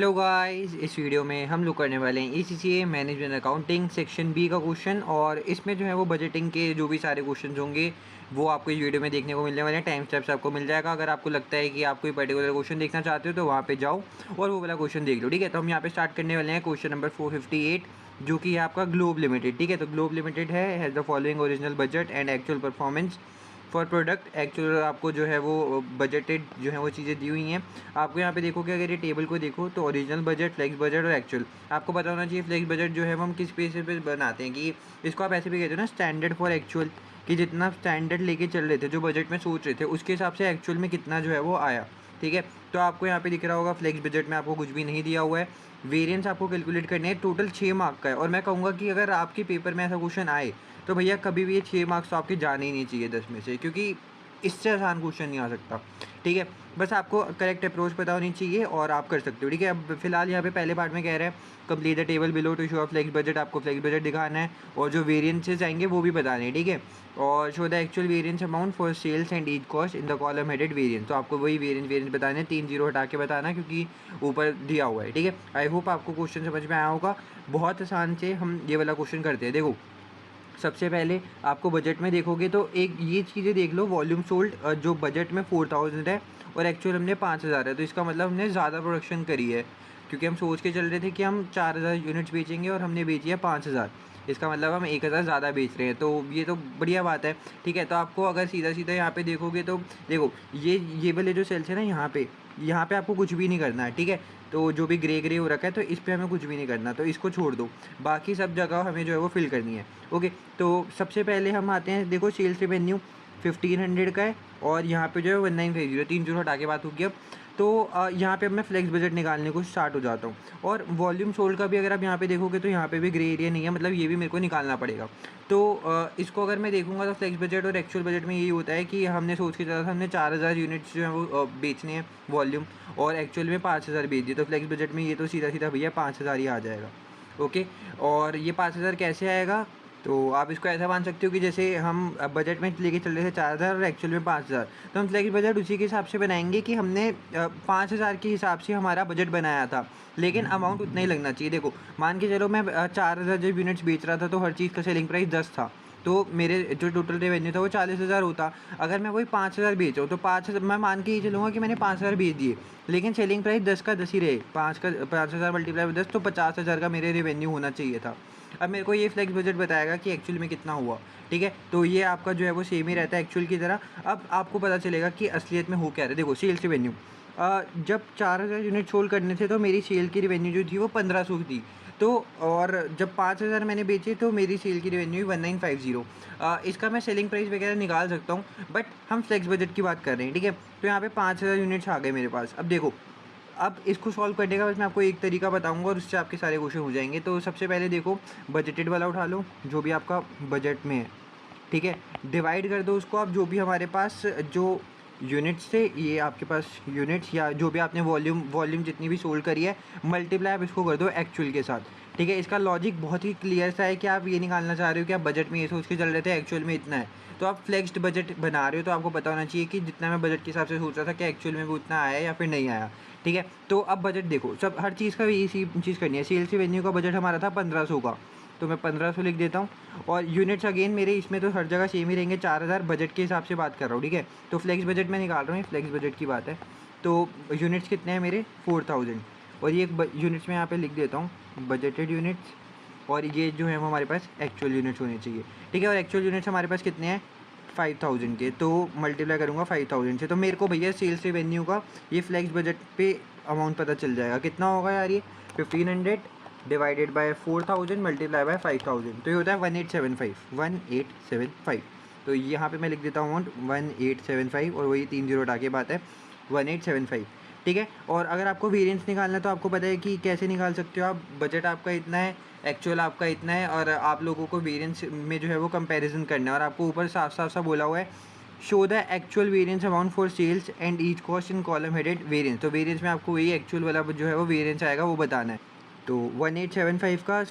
Hello guys, इस video में हम लोग करने वाले हैं ECCA management accounting section B का क्वेश्चन। और इसमें जो है वो बजटिंग के जो भी सारे क्वेश्चन होंगे वो आपको इस वीडियो में देखने को मिलने वाले हैं। टाइम स्टेप्स आपको मिल जाएगा। अगर आपको लगता है कि आप कोई पर्टिकुलर क्वेश्चन देखना चाहते हो तो वहाँ पे जाओ और वो वाला क्वेश्चन देख लो। ठीक है, तो हम यहाँ पे स्टार्ट करने वाले हैं क्वेश्चन नंबर 458, जो कि है आपका ग्लोब लिमिटेड। ठीक है, तो globe limited has the following original budget and actual performance for product. Actual आपको जो है वो बजटेड जो है वो चीज़ें दी हुई हैं। आपको यहाँ पे देखो कि अगर ये टेबल को देखो तो ओरिजिनल बजट, फ्लेक्स बजट और एक्चुअल आपको पता होना चाहिए। फ्लेक्स बजट जो है वो हम किस बेसिस पे बनाते हैं, कि इसको आप ऐसे भी कहते हो ना, स्टैंडर्ड फॉर एक्चुअल, कि जितना स्टैंडर्ड लेके चल रहे थे, जो बजट में सोच रहे थे, उसके हिसाब से एक्चुअल में कितना जो है वो आया। ठीक है, तो आपको यहाँ पे दिख रहा होगा फ्लेक्स बजट में आपको कुछ भी नहीं दिया हुआ है। वेरिएंस आपको कैलकुलेट करने हैं। टोटल 6 मार्क का है, और मैं कहूँगा कि अगर आपके पेपर में ऐसा क्वेश्चन आए तो भैया कभी भी ये 6 मार्क्स तो आपके जाने ही नहीं चाहिए 10 में से, क्योंकि इससे आसान क्वेश्चन नहीं आ सकता। ठीक है, बस आपको करेक्ट अप्रोच पता होनी चाहिए और आप कर सकते हो। ठीक है, अब फिलहाल यहाँ पे पहले पार्ट में कह रहा है complete the table below to show flex budget. आपको फ्लेक्स बजट दिखाना है और जो वेरिएंसेस आएंगे वो भी बताने हैं। ठीक है, और show the actual variance amount for sales and each cost in the column headed variance. तो आपको वही वेरिएंस बताने हैं, 3 जीरो हटा के बताना, क्योंकि ऊपर दिया हुआ है। ठीक है, आई होप आपको क्वेश्चन समझ में आया होगा। बहुत आसान से हम ये वाला क्वेश्चन करते हैं। देखो, सबसे पहले आपको बजट में देखोगे तो एक ये चीज़ें देख लो, वॉल्यूम सोल्ड जो बजट में 4000 है और एक्चुअल हमने 5000 है, तो इसका मतलब हमने ज़्यादा प्रोडक्शन करी है, क्योंकि हम सोच के चल रहे थे कि हम 4000 यूनिट्स बेचेंगे और हमने बेची है 5000। इसका मतलब हम 1000 ज़्यादा बेच रहे हैं, तो ये तो बढ़िया बात है। ठीक है, तो आपको अगर सीधा सीधा यहाँ पे देखोगे तो देखो ये वाले जो सेल्स है ना, यहाँ पे आपको कुछ भी नहीं करना है। ठीक है, तो जो भी ग्रे ग्रे हो रखा है तो इस पर हमें कुछ भी नहीं करना, तो इसको छोड़ दो। बाकी सब जगह हमें जो है वो फिल करनी है। ओके, तो सबसे पहले हम आते हैं, देखो सेल्स रेवेन्यू 1500 का है और यहाँ पे जो है 1950, 3 जीरो हटा के बात होगी अब। तो यहाँ पे अब मैं फ्लेक्स बजट निकालने को स्टार्ट हो जाता हूँ। और वॉल्यूम सोल्ड का भी अगर आप यहाँ पे देखोगे तो यहाँ पे भी ग्रे एरिया नहीं है, मतलब ये भी मेरे को निकालना पड़ेगा। तो इसको अगर मैं देखूँगा तो फ्लेक्स बजट और एक्चुअल बजट में यही होता है कि हमने सोच के चला था हमने 4000 यूनिट्स जो है वो बेचने हैं वॉल्यूम, और एक्चुअल में 5000 बेच दिए, तो फ्लेक्स बजट में ये तो सीधा सीधा भैया 5000 ही आ जाएगा। ओके, और ये 5000 कैसे आएगा, तो आप इसको ऐसा मान सकते हो कि जैसे हम बजट में लेके चल रहे थे 4000 और एक्चुअल में 5000, तो हम फ्लेक्स बजट उसी के हिसाब से बनाएंगे कि हमने 5000 के हिसाब से हमारा बजट बनाया था, लेकिन अमाउंट उतना ही लगना चाहिए। देखो, मान के चलो मैं 4000 जब यूनिट्स बेच रहा था तो हर चीज़ का सेलिंग प्राइस 10 था, तो मेरे जो टोटल रेवेन्यू था वो 40,000 होता। अगर मैं वही 5000 बेच रहा हूँ तो 5000 मैं मान के ये चलूँगा कि मैंने 5000 बेच दिए, लेकिन सेलिंग प्राइस 10 का 10 ही रहे, 5000 मल्टीप्लाई बाई 10, तो 50,000 का मेरे रेवेन्यू होना चाहिए था। अब मेरे को ये फ्लेक्स बजट बताएगा कि एक्चुअल में कितना हुआ। ठीक है, तो ये आपका जो है वो सेम ही रहता है एक्चुअल की तरह। अब आपको पता चलेगा कि असलियत में हो क्या रहा है। देखो, सेल्स रेवेन्यू जब 4000 यूनिट सोल्ड करने थे तो मेरी सेल की रेवेन्यू जो थी वो 1500 की, तो और जब 5000 मैंने बेचे तो मेरी सेल की रेवेन्यू 1950। इसका मैं सेलिंग प्राइस वगैरह निकाल सकता हूँ, बट हम फ्लेक्स बजट की बात कर रहे हैं। ठीक है, तो यहाँ पे 5000 यूनिट्स आ गए मेरे पास। अब देखो, अब इसको सॉल्व करने का बस मैं आपको एक तरीका बताऊंगा और उससे आपके सारे क्वेश्चन हो जाएंगे। तो सबसे पहले देखो, बजटेड वाला उठा लो जो भी आपका बजट में है। ठीक है, डिवाइड कर दो उसको आप, जो भी हमारे पास जो यूनिट्स थे, ये आपके पास यूनिट्स या जो भी आपने वॉल्यूम जितनी भी सोल्ड करी है, मल्टीप्लाई आप इसको कर दो एक्चुअल के साथ। ठीक है, इसका लॉजिक बहुत ही क्लियर सा है कि आप ये निकालना चाह रहे हो कि आप बजट में ये सोच के चल रहे थे एक्चुअल में इतना है, तो आप फ्लेक्स्ड बजट बना रहे हो, तो आपको पता होना चाहिए कि जितना मैं बजट के हिसाब से सोच रहा था कि एक्चुअल में वो उतना आया या फिर नहीं आया। ठीक है, तो अब बजट देखो, सब हर चीज़ का यही चीज़ करनी है। सेल्स रेवेन्यू का बजट हमारा था 1500 का, तो मैं 1500 लिख देता हूँ। और यूनिट्स अगेन मेरे इसमें तो हर जगह सेम ही रहेंगे, 4000 बजट के हिसाब से बात कर रहा हूँ। ठीक है, तो फ्लेक्स बजट में निकाल रहा हूँ, फ्लेक्स बजट की बात है। तो यूनिट्स कितने हैं मेरे, 4000, और ये यूनिट्स में यहाँ पे लिख देता हूँ बजटेड यूनिट्स, और ये जो है वो हमारे पास एक्चुअल यूनिट्स होने चाहिए। ठीक है, और एक्चुअल यूनिट्स हमारे पास कितने हैं, 5000 के, तो मल्टीप्लाई करूँगा 5000 से, तो मेरे को भैया सेल्स रेवेन्यू का ये फ्लेक्स बजट पे अमाउंट पता चल जाएगा। कितना होगा यार, ये 1500 डिवाइडेड बाय 4000 मल्टीप्लाई बाय 5000, तो ये होता है 1875। तो यहाँ पे मैं लिख देता हूँ अमाउंट 1875, और वही 3 जीरो हटा के बात है 1875। ठीक है, और अगर आपको वेरिएंस निकालना है तो आपको पता है कि कैसे निकाल सकते हो आप। बजट आपका इतना है, एक्चुअल आपका इतना है, और आप लोगों को वेरिएंस में जो है वो कंपैरिजन करना है, और आपको ऊपर साफ साफ सा बोला हुआ है show the actual variance amount for sales and each cost in column headed variance. तो वेरिएंस में आपको वही एक्चुअल वाला जो है वो वेरिएंस आएगा वो बताना है। तो 1875 का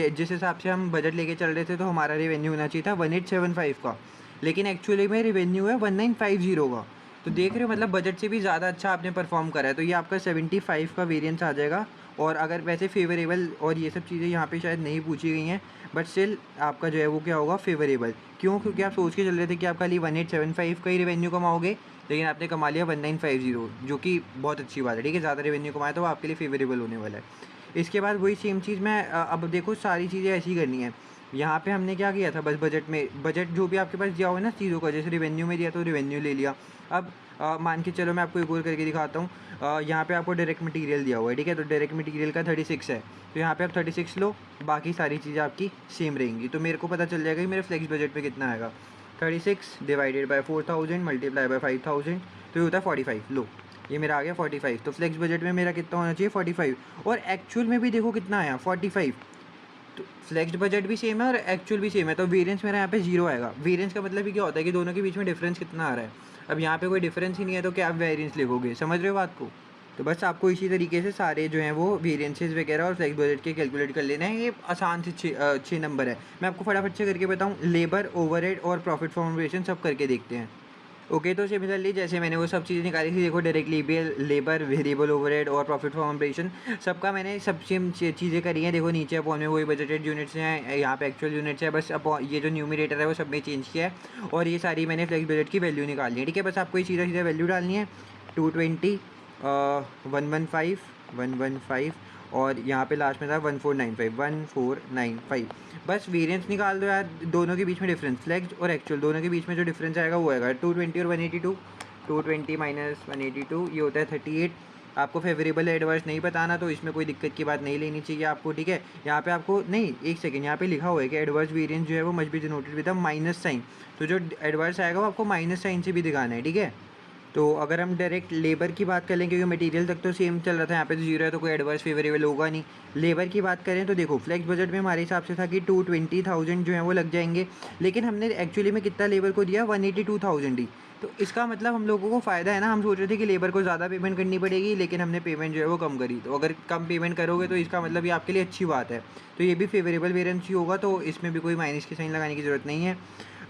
जिस हिसाब से हम बजट लेके चल रहे थे तो हमारा रेवेन्यू होना चाहिए था 1875 का, लेकिन एक्चुअली में रेवेन्यू है 1950 का। तो देख रहे हो मतलब बजट से भी ज़्यादा अच्छा आपने परफॉर्म करा है। तो ये आपका 75 का वेरिएंस आ जाएगा। और अगर वैसे फेवरेबल और ये सब चीज़ें यहाँ पे शायद नहीं पूछी गई हैं, बट स्टिल आपका जो है वो क्या होगा, फेवरेबल। क्यों? क्योंकि आप सोच के चल रहे थे कि आप खाली 1875 का ही रेवेन्यू कमाओगे, लेकिन आपने कमा लिया 1950, जो कि बहुत अच्छी बात है। ठीक है, ज़्यादा रेवेन्यू कमाया तो वो आपके लिए फेवरेबल होने वाला है। इसके बाद वही सेम चीज़ मैं अब देखो सारी चीज़ें ऐसी करनी है। यहाँ पे हमने क्या किया था, बस बजट में, बजट जो भी आपके पास दिया हुआ है ना चीज़ों का, जैसे रेवेन्यू में दिया तो रेवेन्यू ले लिया। अब मान के चलो मैं आपको एक और करके दिखाता हूँ। यहाँ पे आपको डायरेक्ट मटेरियल दिया हुआ है, ठीक है, तो डायरेक्ट मटेरियल का 36 है, तो यहाँ पे आप 36 लो, बाकी सारी चीज़ें आपकी सेम रहेंगी। तो मेरे को पता चल जाएगा कि मेरे फ्लेक्स बजट में कितना आएगा। 36 डिवाइडेड बाय 4000 मल्टीप्लाई बाय 5000, तो ये होता है 45। लो ये मेरा आ गया 45। तो फ्लेक्स बजट में मेरा कितना होना चाहिए, 45। और एक्चुअल में भी देखो कितना आया, 45। तो फ्लेक्स्ड बजट भी सेम है और एक्चुअल भी सेम है, तो वेरिएंस मेरा यहाँ पे जीरो आएगा। वेरिएंस का मतलब ही क्या होता है कि दोनों के बीच में डिफरेंस कितना आ रहा है। अब यहाँ पे कोई डिफरेंस ही नहीं है तो क्या आप वेरिएंस लिखोगे, समझ रहे हो बात को? तो बस आपको इसी तरीके से सारे जो हैं वो वेरिएंसेस वगैरह और फ्लेक्स बजट के कैलकुलेट कर लेना है। ये आसान से 6 नंबर है। मैं आपको फटाफट से करके बताऊँ, लेबर, ओवरहेड और प्रॉफिट फ्रॉम ऑपरेशन सब करके देखते हैं। ओके, तो सिमिलरली जैसे मैंने वो सब चीज़ें निकाली थी, देखो डायरेक्ट लेबर, वेरिएबल ओवरहेड और प्रॉफिट फ्रॉम ऑपरेशन, सबका मैंने सब सेम चीज़ें करी हैं। देखो नीचे अपॉन में वही बजटेड यूनिट्स हैं, यहाँ पे एक्चुअल यूनिट्स है, बस अपॉन ये जो न्यूमरेटर है वो सब में चेंज किया है, और ये सारी मैंने फ्लेक्स बजट की वैल्यू निकालनी है। ठीक है, बस आपको ये सीधा सीधा वैल्यू डालनी है, 220, 115, 115, और यहाँ पे लास्ट में था 1495, 1495। बस वेरिएंस निकाल दो यार, दोनों के बीच में डिफरेंस, फ्लेक्स और एक्चुअल दोनों के बीच में जो डिफरेंस आएगा वो आएगा 220 और 182। 220 माइनस 182 ये होता है 38। आपको फेवरेबल एडवर्स नहीं बताना, तो इसमें कोई दिक्कत की बात नहीं लेनी चाहिए आपको। ठीक है, यहाँ पे आपको नहीं, एक सेकंड, यहाँ पे लिखा हुआ है कि एडवर्स वेरिएंस जो है वो must be denoted with a minus sign. तो जो एडवर्स आएगा वो आपको माइनस साइन से भी दिखाना है। ठीक है, तो अगर हम डायरेक्ट लेबर की बात कर लें, क्योंकि मटेरियल तक तो सेम चल रहा था, यहाँ पे तो जीरो है तो कोई एडवर्स फेवरेबल होगा नहीं। लेबर की बात करें तो देखो फ्लेक्स बजट में हमारे हिसाब से था कि 220,000 जो है वो लग जाएंगे, लेकिन हमने एक्चुअली में कितना लेबर को दिया, 182,000 ही। तो इसका मतलब हम लोगों को फ़ायदा है ना, हम सोच रहे थे कि लेबर को ज़्यादा पेमेंट करनी पड़ेगी, लेकिन हमने पेमेंट जो है वो कम करी। तो अगर कम पेमेंट करोगे तो इसका मतलब ये आपके लिए अच्छी बात है। तो ये भी फेवरेबल वेरिएंस ही होगा, तो इसमें भी कोई माइनस की साइन लगाने की ज़रूरत नहीं है।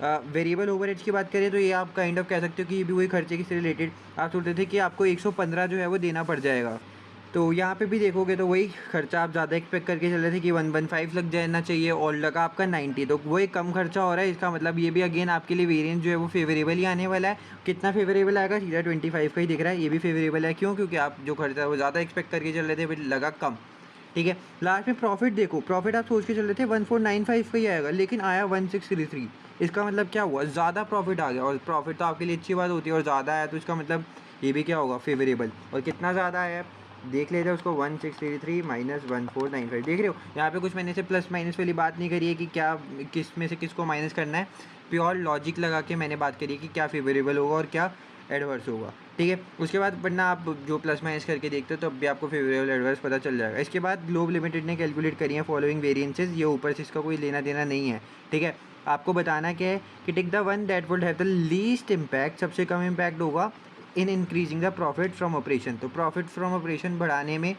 वेरिएबल ओवरहेड्स की बात करें तो ये आप काइंड ऑफ कह सकते हो कि ये भी वही खर्चे से रिलेटेड, आप सोचते थे कि आपको 115 जो है वो देना पड़ जाएगा। तो यहाँ पे भी देखोगे तो वही खर्चा आप ज़्यादा एक्सपेक्ट करके चल रहे थे कि 115 लग जाना चाहिए, और लगा आपका 90, तो वही कम खर्चा हो रहा है। इसका मतलब ये भी अगेन आपके लिए वेरिएंस जो है वो फेवरेबल ही आने वाला है। कितना फेवरेबल आएगा, सीधा 25 का ही दिख रहा है, ये भी फेवरेबल है। क्यों? क्योंकि आप जो खर्चा है वो ज़्यादा एक्सपेक्ट करके चल रहे थे, फिर लगा कम। ठीक है, लास्ट में प्रॉफिट देखो, प्रॉफिट आप सोच के चल रहे थे 1495 का ही आएगा, लेकिन आया 1633। इसका मतलब क्या हुआ, ज़्यादा प्रॉफिट आ गया, और प्रॉफिट तो आपके लिए अच्छी बात होती है, और ज़्यादा आया तो इसका मतलब ये भी क्या होगा, फेवरेबल। और कितना ज़्यादा आया देख लेते हैं उसको, 1633 माइनस 1495। देख रहे हो यहाँ पे कुछ मैंने से प्लस माइनस वाली बात नहीं करी है कि क्या किस में से किसको माइनस करना है। प्योर लॉजिक लगा के मैंने बात करी है कि क्या फेवरेबल होगा और क्या एडवर्स होगा। ठीक है, उसके बाद वरना आप जो प्लस माइनस करके देखते हो तो अब भी आपको फेवरेबल एडवर्स पता चल जाएगा। इसके बाद ग्लोब लिमिटेड ने कैलकुलेट करी है फॉलोइंग वेरिएंसेस, ये ऊपर से इसका कोई लेना देना नहीं है। ठीक है, आपको बताना क्या है कि tick the one that would have the least impact, सबसे कम इम्पैक्ट होगा in increasing the profit from operation. तो प्रॉफिट फ्रॉम ऑपरेशन बढ़ाने में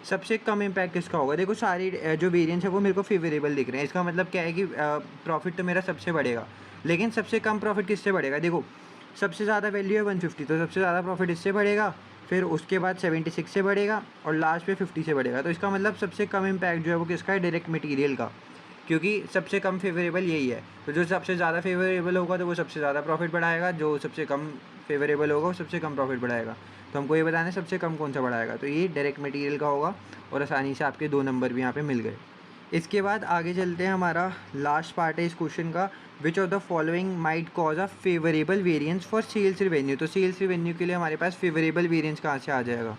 सबसे कम इम्पैक्ट किसका होगा। देखो सारी जो वेरिएंस है वो मेरे को फेवरेबल दिख रहे हैं, इसका मतलब क्या है कि प्रॉफिट तो मेरा सबसे बढ़ेगा, लेकिन सबसे कम प्रॉफिट किससे बढ़ेगा। देखो सबसे ज़्यादा वैल्यू है 150, तो सबसे ज़्यादा प्रॉफिट इससे बढ़ेगा, फिर उसके बाद 76 से बढ़ेगा, और लास्ट पे 50 से बढ़ेगा। तो इसका मतलब सबसे कम इम्पैक्ट जो है वो किसका है, डायरेक्ट मटेरियल का, क्योंकि सबसे कम फेवरेबल यही है। तो जो सबसे ज़्यादा फेवरेबल होगा तो वो सबसे ज़्यादा प्रॉफिट बढ़ाएगा, जो सबसे कम फेवरेबल होगा वो सबसे कम प्रॉफिट बढ़ाएगा। तो हमको ये बताना है सबसे कम कौन सा बढ़ाएगा, तो ये डायरेक्ट मटेरियल का होगा, और आसानी से आपके 2 नंबर भी यहाँ पे मिल गए। इसके बाद आगे चलते हैं, हमारा लास्ट पार्ट है इस क्वेश्चन का, which of the following might cause a favourable variance for sales revenue. तो सेल्स रेवेन्यू के लिए हमारे पास फेवरेबल वेरिएंस कहाँ से आ जाएगा।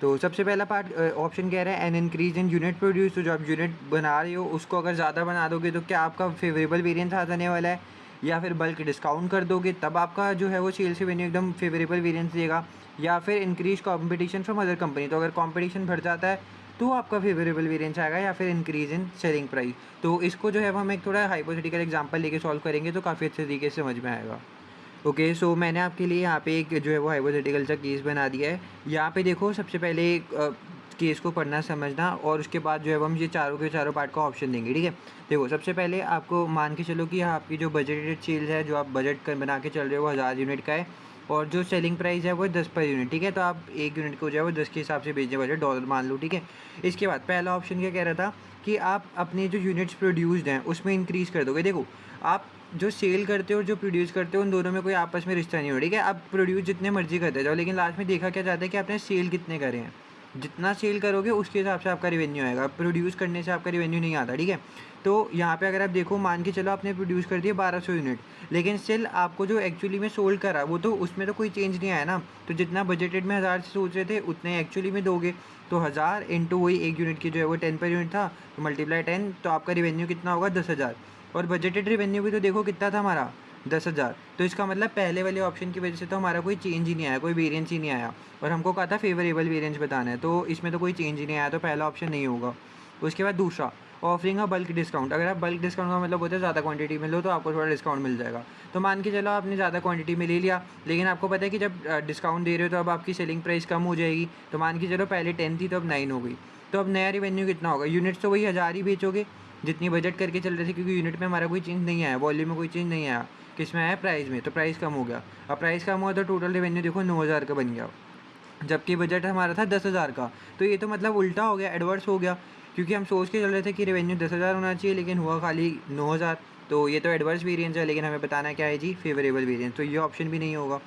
तो सबसे पहला पार्ट ऑप्शन कह रहा है an increase in unit produce. तो जो आप यूनिट बना रहे हो उसको अगर ज़्यादा बना दोगे तो क्या आपका फेवरेबल वेरिएंस आ जाने वाला है, या फिर बल्क डिस्काउंट कर दोगे तब आपका जो है वो सेल्स रेवेन्यू एकदम फेवरेबल वेरिएंस देगा, या फिर increase competition from other company. तो अगर कॉम्पिटिशन बढ़ जाता है तो आपका फेवरेबल वेरिएंस आएगा, या फिर इंक्रीज इन सेलिंग प्राइस। तो इसको जो है वो हम एक थोड़ा हाइपोथेटिकल एग्जांपल लेके सॉल्व करेंगे तो काफ़ी अच्छे तरीके से समझ में आएगा। ओके, सो मैंने आपके लिए यहाँ पे एक जो है वो हाइपोथेटिकल सा केस बना दिया है। यहाँ पे देखो सबसे पहले केस को पढ़ना समझना, और उसके बाद जो है वो हम ये चारों के चारों पार्ट का ऑप्शन देंगे। ठीक है, देखो सबसे पहले आपको मान के चलो कि आपकी जो बजटेड सेल्स है, जो आप बजट कर बना के चल रहे हो 1000 यूनिट का है, और जो सेलिंग प्राइस है वो 10 पर यूनिट, ठीक है। तो आप 1 यूनिट को जो है वो 10 के हिसाब से बेचने वाले डॉलर मान लो, ठीक है। इसके बाद पहला ऑप्शन क्या कह रहा था कि आप अपने जो यूनिट्स प्रोड्यूस्ड हैं उसमें इंक्रीज़ कर दोगे। देखो, आप जो सेल करते हो और जो प्रोड्यूस करते हो उन दोनों में कोई आपस में रिश्ता नहीं हो, ठीक है। आप प्रोड्यूस जितने मर्जी करते जाओ, लेकिन लास्ट में देखा क्या जाता है कि आपने सेल कितने करे हैं। जितना सेल करोगे उसके हिसाब से आपका रेवेन्यू आएगा, प्रोड्यूस करने से आपका रेवेन्यू नहीं आता, ठीक है। तो यहाँ पे अगर आप देखो, मान के चलो आपने प्रोड्यूस कर दिया 1200 यूनिट, लेकिन स्टिल आपको जो एक्चुअली में सोल्ड करा वो तो उसमें तो कोई चेंज नहीं आया ना। तो जितना बजटेड में 1000 से सोच रहे थे उतने एक्चुअली में दोगे। तो 1000 इंटू वही 1 यूनिट की जो है वो 10 पर यूनिट था, तो मल्टीप्लाई 10, तो आपका रेवेन्यू कितना होगा 10,000। और बजटेड रेवेन्यू भी तो देखो कितना था हमारा 10,000। तो इसका मतलब पहले वाले ऑप्शन की वजह से तो हमारा कोई चेंज ही नहीं आया, कोई वेरिएंस ही नहीं आया। और हमको कहा था फेवरेबल वेरिएंस बताना है, तो इसमें तो कोई चेंज ही नहीं आया, तो पहला ऑप्शन नहीं होगा। उसके बाद दूसरा, ऑफरिंग अ बल्क डिस्काउंट। अगर आप बल्क डिस्काउंट का मतलब होता है ज़्यादा क्वांटिटी में लो तो आपको थोड़ा डिस्काउंट मिल जाएगा। तो मान के चलो आपने ज़्यादा क्वांटिटी में ले लिया, लेकिन आपको पता है कि जब डिस्काउंट दे रहे हो तो अब आपकी सेलिंग प्राइस कम हो जाएगी। तो मान के चलो पहले 10 थी तो अब 9 हो गई। तो अब नया रेवेन्यू कितना होगा? यूनिट्स तो वही 1000 ही बेचोगे जितनी बजट करके चल रहे थे, क्योंकि यूनिट में हमारा कोई चेंज नहीं आया, वॉल्यूम में कोई चेंज नहीं आया। किस में आया? प्राइस में। तो प्राइस कम हो गया। अब प्राइस कम हुआ तो टोटल रेवेन्यू देखो 9000 का बन गया, जबकि बजट हमारा था 10,000 का। तो ये तो मतलब उल्टा हो गया, एडवर्स हो गया, क्योंकि हम सोच के चल रहे थे कि रेवेन्यू 10,000 होना चाहिए, लेकिन हुआ खाली 9,000। तो ये तो एडवर्स वेरिएंस है, लेकिन हमें बताना क्या है जी? Favourable variance. तो ये ऑप्शन भी नहीं होगा।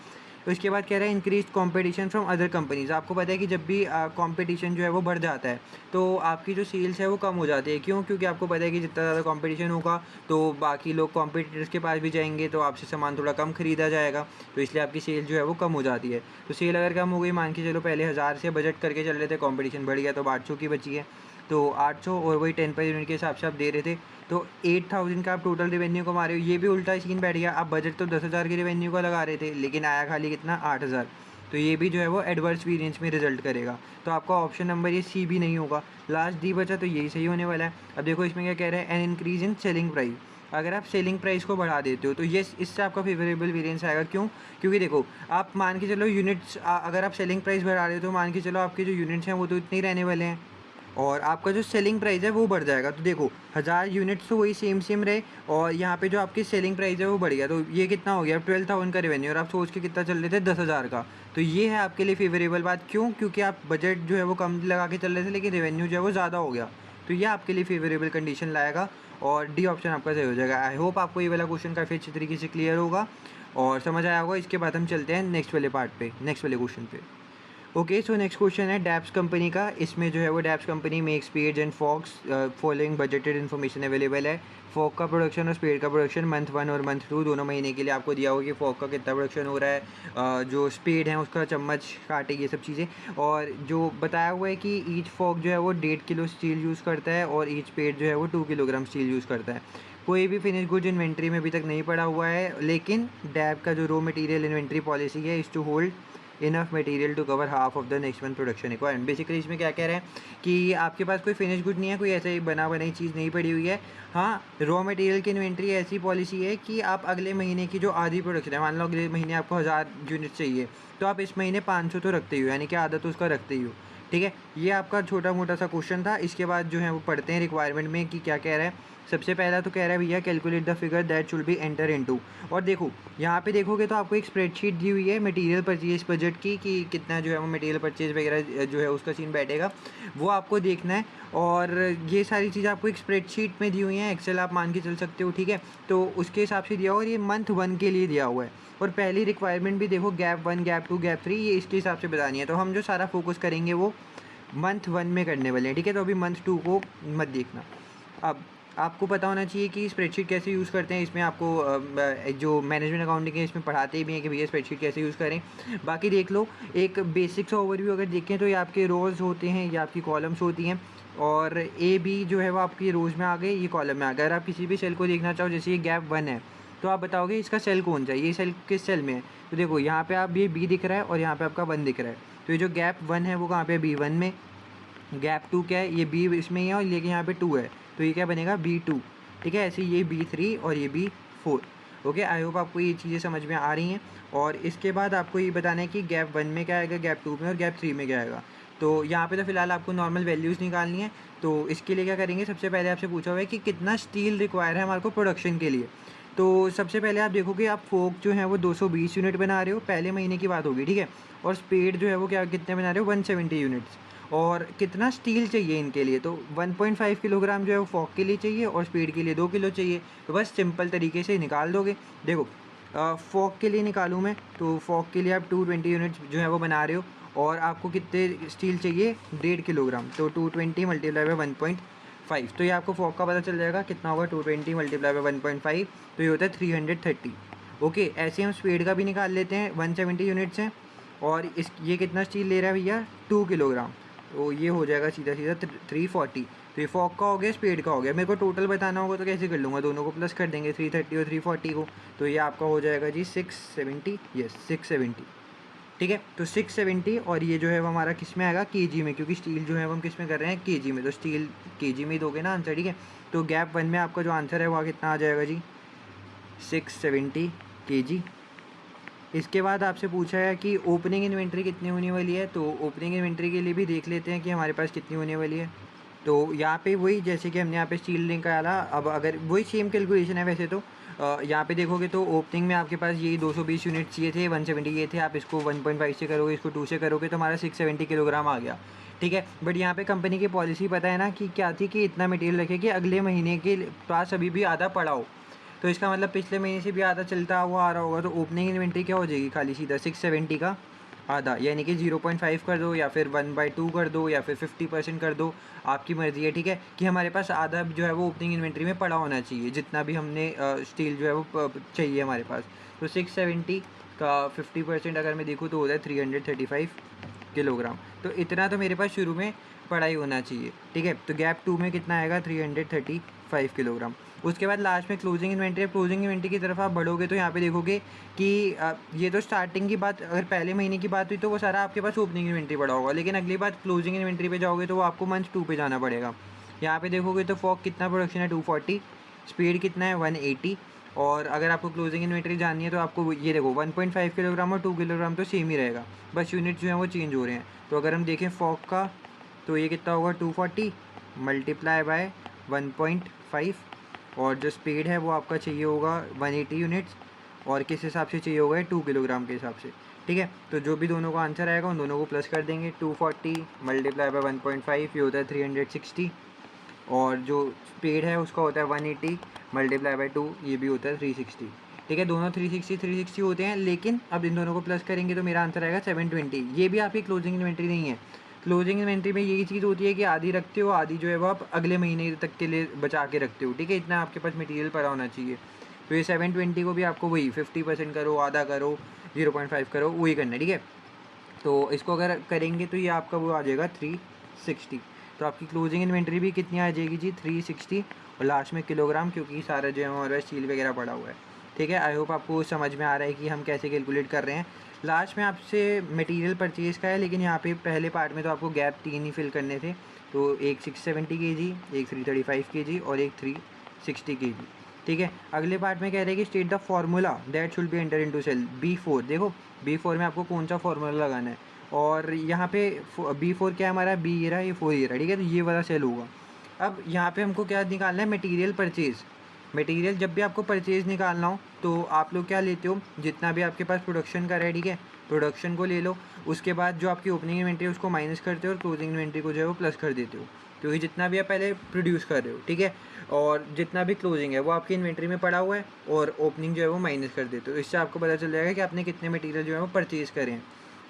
तो इसके बाद कह रहा है increase competition from other companies. आपको पता है कि जब भी कंपटीशन जो है वो बढ़ जाता है तो आपकी जो सेल्स है वो कम हो जाती है। क्यों? क्योंकि आपको पता है कि जितना ज़्यादा कंपटीशन होगा तो बाकी लोग कॉम्पिटिटर्स के पास भी जाएंगे, तो आपसे सामान थोड़ा कम ख़रीदा जाएगा, तो इसलिए आपकी सेल जो है वो कम हो जाती है। तो सेल अगर कम हो गई, मान के चलो पहले 1000 से बजट करके चल रहे थे, कंपटीशन बढ़ गया तो 800 की बची है। तो 800 और वही 10 पर यूनिट के हिसाब से आप दे रहे थे, तो 8000 का आप टोटल रेवेन्यू कमा रहे हो। ये भी उल्टा सीन बैठ गया, आप बजट तो 10,000 के रेवेन्यू का लगा रहे थे, लेकिन आया खाली कितना? 8000। तो ये भी जो है वो एडवर्स वेरिएंस में रिजल्ट करेगा। तो आपका ऑप्शन नंबर ये सी भी नहीं होगा, लास्ट डी बचा, तो यही सही होने वाला है। अब देखो इसमें क्या कह रहे हैं, an increase in selling price. अगर आप सेलिंग प्राइस को बढ़ा देते हो तो ये इससे आपका फेवरेबल वेरिएंस आएगा। क्यों? क्योंकि देखो, आप मान के चलो यूनिट्स अगर आप सेलिंग प्राइस बढ़ा रहे हो तो मान के चलो आपके जो यूनिट्स हैं वो तो इतने ही रहने वाले हैं, और आपका जो सेलिंग प्राइस है वो बढ़ जाएगा। तो देखो 1000 यूनिट्स तो वही सेम सेम रहे, और यहाँ पे जो आपकी सेलिंग प्राइस है वो बढ़ गया। तो ये कितना हो गया? 12,000 का रेवेन्यू, और आप सोच के कितना चल रहे थे? 10,000 का। तो ये है आपके लिए फेवरेबल बात। क्यों? क्योंकि आप बजट जो है वो कम लगा के चल रहे थे, लेकिन रेवेन्यू जो है वो ज़्यादा हो गया। तो ये आपके लिए फेवरेबल कंडीशन लाएगा, और डी ऑप्शन आपका सही हो जाएगा। आई होप आपको ये वाला क्वेश्चन काफ़ी अच्छी तरीके से क्लियर होगा और समझ आया होगा। इसके बाद हम चलते हैं नेक्स्ट वाले पार्ट पे, नेक्स्ट वाले क्वेश्चन पे। ओके, सो नेक्स्ट क्वेश्चन है डैप्स कंपनी का। इसमें जो है वो Daps company make spades and forks following budgeted information available है। फॉक का प्रोडक्शन और स्पेड का प्रोडक्शन मंथ 1 और मंथ 2 दोनों महीने के लिए आपको दिया होगा कि फॉक का कितना प्रोडक्शन हो रहा है, जो स्पेड है उसका चम्मच कांटे ये सब चीज़ें। और जो बताया हुआ है कि ईच फॉक जो है वो 1.5 किलो स्टील यूज़ करता है, और ईच स्पेड जो है वो 2 किलोग्राम स्टील यूज़ करता है। कोई भी फिनिश गुड इन्वेंट्री में अभी तक नहीं पड़ा हुआ है, लेकिन डैप का जो रॉ मटेरियल इन्वेंट्री पॉलिसी है is to hold enough material to cover half of the next month production requirement. Basically इसमें क्या कह रहे हैं कि आपके पास कोई फिनिश गुड नहीं है, कोई ऐसे बना बनाई चीज़ नहीं पड़ी हुई है। हाँ, रॉ मटेरियल की इन्वेंट्री ऐसी पॉलिसी है कि आप अगले महीने की जो आधी प्रोडक्शन है, मान लो अगले महीने आपको 1000 यूनिट चाहिए, तो आप इस महीने 500 तो रखते ही हो, यानी कि आधा तो उसका रखते ही हो। ठीक है, ये आपका छोटा मोटा सा क्वेश्चन था। इसके बाद जो है वो पढ़ते हैं रिक्वायरमेंट में कि क्या कह रहा है। सबसे पहला तो कह रहा है भैया calculate the figure that should be enter into. और देखो यहाँ पे देखोगे तो आपको एक स्प्रेडशीट दी हुई है मटेरियल परचेज बजट की, कि कितना जो है वो मटेरियल परचेज वगैरह जो है उसका सीन बैठेगा, वो आपको देखना है। और ये सारी चीज़ आपको एक स्प्रेडशीट में दी हुई है, एक्सेल आप मान के चल सकते हो, ठीक है। तो उसके हिसाब से दिया हुआ, और ये मंथ 1 के लिए दिया हुआ है। और पहली रिक्वायरमेंट भी देखो गैप 1, गैप 2, गैप 3, ये इसके हिसाब से बतानी है। तो हम जो सारा फोकस करेंगे वो मंथ 1 में करने वाले हैं, ठीक है। तो अभी मंथ 2 को मत देखना। अब आपको पता होना चाहिए कि स्प्रेडशीट कैसे यूज़ करते हैं। इसमें आपको जो मैनेजमेंट अकाउंटिंग है इसमें पढ़ाते भी हैं कि भैया स्प्रेडशीट कैसे यूज़ करें। बाकी देख लो, एक बेसिक सा ओवरव्यू अगर देखें तो ये आपके रोज़ होते हैं, ये आपकी कॉलम्स होती हैं, और ए बी जो है वो आपकी रोज़ में आ गए, ये कॉलम में आ गए। अगर आप किसी भी सेल को देखना चाहो, जैसे ये गैप 1 है, तो आप बताओगे इसका सेल कौन सा है, ये सेल किस सेल में है। तो देखो यहाँ पे आप ये बी दिख रहा है और यहाँ पे आपका 1 दिख रहा है। तो ये जो गैप 1 है वो कहाँ पे? B1 में। गैप 2 क्या है? ये बी इसमें ही है, और लेकिन यहाँ पे 2 है, तो ये क्या बनेगा? B2, ठीक है। ऐसे ये B3 और ये B4। ओके, आई होप आपको ये चीज़ें समझ में आ रही हैं। और इसके बाद आपको ये बताना है कि गैप 1 में क्या आएगा, गैप 2 में, और गैप 3 में क्या आएगा। तो यहाँ पे तो फिलहाल आपको नॉर्मल वैल्यूज़ निकालनी है। तो इसके लिए क्या करेंगे, सबसे पहले आपसे पूछा हुआ है कि कितना स्टील रिक्वायर है हमारे को प्रोडक्शन के लिए। तो सबसे पहले आप देखोगे आप फोक जो है वो 220 यूनिट बना रहे हो, पहले महीने की बात होगी, ठीक है। और स्पेड जो है वो क्या कितने बना रहे हो, 170 यूनिट्स। और कितना स्टील चाहिए इनके लिए, तो 1.5 किलोग्राम जो है वो फोक के लिए चाहिए और स्पेड के लिए 2 किलो चाहिए। तो बस सिंपल तरीके से निकाल दोगे। देखो फोक के लिए निकालूँ मैं, तो फोक के लिए आप 220 यूनिट्स जो है वो बना रहे हो और आपको कितने स्टील चाहिए, 1.5 किलोग्राम। तो 220 मल्टीप्लाई बाई 1.5, तो ये आपको फोक का पता चल जाएगा कितना होगा, 220 मल्टीप्लाई बाई 1.5, तो ये होता है 330। ओके, ऐसे हम स्पीड का भी निकाल लेते हैं, 170 यूनिट्स हैं और इस ये कितना स्टील ले रहा है भैया, 2 किलोग्राम। तो ये हो जाएगा सीधा सीधा 340। तो ये फोक का हो गया, स्पीड का हो गया। मेरे को टोटल बताना होगा तो कैसे कर लूँगा, दोनों को प्लस कर देंगे, 330 और 340 को। तो ये आपका हो जाएगा जी 670, यस 670, ठीक है। तो 670 और ये जो है वो हमारा किस में आएगा, केजी में, क्योंकि स्टील जो है वो हम किस में कर रहे हैं, केजी में। तो स्टील केजी में ही दोगे ना आंसर, ठीक है। तो गैप 1 में आपका जो आंसर है वह कितना आ जाएगा जी, 670 केजी। इसके बाद आपसे पूछा है कि ओपनिंग इन्वेंट्री कितनी होने वाली है, तो ओपनिंग इन्वेंट्री के लिए भी देख लेते हैं कि हमारे पास कितनी होने वाली है। तो यहाँ पे वही, जैसे कि हमने यहाँ पे स्टील निकाला, अब अगर वही सेम कैलकुलेशन है वैसे तो यहाँ पे देखोगे तो ओपनिंग में आपके पास यही 220 यूनिट चाहिए थे, 170 ये थे। आप इसको 1.5 से करोगे, इसको 2 से करोगे तो हमारा 670 किलोग्राम आ गया, ठीक है। बट यहाँ पे कंपनी की पॉलिसी पता है ना कि क्या थी, कि इतना मटेरियल रखे कि अगले महीने के पास अभी भी आधा पड़ा हो। तो इसका मतलब पिछले महीने से भी आधा चलता हुआ आ रहा होगा। तो ओपनिंग इन्वेंट्री क्या हो जाएगी, खाली सीधा 670 का आधा, यानी कि 0.5 कर दो या फिर 1/2 कर दो या फिर 50% कर दो, आपकी मर्ज़ी है, ठीक है। कि हमारे पास आधा जो है वो ओपनिंग इन्वेंट्री में पड़ा होना चाहिए, जितना भी हमने स्टील जो है वो चाहिए हमारे पास। तो 670 का 50% अगर मैं देखूँ तो होता है 335 किलोग्राम। तो इतना तो मेरे पास शुरू में पड़ा ही होना चाहिए, ठीक है। तो गैप 2 में कितना आएगा, 335 किलोग्राम। उसके बाद लास्ट में क्लोजिंग इन्वेंट्री है। क्लोजिंग इन्वेंट्री की तरफ आप बढ़ोगे तो यहाँ पे देखोगे कि ये तो स्टार्टिंग की बात, अगर पहले महीने की बात हुई तो वो सारा आपके पास ओपनिंग इन्वेंट्री पड़ा होगा, लेकिन अगली बात क्लोजिंग इन्वेंट्री पे जाओगे तो वो आपको मंथ 2 पे जाना पड़ेगा। यहाँ पे देखोगे तो फॉक कितना प्रोडक्शन है, 240, स्पीड कितना है 180, और अगर आपको क्लोजिंग इन्वेंट्री जाननी है तो आपको ये देखो 1.5 किलोग्राम और 2 किलोग्राम तो सेम ही रहेगा, बस यूनिट जो है वो चेंज हो रहे हैं। तो अगर हम देखें फॉक का, तो ये कितना होगा, 240 मल्टीप्लाई बाय 1.5, और जो स्पीड है वो आपका चाहिए होगा 180 यूनिट्स, और किस हिसाब से चाहिए होगा, 2 किलोग्राम के हिसाब से, ठीक है। तो जो भी दोनों का आंसर आएगा उन दोनों को प्लस कर देंगे। 240 मल्टीप्लाई बाय 1.5 ये होता है 360, और जो स्पीड है उसका होता है 180 मल्टीप्लाई बाय 2, ये भी होता है 360, ठीक है। दोनों 360 होते हैं, लेकिन अब इन दोनों को प्लस करेंगे तो मेरा आंसर आएगा 720। ये भी आपकी क्लोजिंग इन्वेंट्री नहीं है। क्लोजिंग इन्वेंट्री में यही चीज़ होती है कि आधी रखते हो, आधी जो है वो आप अगले महीने तक के लिए बचा के रखते हो, ठीक है। इतना आपके पास मटेरियल पड़ा होना चाहिए। तो ये 720 को भी आपको वही 50% करो, आधा करो, 0.5 करो, वही करना है, ठीक है। तो इसको अगर करेंगे तो ये आपका वो आ जाएगा 360। तो आपकी क्लोजिंग इन्वेंट्री भी कितनी आ जाएगी जी, 360, और लास्ट में किलोग्राम, क्योंकि सारा जो है हमारे स्टील वगैरह पड़ा हुआ है, ठीक है। आई होप आपको समझ में आ रहा है कि हम कैसे कैलकुलेट कर रहे हैं। लास्ट में आपसे मटेरियल परचेज़ का है, लेकिन यहाँ पे पहले पार्ट में तो आपको गैप 3 ही फिल करने थे। तो एक 670 केजी, एक 335 केजी और एक 360 केजी, ठीक है। अगले पार्ट में कह रहे हैं कि state the formula that should be enter into cell B4। देखो B4 में आपको कौन सा फार्मूला लगाना है, और यहाँ पे B4 क्या है हमारा, B ये रहा, ये 4 ये रहा, ठीक है। तो ये वाला सेल होगा। अब यहाँ पे हमको क्या निकालना है, मटेरियल परचेज़। मटेरियल जब भी आपको परचेज़ निकालना हो तो आप लोग क्या लेते हो, जितना भी आपके पास प्रोडक्शन का है, ठीक है, प्रोडक्शन को ले लो। उसके बाद जो आपकी ओपनिंग इन्वेंट्री है उसको माइनस करते हो और क्लोजिंग इन्वेंट्री को जो है वो प्लस कर देते हो, क्योंकि जितना भी आप पहले प्रोड्यूस कर रहे हो, ठीक है, और जितना भी क्लोजिंग है वो आपकी इन्वेंट्री में पड़ा हुआ है, और ओपनिंग जो है वो माइनस कर देते हो। इससे आपको पता चल जाएगा कि आपने कितने मटेरियल जो है वो परचेज़ करें हैं।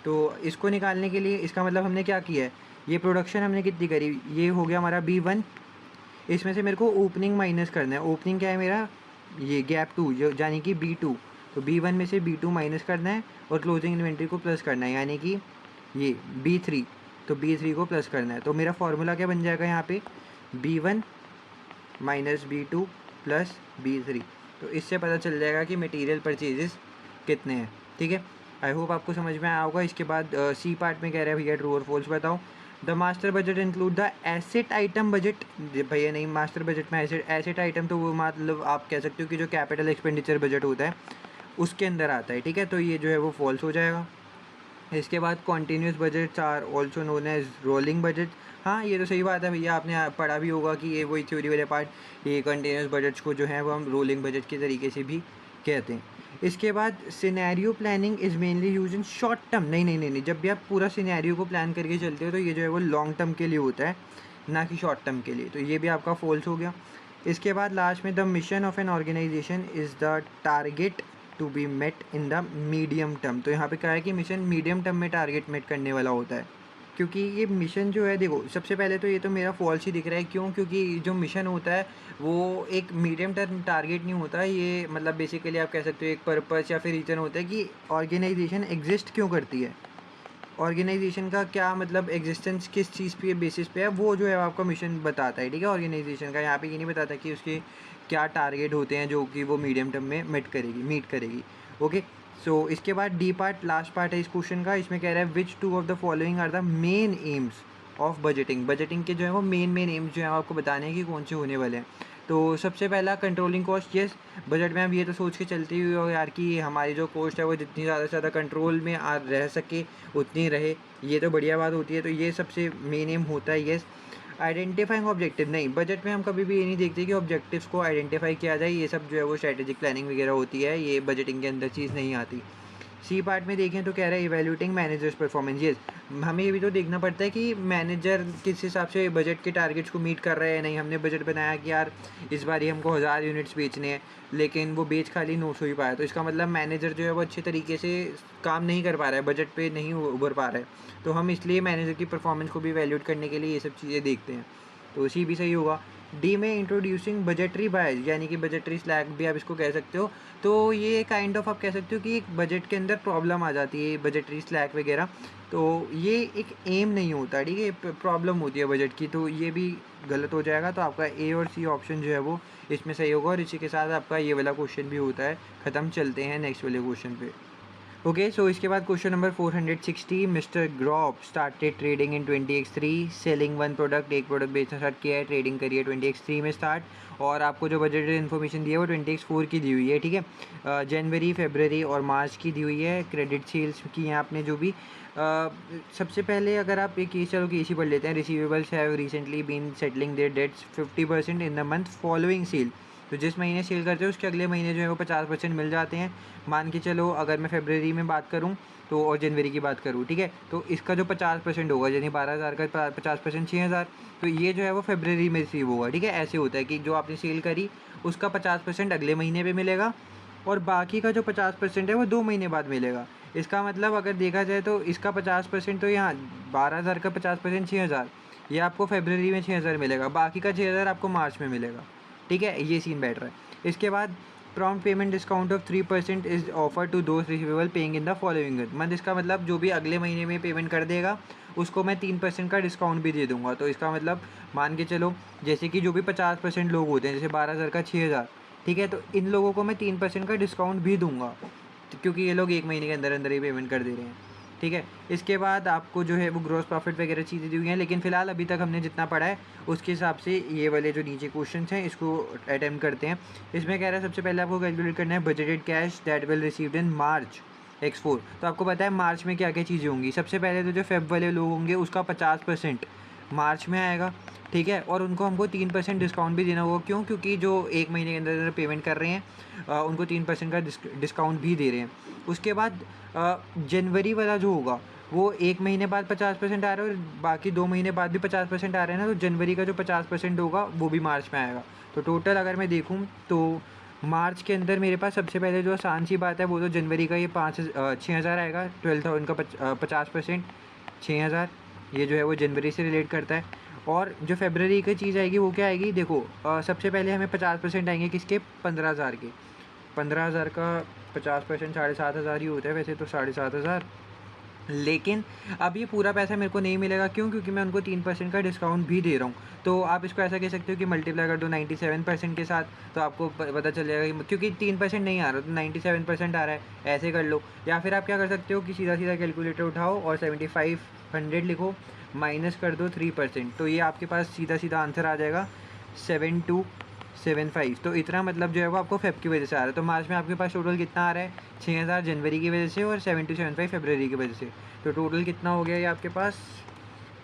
तो इसको निकालने के लिए इसका मतलब हमने क्या किया है, ये प्रोडक्शन हमने कितनी करी, ये हो गया हमारा B1, इसमें से मेरे को ओपनिंग माइनस करना है। ओपनिंग क्या है मेरा, ये गैप 2 जो यानी कि B2, तो B1 में से B2 माइनस करना है और क्लोजिंग इन्वेंट्री को प्लस करना है, यानी कि ये B3, तो B3 को प्लस करना है। तो मेरा फार्मूला क्या बन जाएगा यहाँ पे, B1 minus B2 plus B3। तो इससे पता चल जाएगा कि मटेरियल परचेजेस कितने हैं, ठीक है। आई होप आपको समझ में आया होगा। इसके बाद सी पार्ट में कह रहे हैं भैया ट्रू और फॉल्स बताओ। The master budget include the asset item budget. भैया नहीं, मास्टर बजट में एसेट आइटम तो वो मतलब आप कह सकते हो कि जो कैपिटल एक्सपेंडिचर बजट होता है उसके अंदर आता है, ठीक है। तो ये जो है वो फॉल्स हो जाएगा। इसके बाद continuous budgets are also known as rolling budget. हाँ, ये तो सही बात है भैया, आपने पढ़ा भी होगा कि ये वही थ्योरी वाले पार्ट, ये कंटिन्यूस बजट्स को जो है वो हम रोलिंग बजट के तरीके से भी कहते हैं। इसके बाद scenario planning is mainly use in short term. नहीं, जब भी आप पूरा सिनेरियो को प्लान करके चलते हो तो ये जो है वो लॉन्ग टर्म के लिए होता है, ना कि शॉर्ट टर्म के लिए। तो ये भी आपका फॉल्स हो गया। इसके बाद लास्ट में the mission of an organisation is the target to be met in the medium term. तो यहाँ पे क्या है कि मिशन मीडियम टर्म में टारगेट मेट करने वाला होता है, क्योंकि ये मिशन जो है, देखो सबसे पहले तो ये तो मेरा फॉल्स ही दिख रहा है। क्यों? क्योंकि जो मिशन होता है वो एक मीडियम टर्म टारगेट नहीं होता, ये मतलब बेसिकली आप कह सकते हो एक पर्पस या फिर रीज़न होता है कि ऑर्गेनाइजेशन एग्जिस्ट क्यों करती है, ऑर्गेनाइजेशन का क्या मतलब एग्जिस्टेंस किस चीज़ पे बेसिस पे है, वो जो है आपका मिशन बताता है। ठीक है, ऑर्गेनाइजेशन का यहाँ पे ये नहीं बताता कि उसके क्या टारगेट होते हैं जो कि वो मीडियम टर्म में मीट करेगी। ओके, सो इसके बाद डी पार्ट, लास्ट पार्ट है इस क्वेश्चन का। इसमें कह रहा है which two of the following are the main aims of budgeting. Budgeting के जो है वो मेन एम्स जो है आपको बताने हैं कि कौन से होने वाले हैं। तो सबसे पहला कंट्रोलिंग कॉस्ट। यस, बजट में हम ये तो सोच के चलते हुए हो यार कि हमारी जो कॉस्ट है वो जितनी ज़्यादा से ज़्यादा कंट्रोल में रह सके उतनी रहे, ये तो बढ़िया बात होती है। तो ये सबसे मेन एम होता है। Yes, identifying objective. नहीं, बजट में हम कभी भी ये नहीं देखते कि ऑब्जेक्टिव्स को आइडेंटिफाई किया जाए, ये सब जो है वो स्ट्रेटेजिक प्लानिंग वगैरह होती है, ये बजटिंग के अंदर चीज़ नहीं आती। सी पार्ट में देखें तो कह रहा है इवैल्यूएटिंग मैनेजर्स परफॉर्मेंस। यस, हमें ये भी तो देखना पड़ता है कि मैनेजर किस हिसाब से बजट के टारगेट्स को मीट कर रहे हैं। नहीं, हमने बजट बनाया कि यार इस बार ही हमको 1000 यूनिट्स बेचने हैं, लेकिन वो बेच खाली 900 ही पाया, तो इसका मतलब मैनेजर जो है वो अच्छे तरीके से काम नहीं कर पा रहा है, बजट पे नहीं उभर पा रहा है। तो हम इसलिए मैनेजर की परफॉर्मेंस को भी वैल्यूएट करने के लिए ये सब चीज़ें देखते हैं। तो सी भी सही होगा। डी में इंट्रोड्यूसिंग बजटरी बायस, यानी कि बजटरी स्लैक भी आप इसको कह सकते हो। तो ये काइंड ऑफ आप कह सकते हो कि एक बजट के अंदर प्रॉब्लम आ जाती है, बजटरी स्लैक वगैरह। तो ये एक एम नहीं होता, ठीक है, प्रॉब्लम होती है बजट की, तो ये भी गलत हो जाएगा। तो आपका ए और सी ऑप्शन जो है वो इसमें सही होगा। और इसी के साथ आपका ये वाला क्वेश्चन भी होता है ख़त्म। चलते हैं नेक्स्ट वाले क्वेश्चन पे। ओके, सो इसके बाद question number 460, mister Grop started trading in 20x3, selling one product, एक प्रोडक्ट बेचना स्टार्ट किया है, ट्रेडिंग करिए 20x3 में स्टार्ट। और आपको जो बजटेड इन्फॉर्मेशन दी है वो 20x4 की दी हुई है। ठीक है, जनवरी, फरवरी और मार्च की दी हुई है। क्रेडिट सेल्स की है आपने जो भी। सबसे पहले अगर आप एक चलो कि इसी पढ़ लेते हैं। Receivables have recently been settling their debts 50% in the month following sale. तो जिस महीने सेल करते हो उसके अगले महीने जो है वो 50% मिल जाते हैं। मान के चलो अगर मैं फरवरी में बात करूं तो और जनवरी की बात करूं, ठीक है, तो इसका जो 50% होगा, यानी 12,000 का 50% 6,000, तो ये जो है वो फरवरी में रिसीव होगा। ठीक है, ऐसे होता है कि जो आपने सेल करी उसका 50% अगले महीने पे मिलेगा और बाकी का जो 50% है वो 2 महीने बाद मिलेगा। इसका मतलब अगर देखा जाए तो इसका 50% तो यहाँ 12,000 का 50% 6,000, ये आपको फरवरी में 6,000 मिलेगा, बाकी का 6,000 आपको मार्च में मिलेगा। ठीक है, ये सीन बैठ रहा है। इसके बाद prompt payment discount of 3% is offer to दोस्त receivable paying in the following month. इसका मतलब जो भी अगले महीने में पेमेंट कर देगा उसको मैं 3% का डिस्काउंट भी दे दूंगा। तो इसका मतलब मान के चलो जैसे कि जो भी 50% लोग होते हैं, जैसे 12,000 का 6,000, ठीक है, तो इन लोगों को मैं 3% का डिस्काउंट भी दूंगा, क्योंकि ये लोग एक महीने के अंदर अंदर ही पेमेंट कर दे रहे हैं। ठीक है, इसके बाद आपको जो है वो ग्रॉस प्रॉफिट वगैरह चीज़ें दी हुई हैं, लेकिन फ़िलहाल अभी तक हमने जितना पढ़ा है उसके हिसाब से ये वाले जो नीचे क्वेश्चंस हैं इसको अटैम्प्ट करते हैं। इसमें कह रहा है सबसे पहले आपको कैलकुलेट करना है budgeted cash that will received in March X4। तो आपको पता है मार्च में क्या क्या चीज़ें होंगी। सबसे पहले तो जो फेब वाले लोग होंगे उसका 50% मार्च में आएगा। ठीक है, और उनको हमको 3% डिस्काउंट भी देना होगा। क्यों? क्योंकि जो एक महीने के अंदर अंदर पेमेंट कर रहे हैं उनको 3% का डिस्काउंट भी दे रहे हैं। उसके बाद जनवरी वाला जो होगा वो एक महीने बाद 50% आ रहा है और बाकी 2 महीने बाद भी 50% आ रहे हैं ना, तो जनवरी का जो 50% होगा वो भी मार्च में आएगा। तो टोटल अगर मैं देखूँ तो मार्च के अंदर मेरे पास सबसे पहले जो आसान सी बात है वो तो जनवरी का ये 6,000 आएगा। 12,000 का 50% 6,000, ये जो है वो जनवरी से रिलेट करता है। और जो फरवरी की चीज़ आएगी वो क्या आएगी, देखो सबसे पहले हमें 50% आएंगे किसके, 15,000 के। 15,000 का 50% 7,500 ही होता है वैसे तो, 7,500। लेकिन अब ये पूरा पैसा मेरे को नहीं मिलेगा। क्यों? क्योंकि मैं उनको 3% का डिस्काउंट भी दे रहा हूँ। तो आप इसको ऐसा कह सकते हो कि मल्टीप्लाई कर दो 97% के साथ, तो आपको पता चल जाएगा कि क्योंकि 3% नहीं आ रहा तो 97% आ रहा है, ऐसे कर लो। या फिर आप क्या कर सकते हो कि सीधा सीधा कैलकुलेटर उठाओ और 7500 लिखो, माइनस कर दो 3%, तो ये आपके पास सीधा सीधा आंसर आ जाएगा 75, तो इतना मतलब जो है वो आपको फेब की वजह से आ रहा है। तो मार्च में आपके पास टोटल कितना आ रहा है, 6000 जनवरी की वजह से और 7275 फरवरी की वजह से। तो टोटल कितना हो गया ये आपके पास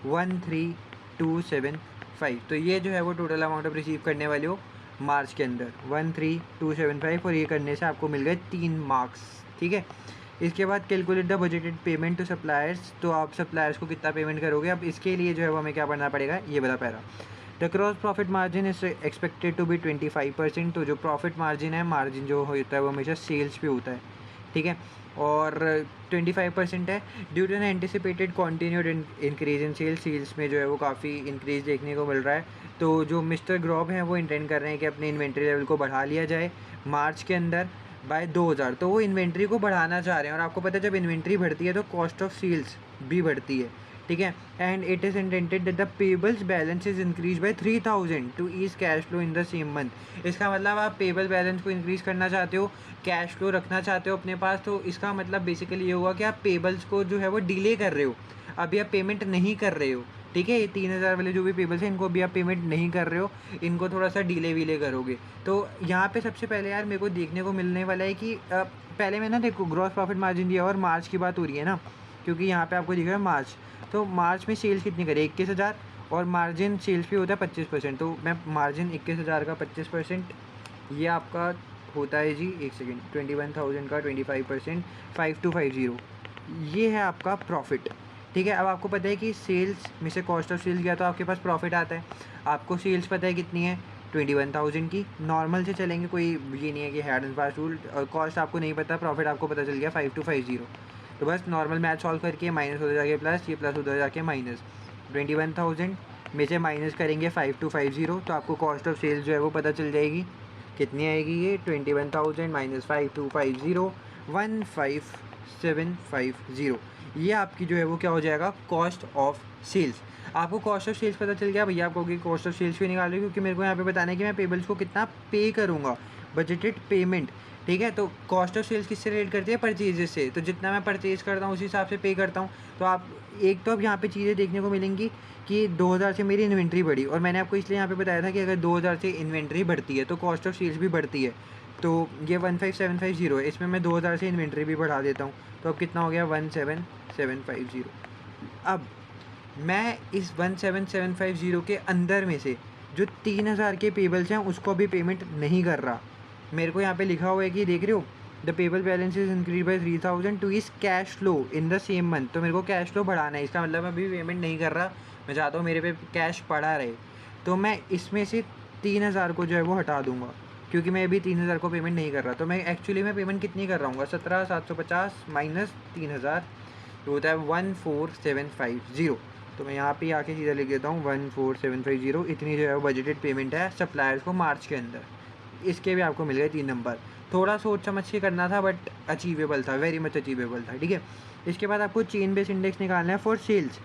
13275। तो ये जो है वो टोटल अमाउंट आप रिसीव करने वाले हो मार्च के अंदर 13275, और ये करने से आपको मिल गए 3 मार्क्स। ठीक है, इसके बाद calculate the budgeted payment to suppliers. तो आप सप्लायर्स को कितना पेमेंट करोगे, अब इसके लिए जो है वो हमें क्या पढ़ना पड़ेगा, ये बता पा रहा। The gross profit margin is expected to be 25%। तो जो प्रॉफिट मार्जिन है, मार्जिन जो होता है वो हमेशा सेल्स पे होता है। ठीक है, और 25% है। Due to an anticipated continued increase in sales में जो है वो काफ़ी इंक्रीज देखने को मिल रहा है। तो जो मिस्टर ग्रॉब हैं वो इंटेंड कर रहे हैं कि अपने इन्वेंट्री लेवल को बढ़ा लिया जाए मार्च के अंदर बाय 2000। तो वो इन्वेंट्री को बढ़ाना चाह रहे हैं, और आपको पता है जब इन्वेंट्री बढ़ती है तो कॉस्ट ऑफ सेल्स भी बढ़ती है। ठीक है, and it is intended that the payables balance is increase by 3000 to ease cash flow in the same month. इसका मतलब आप पेबल बैलेंस को इंक्रीज करना चाहते हो, कैश फ्लो रखना चाहते हो अपने पास, तो इसका मतलब बेसिकली ये हुआ कि आप पेबल्स को जो है वो डिले कर रहे हो, अभी आप पेमेंट नहीं कर रहे हो। ठीक है, ये 3000 वाले जो भी पेबल्स हैं इनको अभी आप पेमेंट नहीं कर रहे हो, इनको थोड़ा सा डिले विले करोगे। तो यहाँ पे सबसे पहले यार मेरे को देखने को मिलने वाला है कि पहले मैं ना देखो ग्रॉस प्रॉफिट मार्जिन दिया और मार्च की बात हो रही है ना, क्योंकि यहाँ पे आपको दिख रहा है मार्च। तो मार्च में सेल्स कितनी करे, 21,000, और मार्जिन सेल्स पे होता है 25%। तो मैं मार्जिन 21,000 का 25%, ये आपका होता है जी, एक सेकेंड, 21,000 का 25%, 5250, ये है आपका प्रॉफिट। ठीक है, अब आपको पता है कि सेल्स में से कॉस्ट ऑफ सेल्स गया तो आपके पास प्रॉफिट आता है। आपको सेल्स पता है कितनी है, 21,000 की। नॉर्मल से चलेंगे, कोई ये नहीं है कि hard and fast rule. Cost आपको नहीं पता, प्रॉफिट आपको पता चल गया 5250। तो बस नॉर्मल मैथ सॉल्व करके माइनस उधर जाके प्लस, ये प्लस उधर जाके माइनस। 21,000 में से माइनस करेंगे 5250, तो आपको कॉस्ट ऑफ सेल्स जो है वो पता चल जाएगी कितनी आएगी। ये 21,000 माइनस 5250, 15750, ये आपकी जो है वो क्या हो जाएगा, कॉस्ट ऑफ सेल्स। आपको कॉस्ट ऑफ सेल्स पता चल गया, भैया आप कहोगे कॉस्ट ऑफ सेल्स क्यों निकाल रहे हो, क्योंकि मेरे को यहाँ पे बताना है कि मैं पेबल्स को कितना पे करूँगा, बजटेड पेमेंट। ठीक है, तो कॉस्ट ऑफ सेल्स किससे रिलेट करती है, परचेजेस से। तो जितना मैं परचेज करता हूँ उसी हिसाब से पे करता हूँ। तो आप एक तो अब यहाँ पे चीज़ें देखने को मिलेंगी कि 2000 से मेरी इन्वेंट्री बढ़ी, और मैंने आपको इसलिए यहाँ पे बताया था कि अगर 2000 से इन्वेंट्री बढ़ती है तो कॉस्ट ऑफ सेल्स भी बढ़ती है। तो ये 15750 है, इसमें मैं 2000 से इन्वेंट्री भी बढ़ा देता हूँ, तो अब कितना हो गया 17750। अब मैं इस 17750 के अंदर में से जो 3000 के पेबल्स हैं उसको अभी पेमेंट नहीं कर रहा। मेरे को यहाँ पे लिखा हुआ है कि देख रहे हो, the payable balance is increase by 3000 two is cash flow in the same month. तो मेरे को कैश फ्लो बढ़ाना है, इसका मतलब मैं अभी पेमेंट नहीं कर रहा, मैं चाहता हूँ मेरे पे कैश पड़ा रहे। तो मैं इसमें से 3000 को जो है वो हटा दूंगा, क्योंकि मैं अभी 3000 को पेमेंट नहीं कर रहा। तो मैं एक्चुअली मैं पेमेंट कितनी कर रहा हूँ, 17,750 माइनस 3000, तो होता है 14750। तो मैं यहाँ पे आके सीधा लिख देता हूँ 14750। इतनी जो है वो बजटेड पेमेंट है सप्लायर्स को मार्च के अंदर। इसके भी आपको मिल गए 3 नंबर। थोड़ा सोच समझ के करना था, बट अचीवेबल था, वेरी मच अचीवेबल था। ठीक है, इसके बाद आपको चेन बेस इंडेक्स निकालना है फॉर सेल्स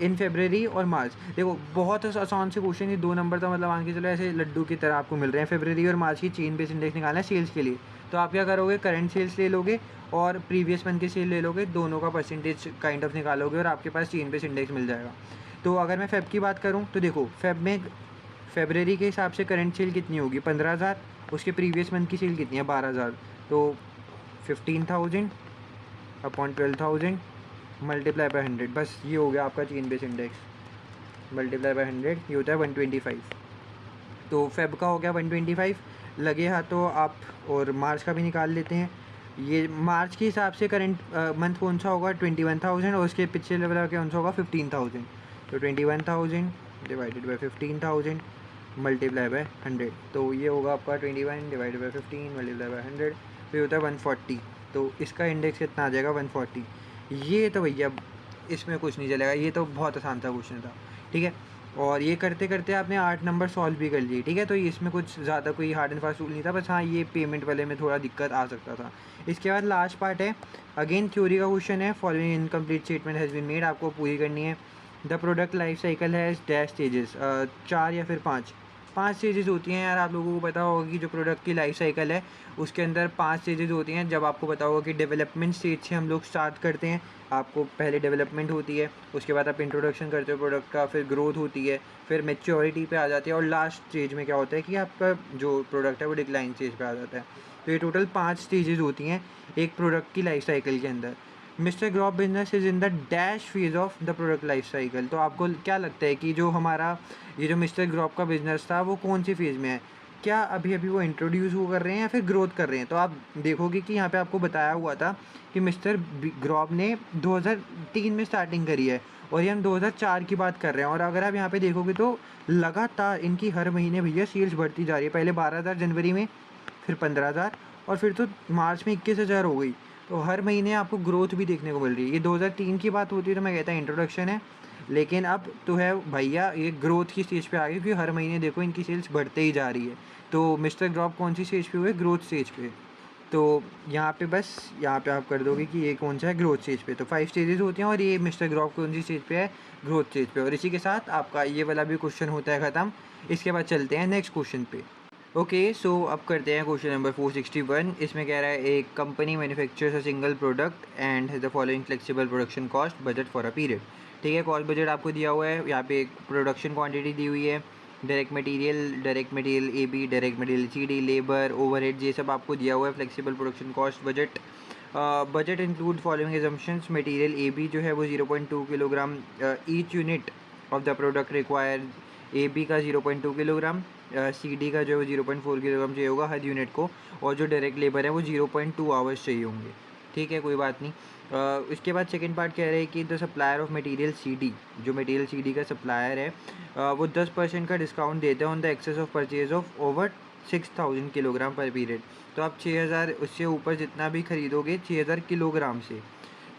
इन फेबररी और मार्च। देखो बहुत आसान से क्वेश्चन, ये 2 नंबर तो मतलब मान के चलो ऐसे लड्डू की तरह आपको मिल रहे हैं। फेबररी और मार्च की चेन बेस इंडेक्स निकालना है सेल्स के लिए। तो आप क्या करोगे, करंट सेल्स ले लोगे और प्रीवियस मंथ के सेल ले लोगे, दोनों का परसेंटेज काइंड ऑफ निकालोगे और आपके पास चेन बेस इंडेक्स मिल जाएगा। तो अगर मैं फेब की बात करूँ तो देखो, फेब में फेबररी के हिसाब से करंट सेल कितनी होगी 15,000, उसके प्रीवियस मंथ की सेल कितनी है 12,000, तो 15,000 अपॉन 12,000 मल्टीप्लाई बाय 100, बस ये हो गया आपका chain base index. Multiply by 100 ये होता है 125। तो फेब का हो गया 125, लगे हाथ तो आप और मार्च का भी निकाल लेते हैं। ये मार्च के हिसाब से करंट मंथ कौन सा होगा 21,000, और उसके पिछले लेवल का कौन सा होगा 15,000। तो 21,000 डिवाइडेड बाई 15,000 मल्टीप्लाई बाय 100, तो ये होगा आपका 21 डिवाइडेड बाई 15 मल्टीप्लाई बाय 100, तो ये होता है 140। तो इसका इंडेक्स कितना आ जाएगा 140। ये तो भैया इसमें कुछ नहीं चलेगा, ये तो बहुत आसान था क्वेश्चन था। ठीक है, और ये करते करते आपने 8 नंबर सॉल्व भी कर लिए। ठीक है, तो इसमें कुछ ज़्यादा कोई हार्ड एंड फास्ट रूल नहीं था, बस हाँ ये पेमेंट वाले में थोड़ा दिक्कत आ सकता था। इसके बाद लास्ट पार्ट है, अगेन थ्योरी का क्वेश्चन है। Following incomplete statement has been made, आपको पूरी करनी है। The product life cycle has dash stages, 4 या फिर 5, 5 स्टेजेस होती हैं यार, आप लोगों को पता होगा कि जो प्रोडक्ट की लाइफ साइकिल है उसके अंदर 5 स्टेजेस होती हैं। जब आपको पता होगा कि डेवलपमेंट स्टेज से हम लोग स्टार्ट करते हैं, आपको पहले डेवलपमेंट होती है, उसके बाद आप इंट्रोडक्शन करते हो प्रोडक्ट का, फिर ग्रोथ होती है, फिर मैच्योरिटी पे आ जाती है, और लास्ट स्टेज में क्या होता है कि आपका जो प्रोडक्ट है वो डिक्लाइन स्टेज पे आ जाता है। तो ये टोटल 5 स्टेजेस होती हैं एक प्रोडक्ट की लाइफ साइकिल के अंदर। Mister Grop business is in the dash phase of the product life cycle. तो आपको क्या लगता है कि जो हमारा ये जो मिस्टर ग्रॉप का बिज़नेस था वो कौन सी फेज़ में है? क्या अभी अभी वो इंट्रोड्यूस वो कर रहे हैं या फिर ग्रोथ कर रहे हैं? तो आप देखोगे कि यहाँ पे आपको बताया हुआ था कि मिस्टर ग्रॉप ने 2003 में स्टार्टिंग करी है और ये हम 2004 की बात कर रहे हैं। और अगर आप यहाँ पे देखोगे तो लगातार इनकी हर महीने भैया सेल्स बढ़ती जा रही है। पहले 12,000 जनवरी में, फिर 15,000, और फिर तो मार्च में 21,000 हो गई। तो हर महीने आपको ग्रोथ भी देखने को मिल रही है। ये 2003 की बात होती है तो मैं कहता इंट्रोडक्शन है, लेकिन अब तो है भैया ये ग्रोथ की स्टेज पे आ गई, क्योंकि हर महीने देखो इनकी सेल्स बढ़ते ही जा रही है। तो मिस्टर ग्रॉप कौन सी स्टेज पे हुए? ग्रोथ स्टेज पे। तो यहाँ पे बस यहाँ पे आप कर दोगे कि ये कौन सा है? ग्रोथ स्टेज पे। तो 5 स्टेजेस होती हैं और ये मिस्टर ग्रॉप कौन सी स्टेज पे है? ग्रोथ स्टेज पे। और इसी के साथ आपका ये वाला भी क्वेश्चन होता है ख़त्म। इसके बाद चलते हैं नेक्स्ट क्वेश्चन पे। ओके, सो अब करते हैं क्वेश्चन नंबर 461। इसमें कह रहा है एक company manufactures a single product and has the following flexible production cost budget for a period. ठीक है, कॉस्ट बजट आपको दिया हुआ है, यहाँ पे एक प्रोडक्शन क्वांटिटी दी हुई है, direct material A B, direct material C D, labour, overhead, ये सब आपको दिया हुआ है। Flexible production cost budget, budget include following assumptions. Material A B जो है वो 0.2 kilogram each unit of the product require. A B का 0.2 किलोग्राम, सी डी का जो है 0.4 किलोग्राम चाहिए होगा हर यूनिट को, और जो डायरेक्ट लेबर है वो 0.2 आवर्स चाहिए होंगे। ठीक है, कोई बात नहीं। इसके बाद सेकंड पार्ट कह रहे हैं कि the supplier of material C D, जो मटेरियल सी डी का सप्लायर है वो 10% का डिस्काउंट देते हैं on the excess of purchase of over 6,000 kilogram per period. तो आप 6,000 उससे ऊपर जितना भी खरीदोगे 6,000 किलोग्राम से,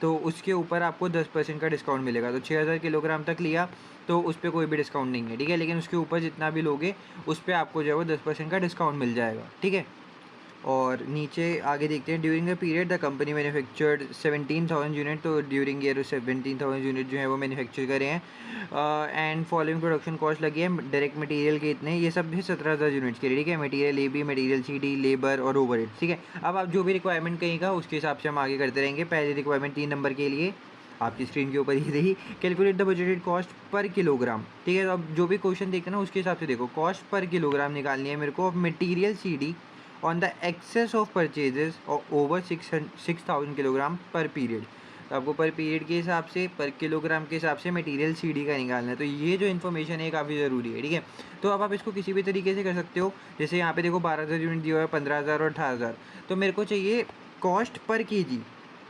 तो उसके ऊपर आपको 10% का डिस्काउंट मिलेगा। तो 6,000 किलोग्राम तक लिया तो उस पर कोई भी डिस्काउंट नहीं है, ठीक है, लेकिन उसके ऊपर जितना भी लोगे उस पर आपको जो है वो 10% का डिस्काउंट मिल जाएगा, ठीक है। और नीचे आगे देखते हैं, during the period the company manufactured 17,000 unit. तो ड्यूरिंग ईयर 17,000 यूनिट जो है वो मैन्युफैक्चर करे हैं। एंड फॉलोइंग प्रोडक्शन कॉस्ट लगी है डायरेक्ट मटेरियल के इतने, ये सब भी 17,000 यूनिट्स के लिए, ठीक है। Material A B, material C D, labour और ओवरहेड, ठीक है। अब आप जो भी रिक्वायरमेंट कहेगा उसके हिसाब से हम आगे करते रहेंगे। पहली रिक्वायरमेंट 3 नंबर के लिए आपकी स्क्रीन के ऊपर ही रही, calculate the budgeted cost per kilogram, ठीक है। तो अब जो भी क्वेश्चन देखते हैं ना उसके हिसाब से देखो, कॉस्ट पर किलोग्राम निकालनी है मेरे को of material C D on the excess of purchases over 6,000 kilogram per period. तो आपको पर पीरियड के हिसाब से, पर किलोग्राम के हिसाब से मटेरियल सी डी का निकालना है। तो ये जो इन्फॉर्मेशन है काफ़ी ज़रूरी है, ठीक है। तो अब आप इसको किसी भी तरीके से कर सकते हो। जैसे यहाँ पे देखो 12,000 यूनिट दिया हुआ है, 15,000 और 18,000। तो मेरे को चाहिए कॉस्ट पर केजी,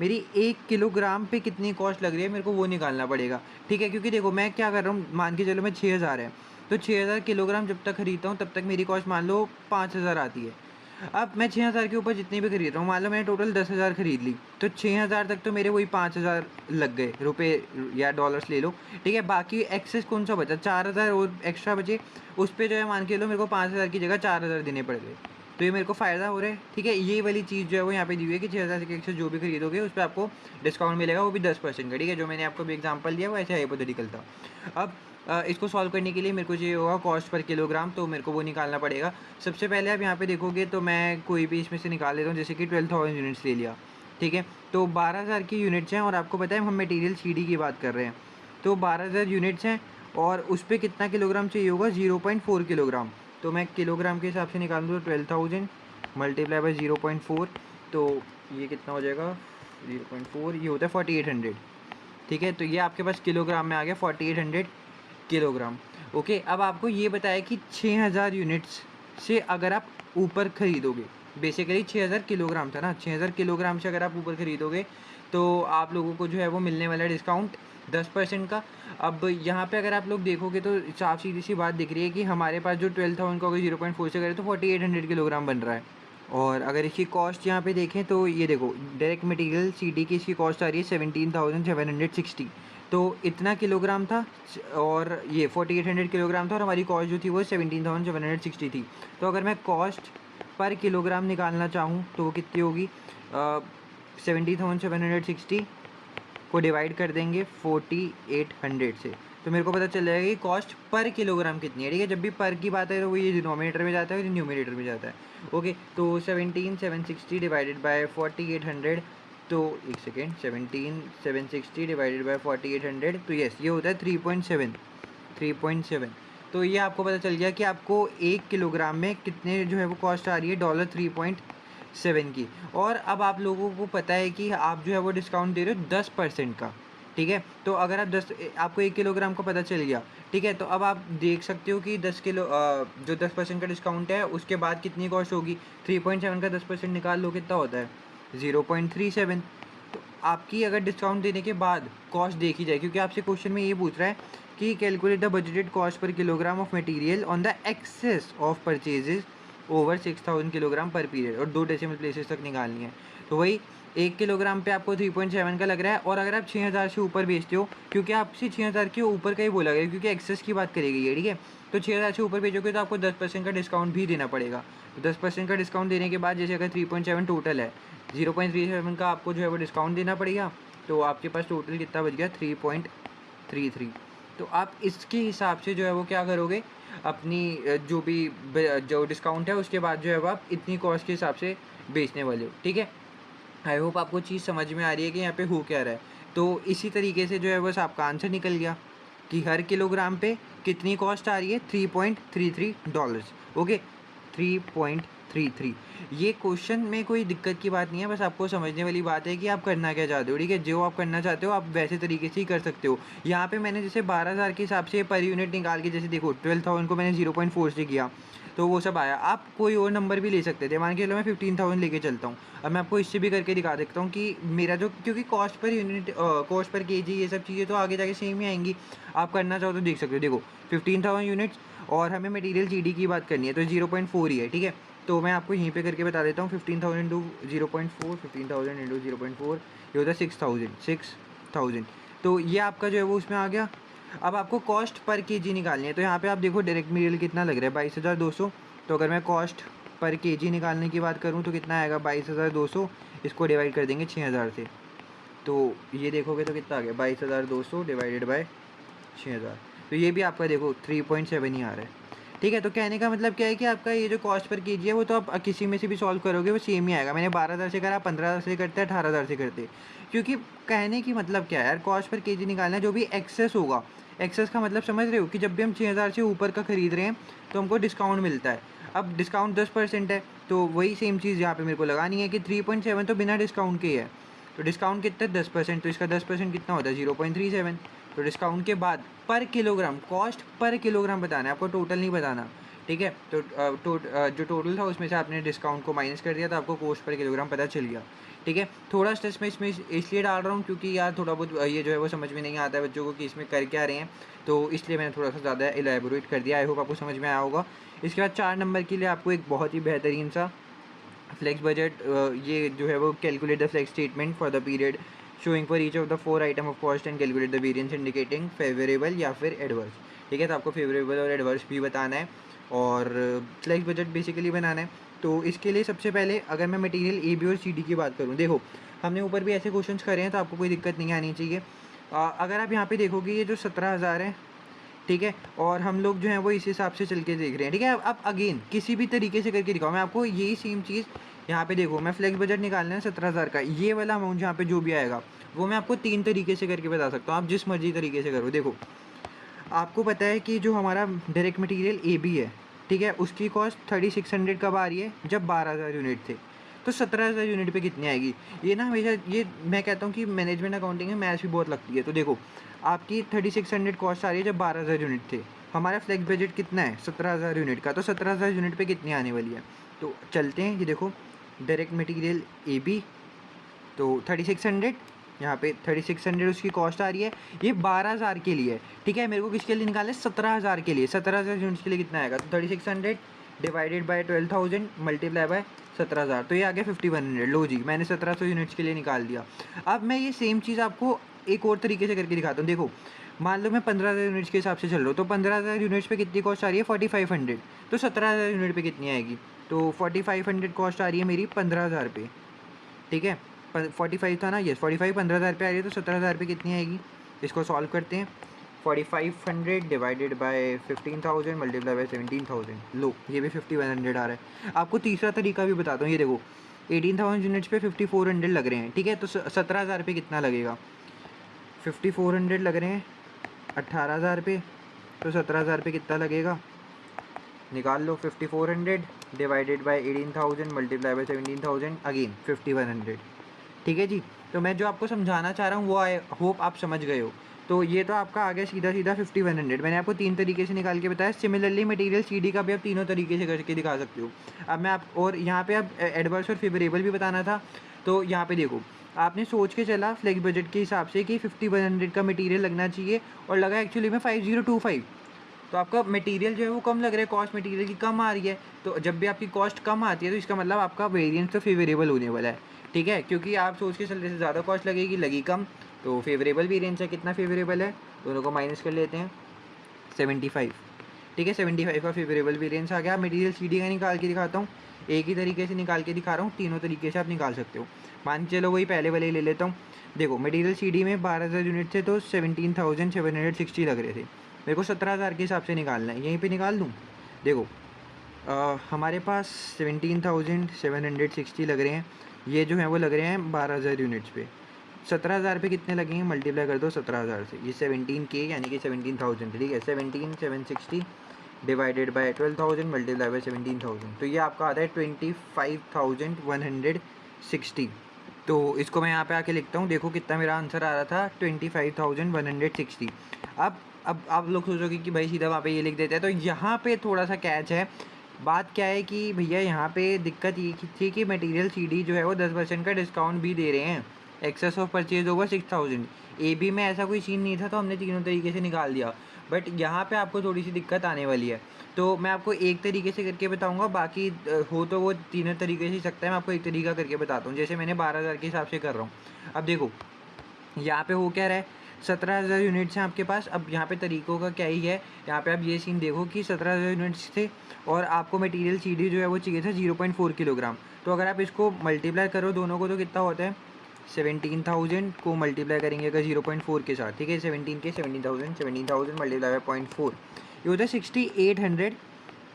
मेरी 1 किलोग्राम पे कितनी कॉस्ट लग रही है मेरे को वो निकालना पड़ेगा, ठीक है। क्योंकि देखो मैं क्या कर रहा हूँ, मान के चलो मैं 6,000 है, तो 6,000 किलोग्राम जब तक खरीदता हूँ तब तक मेरी कॉस्ट मान लो 5,000 आती है। अब मैं 6,000 के ऊपर जितनी भी खरीद रहा हूँ, मान लो मैंने टोटल 10,000 खरीद ली, तो 6,000 तक तो मेरे वही 5,000 लग गए, रुपए या डॉलर्स ले लो, ठीक है। बाकी एक्सेस कौन सा बचा, 4,000 और एक्स्ट्रा बचे, उस पर जो है मान के लो मेरे को 5,000 की जगह 4,000 देने पड़ गए। तो ये मेरे को फ़ायदा हो रहा है, ठीक है। ये वाली चीज़ जो है वो यहाँ पे दी हुई है कि 6,000 के एक्सेस जो भी खरीदोगे उस पर आपको डिस्काउंट मिलेगा, वो भी 10% का, ठीक है। जो मैंने आपको भी एग्जांपल दिया वो ऐसे हाइपोथेटिकल था। अब इसको सॉल्व करने के लिए मेरे को चाहिए होगा कॉस्ट पर किलोग्राम, तो मेरे को वो निकालना पड़ेगा। सबसे पहले आप यहाँ पे देखोगे तो मैं कोई भी इसमें से निकाल लेता हूँ, जैसे कि 12,000 यूनिट्स ले लिया, ठीक है। तो 12,000 की यूनिट्स हैं और आपको पता है हम मटेरियल सीडी की बात कर रहे हैं। तो 12,000 यूनिट्स हैं और उस पर कितना किलोग्राम चाहिए होगा, 0.4 किलोग्राम। तो मैं किलोग्राम के हिसाब से निकाल दूँ तो 12,000 मल्टीप्लाई बाई 0.4, तो ये कितना हो जाएगा, 0.4 ये होता है 4,800, ठीक है। तो ये आपके पास किलोग्राम में आ गया 4,800 किलोग्राम। ओके, अब आपको ये बताया कि 6,000 यूनिट्स से अगर आप ऊपर खरीदोगे, बेसिकली 6,000 किलोग्राम था ना, 6,000 किलोग्राम से अगर आप ऊपर खरीदोगे तो आप लोगों को जो है वो मिलने वाला डिस्काउंट 10% का। अब यहाँ पे अगर आप लोग देखोगे तो साफ सीधी सी बात दिख रही है कि हमारे पास जो 12,000 का अगर 0.4 से करें तो 4,800 किलोग्राम बन रहा है। और अगर इसकी कॉस्ट यहाँ पे देखें तो ये देखो डायरेक्ट मटेरियल सीडी की इसकी कॉस्ट आ रही है 17,760। तो इतना किलोग्राम था और ये 4,800 किलोग्राम था और हमारी कॉस्ट जो थी वो 17,760 थी। तो अगर मैं कॉस्ट पर किलोग्राम निकालना चाहूँ तो वो कितनी होगी, 17,760 को डिवाइड कर देंगे 4,800 से, तो मेरे को पता चल जाएगा कि कॉस्ट पर किलोग्राम कितनी है, ठीक है। जब भी पर की बात है तो वो ये डिनोमिनेटर में जाता है और ये न्यूमिनेटर में जाता है, ओके। तो 17,760 डिवाइडेड बाय 4800, तो एक सेकेंड, 17,760 डिवाइडेड बाय 4800, तो यस ये होता है 3.7। तो ये आपको पता चल गया कि आपको 1 किलोग्राम में कितने जो है वो कॉस्ट आ रही है, $3.7 की। और अब आप लोगों को पता है कि आप जो है वो डिस्काउंट दे रहे हो 10% का, ठीक है। तो अगर आप आपको 1 किलोग्राम का पता चल गया, ठीक है। तो अब आप देख सकते हो कि 10 किलो जो 10% का डिस्काउंट है उसके बाद कितनी कॉस्ट होगी। 3.7 का 10% निकाल लो, कितना होता है 0.37। तो आपकी अगर डिस्काउंट देने के बाद कॉस्ट देखी जाए, क्योंकि आपसे क्वेश्चन में ये पूछ रहा है कि calculate the budgeted cost per kilogram of material on the excess of purchases over 6,000 kilogram per period, और 2 डेसिमल प्लेसेस तक निकालनी है। तो वही 1 किलोग्राम पे आपको 3.7 का लग रहा है। और अगर आप 6,000 से ऊपर बेचते हो, क्योंकि आपसे 6,000 के ऊपर का ही बोला गया, क्योंकि एक्सेस की बात करी गई है, ठीक है। तो 6,000 से ऊपर बेचोगे तो आपको 10% का डिस्काउंट भी देना पड़ेगा। तो 10% का डिस्काउंट देने के बाद, जैसे अगर 3.7 टोटल है, 0.37 का आपको जो है वो डिस्काउंट देना पड़ेगा। तो आपके पास टोटल कितना बच गया, 3.33। तो आप इसके हिसाब से जो है वो क्या करोगे, अपनी जो भी जो डिस्काउंट है उसके बाद जो है वो आप इतनी कॉस्ट के हिसाब से बेचने वाले हो, ठीक है। आई होप आपको चीज़ समझ में आ रही है कि यहाँ पे हो क्या रहा है। तो इसी तरीके से जो है बस आपका आंसर निकल गया कि हर किलोग्राम पे कितनी कॉस्ट आ रही है, $3.33, ओके, 3.33। ये क्वेश्चन में कोई दिक्कत की बात नहीं है, बस आपको समझने वाली बात है कि आप करना क्या चाहते हो, ठीक है। जो आप करना चाहते हो आप वैसे तरीके से ही कर सकते हो। यहाँ पे मैंने जैसे 12,000 के हिसाब से पर यूनिट निकाल के, जैसे देखो 12,000 को मैंने 0.4 से किया, तो वो सब आया। आप कोई और नंबर भी ले सकते थे, मान के चलो मैं 15,000 लेके चलता हूँ। अब मैं आपको इससे भी करके दिखा देता हूँ कि मेरा जो, क्योंकि cost per unit, cost per KG, ये सब चीज़ें तो आगे जाके सेम ही आएंगी। आप करना चाहो तो देख सकते हो, देखो 15,000 यूनिट्स और हमें मटेरियल जीडी की बात करनी है, तो 0.4 ही है, ठीक है। तो मैं आपको यहीं पे करके बता देता हूँ, 15,000 इंटू 0.4, 15,000 इंटू 0.4, ये होता है 6,000। तो ये आपका जो है वो उसमें आ गया। अब आपको कॉस्ट पर केजी निकालनी है, तो यहाँ पे आप देखो डायरेक्ट मटेरियल कितना लग रहा है, 22,200। तो अगर मैं कॉस्ट पर केजी निकालने की बात करूँ तो कितना आएगा, 22,200, इसको डिवाइड कर देंगे 6,000 से। तो ये देखोगे तो कितना आ गया, 22,200 डिवाइडेड बाय 6,000। तो ये भी आपका देखो 3.7 ही आ रहा है, ठीक है। तो कहने का मतलब क्या है कि आपका ये जो कॉस्ट पर केजी है वो तो आप किसी में से भी सॉल्व करोगे वो सेम ही आएगा। मैंने 12,000 से करा, 15,000 से करते हैं, 18,000 से करते, क्योंकि कहने की मतलब क्या है यार, कॉस्ट पर केजी निकालना है, जो भी एक्सेस होगा। एक्सेस का मतलब समझ रहे हो कि जब भी हम 6,000 से ऊपर का खरीद रहे हैं तो हमको डिस्काउंट मिलता है। अब डिस्काउंट 10% है, तो वही सेम चीज़ यहाँ पे मेरे को लगानी है कि 3.7 तो बिना डिस्काउंट के ही है। तो डिस्काउंट कितना है, 10%, तो इसका 10% कितना होता है, 0.37। तो डिस्काउंट के बाद पर किलोग्राम, कॉस्ट पर किलोग्राम बताना है आपको, टोटल नहीं बताना, ठीक है। तो जो टोटल था उसमें से आपने डिस्काउंट को माइनस कर दिया, तो आपको कॉस्ट पर किलोग्राम पता चल गया, ठीक है। थोड़ा स्ट्रेस मैं इसमें इसलिए डाल रहा हूँ क्योंकि यार थोड़ा बहुत ये जो है वो समझ में नहीं आता है बच्चों को कि इसमें कर क्या रहे हैं, तो इसलिए मैंने थोड़ा सा ज़्यादा एलेबोरेट कर दिया। आई होप आपको समझ में आया होगा। इसके बाद 4 नंबर के लिए आपको एक बहुत ही बेहतरीन सा फ्लेक्स बजट, ये जो है वो calculate the flex statement for the period showing for each of the 4 item of cost and calculate the variance indicating favourable या फिर एडवर्स, ठीक है। तो आपको फेवरेबल और एडवर्स भी बताना है और फ्लेक्स बजट बेसिकली बनाना है। तो इसके लिए सबसे पहले अगर मैं मटेरियल ए बी और सी डी की बात करूँ, देखो हमने ऊपर भी ऐसे क्वेश्चंस करे हैं तो आपको कोई दिक्कत नहीं आनी चाहिए। अगर आप यहाँ पे देखोगे ये जो 17,000 है, ठीक है, और हम लोग जो है वो इस हिसाब से चल के देख रहे हैं, ठीक है। अब अगेन किसी भी तरीके से करके दिखाओ, मैं आपको यही सेम चीज़ यहाँ पे देखो, मैं फ्लेक्स बजट निकालना है 17,000 का, ये वाला अमाउंट जहाँ पे जो भी आएगा वो मैं आपको 3 तरीके से करके बता सकता हूँ, आप जिस मर्जी तरीके से करो। देखो आपको पता है कि जो हमारा डायरेक्ट मटेरियल ए बी है, ठीक है, उसकी कॉस्ट 3600 कब आ रही है, जब 12,000 यूनिट थे। तो 17,000 यूनिट पे कितनी आएगी, ये ना हमेशा, ये मैं कहता हूँ कि मैनेजमेंट अकाउंटिंग में मैथ्स भी बहुत लगती है। तो देखो आपकी 3600 कॉस्ट आ रही है जब 12,000 यूनिट थे, हमारा फ्लेक्स बजट कितना है 17,000 यूनिट का, तो 17,000 यूनिट पे कितनी आने वाली है। तो चलते हैं, ये देखो डायरेक्ट मटेरियल ए बी, तो 3600, यहाँ पे 3600 उसकी कॉस्ट आ रही है, ये 12,000 के लिए, ठीक है। मेरे को किसके लिए निकालना है, 17,000 के लिए। 17,000 यूनिट्स के लिए कितना आएगा, तो 3600 डिवाइडेड बाय 12,000 मल्टीप्लाई बाय 17,000, तो ये आ गया 5100। लो जी, मैंने 1700 यूनिट्स के लिए निकाल दिया। अब मैं ये सेम चीज़ आपको एक और तरीके से करके दिखाता हूँ। देखो मान लो मैं 15,000 यूनिट्स के हिसाब से चल रहा हूँ, तो 15,000 यूनिट्स पे कितनी कॉस्ट आ रही है, 4500। तो 17,000 यूनिट पे कितनी आएगी, तो 4500 कॉस्ट आ रही है मेरी 15,000 पे, ठीक है। 45 था ना, यस 45 15,000 पे आ रही है, तो 17,000 पे कितनी आएगी, इसको सॉल्व करते हैं। 4500 डिवाइडेड बाय 15,000 मल्टीप्लाई बाय 17,000। लो ये भी 5100 आ रहा है। आपको तीसरा तरीका भी बताता हूँ, ये देखो 18,000 यूनिट्स पे 5400 लग रहे हैं, ठीक है। तो 17,000 पे कितना लगेगा, 5400 लग रहे हैं 18,000 पे, तो 17,000 पे कितना लगेगा निकाल लो। 5400 divided by 18,000 multiply by 17,000 again 5100, ठीक है जी। तो मैं जो आपको समझाना चाह रहा हूँ वो आई होप आप समझ गए हो। तो ये तो आपका आ गया सीधा सीधा 5100। मैंने आपको 3 तरीके से निकाल के बताया। सिमिलरली मटेरियल सीडी का भी आप तीनों तरीके से करके दिखा सकते हो। अब मैं आप और यहाँ पे अब एडवर्स और फेवरेबल भी बताना था। तो यहाँ पे देखो आपने सोच के चला फ्लेक्स बजट के हिसाब से कि 5100 का मटेरियल लगना चाहिए और लगा एक्चुअली में 5025। तो आपका मटेरियल जो है वो कम लग रहा है, कॉस्ट मटेरियल की कम आ रही है। तो जब भी आपकी कॉस्ट कम आती है तो इसका मतलब आपका वेरिएंस तो फेवरेबल होने वाला है, ठीक है। क्योंकि आप सोच के चल रहे से ज़्यादा कॉस्ट लगेगी, लगी कम, तो फेवरेबल वेरिएंस है। कितना फेवरेबल है, दोनों को माइनस कर लेते हैं, 75, ठीक है। 75 का फेवरेबल वेरिएंस आ गया। मटेरियल सीडी का निकाल के दिखाता हूँ, एक ही तरीके से निकाल के दिखा रहा हूँ, तीनों तरीके से आप निकाल सकते हो। मान के चलो वही पहले वाले ही ले लेता हूँ। देखो मटेरियल सीडी में 12,000 यूनिट थे तो 17,760 लग रहे थे। मेरे को 17,000 के हिसाब से निकालना है, यहीं पे निकाल दूँ। देखो हमारे पास 17,760 लग रहे हैं, ये जो है वो लग रहे हैं 12,000 यूनिट्स पे। 17,000 पे कितने लगेंगे, मल्टीप्लाई कर दो 17,000 से, ये 17K यानी कि 17,000, ठीक है। 17,760 डिवाइडेड बाय 12,000 मल्टीप्लाई बाय 17,000, तो ये आपका आता है 25,160। तो इसको मैं यहाँ पे आके लिखता हूँ। देखो कितना मेरा आंसर आ रहा था, 25,160। अब आप लोग सोचोगे कि भाई सीधा वहाँ पे ये लिख देते हैं, तो यहाँ पे थोड़ा सा कैच है। बात क्या है कि भैया यहाँ पे दिक्कत ये थी कि मटेरियल सीडी जो है वो 10% का डिस्काउंट भी दे रहे हैं, excess of purchase over 6,000। A B में ऐसा कोई सीन नहीं था तो हमने तीनों तरीके से निकाल दिया। बट यहाँ पे आपको थोड़ी सी दिक्कत आने वाली है। तो मैं आपको एक तरीके से करके बताऊँगा, बाकी हो तो वो तीनों तरीके से ही सकता है। मैं आपको एक तरीका करके बताता हूँ, जैसे मैंने 12,000 के हिसाब से कर रहा हूँ। अब देखो यहाँ पे हो क्या रहा है, 17,000 यूनिट्स हैं आपके पास। अब यहाँ पे तरीकों का क्या ही है, यहाँ पे आप ये सीन देखो कि 17,000 यूनिट्स थे और आपको मटेरियल सीडी जो है वो चाहिए था 0.4 किलोग्राम। तो अगर आप इसको मल्टीप्लाई करो दोनों को तो कितना होता है, 17,000 को मल्टीप्लाई करेंगे अगर 0.4 के साथ, ठीक है। 17 के 17,000 मल्टीप्लाई बाय 0.4, ये होता है 6,800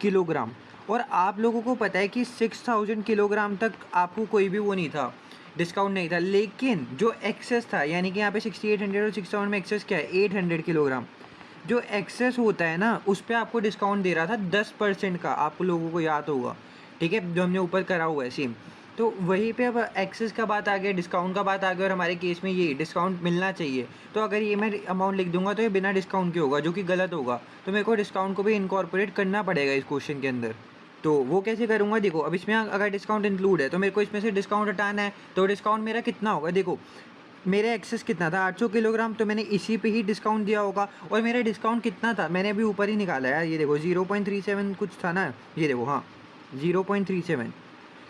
किलोग्राम। और आप लोगों को पता है कि 6,000 किलोग्राम तक आपको कोई भी वो नहीं था, डिस्काउंट नहीं था। लेकिन जो एक्सेस था, यानी कि यहाँ पे 6,800 और 6,000 में एक्सेस क्या है, 800 किलोग्राम। जो एक्सेस होता है ना उस पर आपको डिस्काउंट दे रहा था 10% का, आप लोगों को याद होगा, ठीक है, जो हमने ऊपर करा हुआ है सेम। तो वहीं पे अब एक्सेस का बात आ गया, डिस्काउंट का बात आ गया, और हमारे केस में ये डिस्काउंट मिलना चाहिए। तो अगर ये मैं अमाउंट लिख दूंगा तो ये बिना डिस्काउंट के होगा, जो कि गलत होगा। तो मेरे को डिस्काउंट को भी इनकॉर्पोरेट करना पड़ेगा इस क्वेश्चन के अंदर। तो वो कैसे करूँगा, देखो अब इसमें अगर डिस्काउंट इंक्लूड है तो मेरे को इसमें से डिस्काउंट हटाना है। तो डिस्काउंट मेरा कितना होगा, देखो मेरा एक्सेस कितना था 800 किलोग्राम, तो मैंने इसी पे ही डिस्काउंट दिया होगा। और मेरा डिस्काउंट कितना था, मैंने अभी ऊपर ही निकाला है, ये देखो 0.37 कुछ था ना, ये देखो, हाँ 0.37।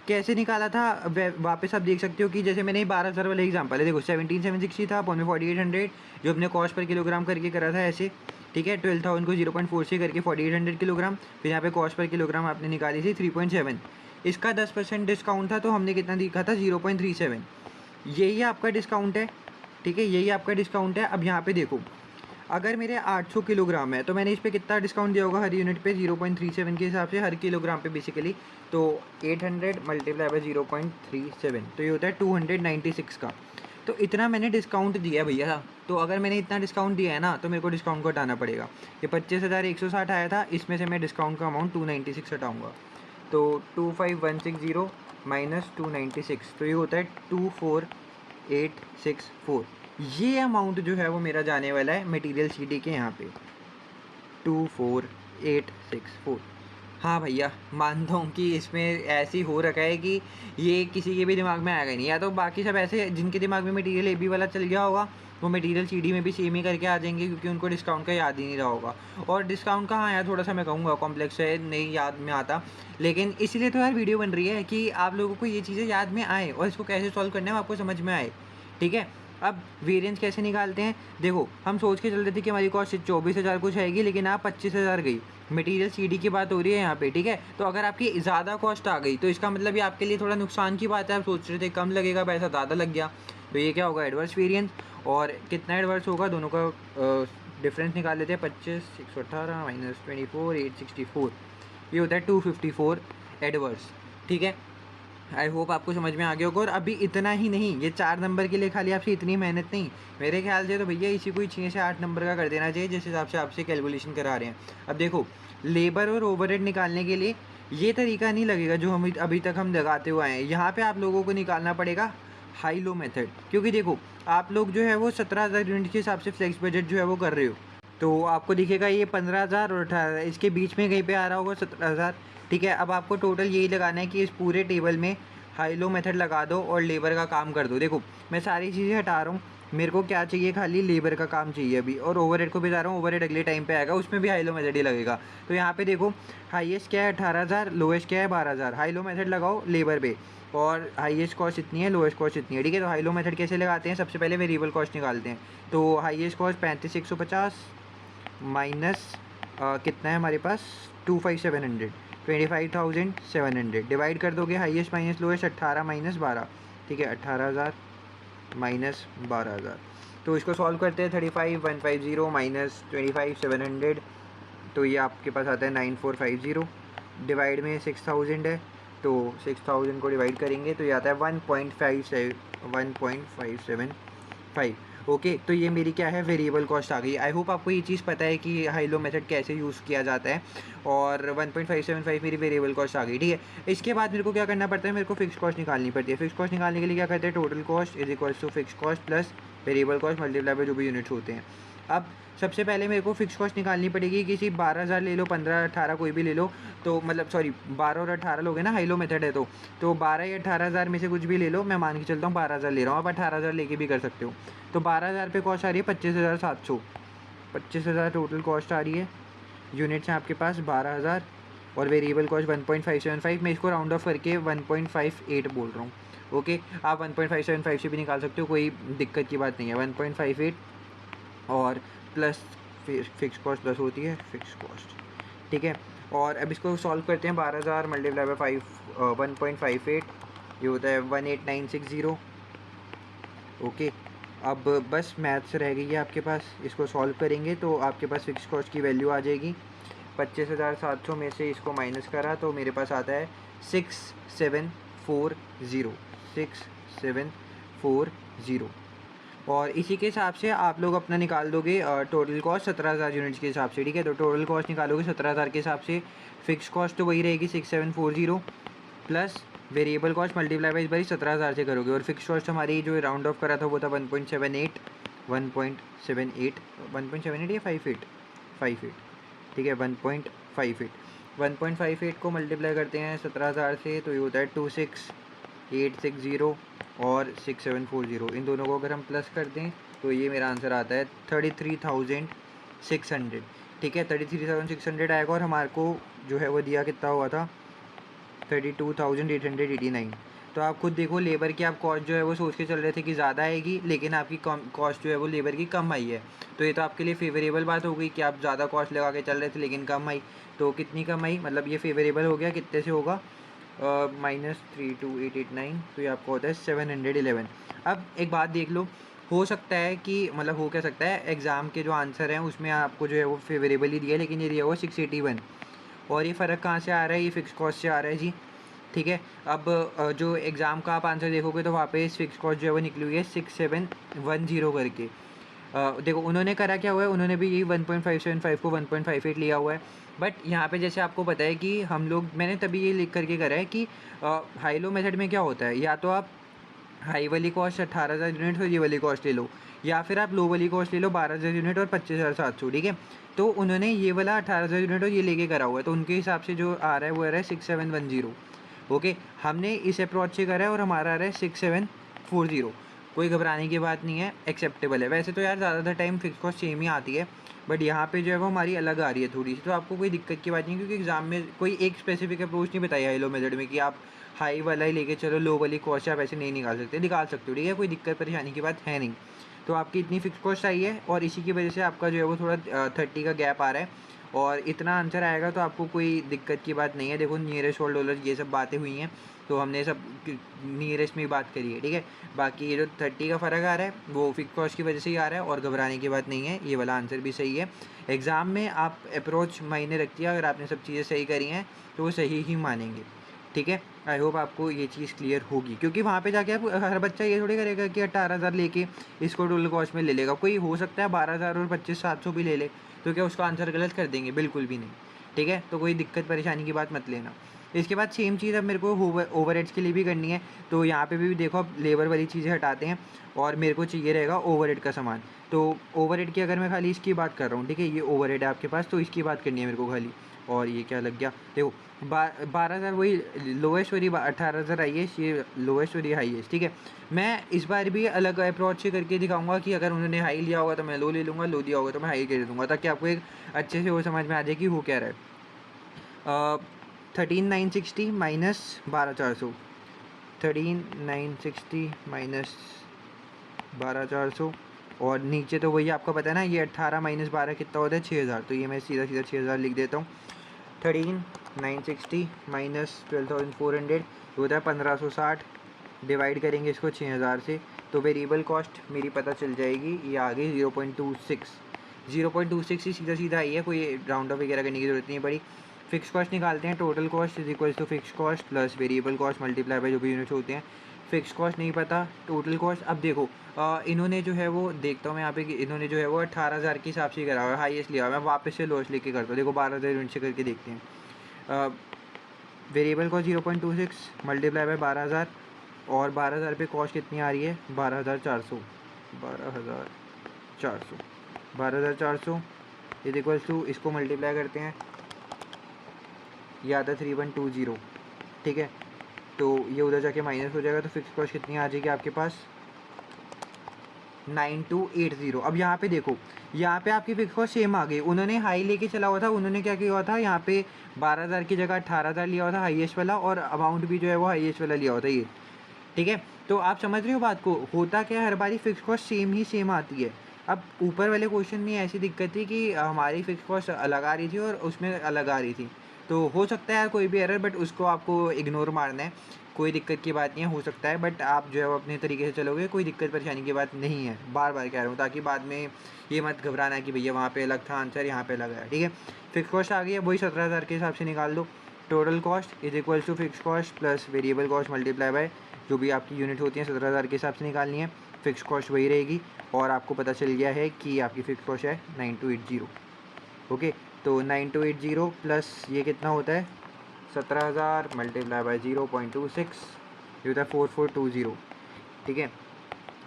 कैसे निकाला था, वापस आप देख सकते हो कि जैसे मैंने 12,000 वाला एग्जाम्पल है, देखो 17,760 था अपॉन में 4,800, जो अपने कॉस्ट पर किलोग्राम करके करा था ऐसे, ठीक है। 12,000 को 0.4 से करके 4,800 किलोग्राम, फिर यहाँ पे कॉस्ट पर किलोग्राम आपने निकाली थी 3.7। इसका 10% डिस्काउंट था तो हमने कितना दिखा था 0.37। यही आपका डिस्काउंट है, ठीक है, यही आपका डिस्काउंट है। अब यहाँ पे देखो अगर मेरे 800 किलोग्राम है तो मैंने इस पर कितना डिस्काउंट दिया होगा हर यूनिट पे, 0.37 के हिसाब से हर किलोग्राम पे बेसिकली। तो 800 मल्टीप्लाई बाय 0.37, तो ये होता है 296 का। तो इतना मैंने डिस्काउंट दिया भैया। तो अगर मैंने इतना डिस्काउंट दिया है ना तो मेरे को डिस्काउंट को हटाना पड़ेगा। ये 25,160 आया था, इसमें से मैं डिस्काउंट का अमाउंट 296 हटाऊँगा। तो 25,160 माइनस 296, तो ये होता है 24,864। ये अमाउंट जो है वो मेरा जाने वाला है मटेरियल सीडी के यहाँ पे, 24,864। हाँ भैया मानता हूँ कि इसमें ऐसी हो रखा है कि ये किसी के भी दिमाग में आएगा नहीं, या तो बाकी सब ऐसे जिनके दिमाग में मटेरियल ए बी वाला चल गया होगा वो मटेरियल सीडी में भी सेम ही करके आ जाएंगे, क्योंकि उनको डिस्काउंट का याद ही नहीं रहा होगा। और डिस्काउंट का हाँ यार थोड़ा सा मैं कहूँगा कॉम्प्लेक्स है, नहीं याद में आता, लेकिन इसीलिए तो यार वीडियो बन रही है कि आप लोगों को ये चीज़ें याद में आए और इसको कैसे सॉल्व करना है आपको समझ में आए, ठीक है। अब वेरिएंस कैसे निकालते हैं, देखो हम सोच के चल रहे थे कि हमारी कॉस्ट 24,000 कुछ आएगी, लेकिन आप 25,000 गई। मटेरियल सीडी की बात हो रही है यहाँ पे, ठीक है। तो अगर आपकी ज़्यादा कॉस्ट आ गई तो इसका मतलब ये आपके लिए थोड़ा नुकसान की बात है। आप सोच रहे थे कम लगेगा, पैसा ज़्यादा लग गया, तो ये क्या होगा, एडवर्स वेरिएंस। और कितना एडवर्स होगा, दोनों का डिफरेंस निकाल लेते हैं 25,618 माइनस 24,864, ये होता है 254 एडवर्स। ठीक है, आई होप आपको समझ में आ गया होगा। और अभी इतना ही नहीं, ये 4 नंबर के लिए खाली आपसे इतनी मेहनत नहीं, मेरे ख्याल से तो भैया इसी को 6 से 8 नंबर का कर देना चाहिए जिस हिसाब से आपसे कैलकुलेशन करा रहे हैं। अब देखो, लेबर और ओवरहेड निकालने के लिए ये तरीका नहीं लगेगा जो हम अभी तक हम लगाते हुए आए हैं। यहाँ पे आप लोगों को निकालना पड़ेगा हाई लो मेथड, क्योंकि देखो आप लोग जो है वो 17,000 यूनिट के हिसाब से फ्लेक्स बजट जो है वो कर रहे हो, तो आपको दिखेगा ये 15,000 और 18,000, इसके बीच में कहीं पे आ रहा होगा 17,000। ठीक है, अब आपको टोटल यही लगाना है कि इस पूरे टेबल में हाई लो मेथड लगा दो और लेबर का काम कर दो। देखो मैं सारी चीज़ें हटा रहा हूँ, मेरे को क्या चाहिए, खाली लेबर का काम चाहिए अभी, और ओवरहेड को भी जा रहा हूँ, ओवरहेड अगले टाइम पे आएगा, उसमें भी हाई लो मेथड ही लगेगा। तो यहाँ पे देखो हाईएस्ट क्या है 18,000, लोएस्ट क्या है 12,000, हाई लो मेथड लगाओ लेबर पे, और हाईएस्ट कॉस्ट इतनी है, लोएस्ट कॉस्ट इतनी है। ठीक है, तो हाई लो मेथड कैसे लगाते हैं, सबसे पहले वेरिएबल कॉस्ट निकालते हैं। तो हाईएस्ट कॉस्ट 35,150 माइनस कितना है हमारे पास 25,700, 25,700 डिवाइड कर दोगे हाईएस्ट माइनस लोएस्ट 18 माइनस 12। ठीक है, 18,000 माइनस 12,000, तो इसको सॉल्व करते हैं। 35,150 माइनस 25,700, तो ये आपके पास आता है 9,450, डिवाइड में 6,000 है, तो 6,000 को डिवाइड करेंगे तो ये आता है 1.575। ओके, तो ये मेरी क्या है, वेरिएबल कॉस्ट आ गई। आई होप आपको ये चीज़ पता है कि हाई लो मेथड कैसे यूज़ किया जाता है, और 1.575 मेरी वेरिएबल कॉस्ट आ गई। ठीक है, इसके बाद मेरे को क्या करना पड़ता है, मेरे को फिक्स कॉस्ट निकालनी पड़ती है। फिक्स कॉस्ट निकालने के लिए क्या करते हैं, total cost is equals to fix cost plus variable cost multiply by जो भी यूनिट्स होते हैं। अब सबसे पहले मेरे को फिक्स कॉस्ट निकालनी पड़ेगी, किसी 12,000 ले लो, 15, 18 कोई भी ले लो, तो मतलब सॉरी 12 और 18 लोगे ना, हाई लो मेथड है, तो 12 या 18,000 में से कुछ भी ले लो, मैं मान के चलता हूँ 12,000 ले रहा हूँ, आप 18,000 लेके भी कर सकते हो। तो 12,000 पे कॉस्ट आ रही है 25,700, 25,000 टोटल कॉस्ट आ रही है, यूनिट्स हैं आपके पास 12,000, और वेरिएबल कॉस्ट 1.575, मैं इसको राउंड ऑफ करके 1.58 बोल रहा हूँ। ओके, आप 1.575 से भी निकाल सकते हो, कोई दिक्कत की बात नहीं है। 1.58 और प्लस फिक्स कॉस्ट प्लस होती है फिक्स कॉस्ट। ठीक है, और अब इसको सॉल्व करते हैं। 12,000 मल्टीप्लाई बाई 1.58, ये होता है 18,960। ओके, अब बस मैथ्स रह गई है आपके पास, इसको सॉल्व करेंगे तो आपके पास फिक्स कॉस्ट की वैल्यू आ जाएगी। 25,700 में से इसको माइनस करा तो मेरे पास आता है 6,740, 6,740, और इसी के हिसाब से आप लोग अपना निकाल दोगे टोटल कॉस्ट 17,000 यूनिट्स के हिसाब से। ठीक है, तो टोटल कॉस्ट निकालोगे 17,000 के हिसाब से, फिक्स कॉस्ट तो वही रहेगी 6,740 plus variable cost multiply by इस बारी 17,000 से करोगे, और फिक्स कॉस्ट हमारी जो राउंड ऑफ करा था वो था 1.78 या 58। ठीक है, 1.58 को मल्टीप्लाई करते हैं 17,000 से तो ये होता है 26,860 और 6,740, इन दोनों को अगर हम प्लस कर दें तो ये मेरा आंसर आता है 33,600। ठीक है, 33,600 आएगा, और हमारे को जो है वो दिया कितना हुआ था 32,889। तो आप खुद देखो, लेबर की आप कॉस्ट जो है वो सोच के चल रहे थे कि ज़्यादा आएगी, लेकिन आपकी कॉस्ट जो है वो लेबर की कम आई है, तो ये तो आपके लिए फेवरेबल बात हो गई कि आप ज़्यादा कॉस्ट लगा के चल रहे थे लेकिन कम आई। तो कितनी कम आई, मतलब ये फेवरेबल हो गया, कितने से होगा, -32,889, तो ये आपको होता है 711। अब एक बात देख लो, हो सकता है कि मतलब हो क्या सकता है, एग्ज़ाम के जो आंसर हैं उसमें आपको जो है वो फेवरेबल ही दिया है, लेकिन ये दिया हुआ 681, और ये फ़र्क कहाँ से आ रहा है, ये फिक्स कॉस्ट से आ रहा है जी। ठीक है, अब जो एग्ज़ाम का आप आंसर देखोगे तो वहाँ पे फिक्स कॉस्ट जो है वो निकली हुई है 6,710 करके। देखो उन्होंने करा क्या हुआ है, उन्होंने भी यही 1.575 को 1.58 लिया हुआ है, बट यहाँ पे जैसे आपको पता है कि हम लोग, मैंने तभी ये लिख करके करा है कि हाई लो मेथड में क्या होता है, या तो आप हाई वाली कॉस्ट 18,000 यूनिट और ये वाली कॉस्ट ले लो, या फिर आप लो वाली कॉस्ट ले लो 12,000 यूनिट और 25,700। ठीक है, तो उन्होंने ये वाला 18,000 यूनिट और ये लेके करा हुआ है, तो उनके हिसाब से जो आ रहा है वो आ रहा है 6,710। ओके, हमने इस अप्रोच से करा है और हमारा आ रहा है 6,740। कोई घबराने की बात नहीं है, एक्सेप्टेबल है। वैसे तो यार ज़्यादातर टाइम फिक्स कॉस्ट सेम ही आती है, बट यहाँ पे जो है वो हमारी अलग आ रही है थोड़ी सी, तो आपको कोई दिक्कत की बात नहीं है, क्योंकि एग्जाम में कोई एक स्पेसिफिक अप्रोच नहीं बताया है लो मेथड में कि आप हाई वाला ही लेके चलो, लो वाली कॉस्ट आप ऐसे नहीं निकाल सकते, निकाल सकते हो। ठीक है, कोई दिक्कत परेशानी की बात है नहीं। तो आपकी इतनी फिक्स कॉस्ट आई है, और इसी की वजह से आपका जो है वो थोड़ा 30 का गैप आ रहा है, और इतना आंसर आएगा तो आपको कोई दिक्कत की बात नहीं है। देखो नियरेस्ट होल डॉलर ये सब बातें हुई हैं, तो हमने सब नियरेस्ट में ही बात करी है, ठीक है। बाकी ये जो 30 का फ़र्क आ रहा है वो फिक्स कॉस्ट की वजह से ही आ रहा है और घबराने की बात नहीं है, ये वाला आंसर भी सही है। एग्ज़ाम में आप अप्रोच मायने रखती है, अगर आपने सब चीज़ें सही करी हैं तो वो सही ही मानेंगे, ठीक है। आई होप आपको ये चीज़ क्लियर होगी, क्योंकि वहाँ पे जाके आप हर बच्चा ये थोड़ी करेगा कि 18,000 लेके इसको टोटल कॉस्ट में ले लेगा। कोई हो सकता है 12,000 और 25,700 भी ले ले, तो क्या उसका आंसर गलत कर देंगे? बिल्कुल भी नहीं, ठीक है। तो कोई दिक्कत परेशानी की बात मत लेना। इसके बाद सेम चीज़ अब मेरे को ओवरहेड्स के लिए भी करनी है, तो यहाँ पे भी देखो अब लेबर वाली चीज़ें हटाते हैं और मेरे को चाहिए रहेगा ओवरहेड का सामान। तो ओवरहेड की अगर मैं खाली इसकी बात कर रहा हूँ, ठीक है, ये ओवरहेड है आपके पास, तो इसकी बात करनी है मेरे को खाली। और ये क्या लग गया, देखो 12,000 वही लोएस्ट वाली 18,000 हाईएस्ट, ये लोएस्ट वाली हाईएस्ट, ठीक है। मैं इस बार भी अलग अप्रोच से करके दिखाऊंगा कि अगर उन्होंने हाई लिया होगा तो मैं लो ले लूँगा, लो दिया होगा तो मैं हाई कर दूँगा, ताकि आपको एक अच्छे से वो समझ में आ जाए कि हो क्या रहा है। 13,960 माइनस 12,400, 13,960 माइनस 12,400, और नीचे तो वही आपको पता है ना, ये 18 माइनस 12 कितना होता है, 6,000। तो ये मैं सीधा सीधा 6,000 लिख देता हूँ। 13,960 माइनस 12,400 होता है 1,560, डिवाइड करेंगे इसको 6,000 से, तो वेरिएबल कॉस्ट मेरी पता चल जाएगी, ये आ गई 0.26। 0.26 ही सीधा सीधा आई है, कोई राउंड ऑफ वगैरह करने की जरूरत नहीं पड़ी। फिक्स कॉस्ट निकालते हैं, total cost is equals to fix cost plus variable cost multiply by जो भी यूनिट्स होते हैं। फिक्स कॉस्ट नहीं पता, टोटल कॉस्ट। अब देखो इन्होंने जो है वो, देखता हूँ मैं यहाँ पे कि इन्होंने जो है वो 18,000 के हिसाब से करा हुआ है, हाईएस्ट लिया हुआ है। मैं वापस से लोएस्ट लेके करता हूँ, देखो 12,000 यूनिट से करके देखते हैं। वेरिएबल कॉस्ट 0.26 मल्टीप्लाई बाय 12,000, और 12,000 पे कॉस्ट कितनी आ रही है, 12,400, 12,400, 12,400 इज इक्वल्स टू, इसको मल्टीप्लाई करते हैं, ये आता है 3,120, ठीक है। तो ये उधर जाके माइनस हो जाएगा, तो फिक्स कॉस्ट कितनी आ जाएगी आपके पास, 9280। अब यहाँ पे देखो, यहाँ पे आपकी फिक्स कॉस्ट सेम आ गई। उन्होंने हाई लेके चला हुआ था, उन्होंने क्या किया हुआ था, यहाँ पे 12,000 की जगह 18,000 लिया हुआ था हाईएस्ट वाला, और अमाउंट भी जो है वो हाईएस्ट वाला लिया हुआ था ये, ठीक है। तो आप समझ रहे हो बात को, होता क्या है, हर बारी फिक्स कॉस्ट सेम ही सेम आती है। अब ऊपर वाले क्वेश्चन में ऐसी दिक्कत थी कि हमारी फिक्स कॉस्ट अलग आ रही थी और उसमें अलग आ रही थी, तो हो सकता है यार कोई भी एरर, बट उसको आपको इग्नोर मारना है, कोई दिक्कत की बात नहीं है, हो सकता है, बट आप जो है वो अपने तरीके से चलोगे, कोई दिक्कत परेशानी की बात नहीं है, बार बार कह रहा हूँ, ताकि बाद में ये मत घबराना कि भैया वहाँ पे अलग था आंसर, यहाँ पे अलग है, ठीक है। फिक्स कॉस्ट आ गई है, वही 17,000 के हिसाब से निकाल दो। Total cost is equals to fix cost plus variable cost multiply by जो भी आपकी यूनिट होती है 17,000 के हिसाब से निकालनी है। फिक्स कॉस्ट वही रहेगी, और आपको पता चल गया है कि आपकी फिक्स कॉस्ट है 9280। ओके, तो 9280 प्लस ये कितना होता है, 17,000 मल्टीप्लाई बाय 0.26, ये होता है 4420, ठीक है।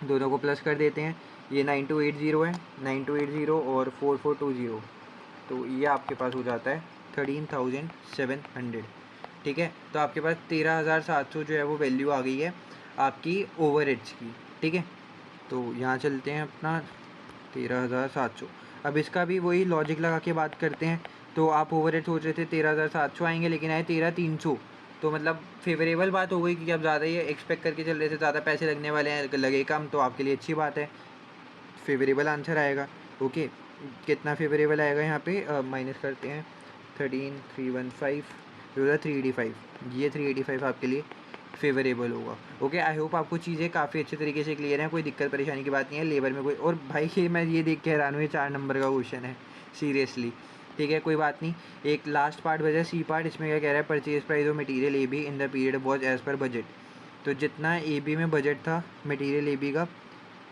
दोनों को प्लस कर देते हैं, ये 9280 है, 9280 और 4420, तो ये आपके पास हो जाता है 13,700, ठीक है। तो आपके पास 13,700 जो है वो वैल्यू आ गई है आपकी ओवरहेड्स की, ठीक है। तो यहाँ चलते हैं अपना 13,700। अब इसका भी वही लॉजिक लगा के बात करते हैं। तो आप ओवरहेड सोच रहे थे 13,700 आएंगे, लेकिन आए 13,300, तो मतलब फेवरेबल बात हो गई कि अब ज़्यादा ही एक्सपेक्ट करके चल रहे थे, ज़्यादा पैसे लगने वाले हैं, लगे कम, तो आपके लिए अच्छी बात है, फेवरेबल आंसर आएगा। ओके, कितना फेवरेबल आएगा यहाँ पे, माइनस करते हैं, 13,315 जो 385, ये 385 आपके लिए फेवरेबल होगा। ओके, आई होप आपको चीज़ें काफ़ी अच्छे तरीके से क्लियर हैं, कोई दिक्कत परेशानी की बात नहीं है लेबर में कोई। और भाई ये मैं ये देख के हैरान हुई, 4 नंबर का क्वेश्चन है, सीरियसली, ठीक है, कोई बात नहीं। एक लास्ट पार्ट बचा सी पार्ट, इसमें क्या कह रहा है, purchase price of material A be in the period was as per budget. तो जितना ए बी में बजट था मटीरियल ए बी का,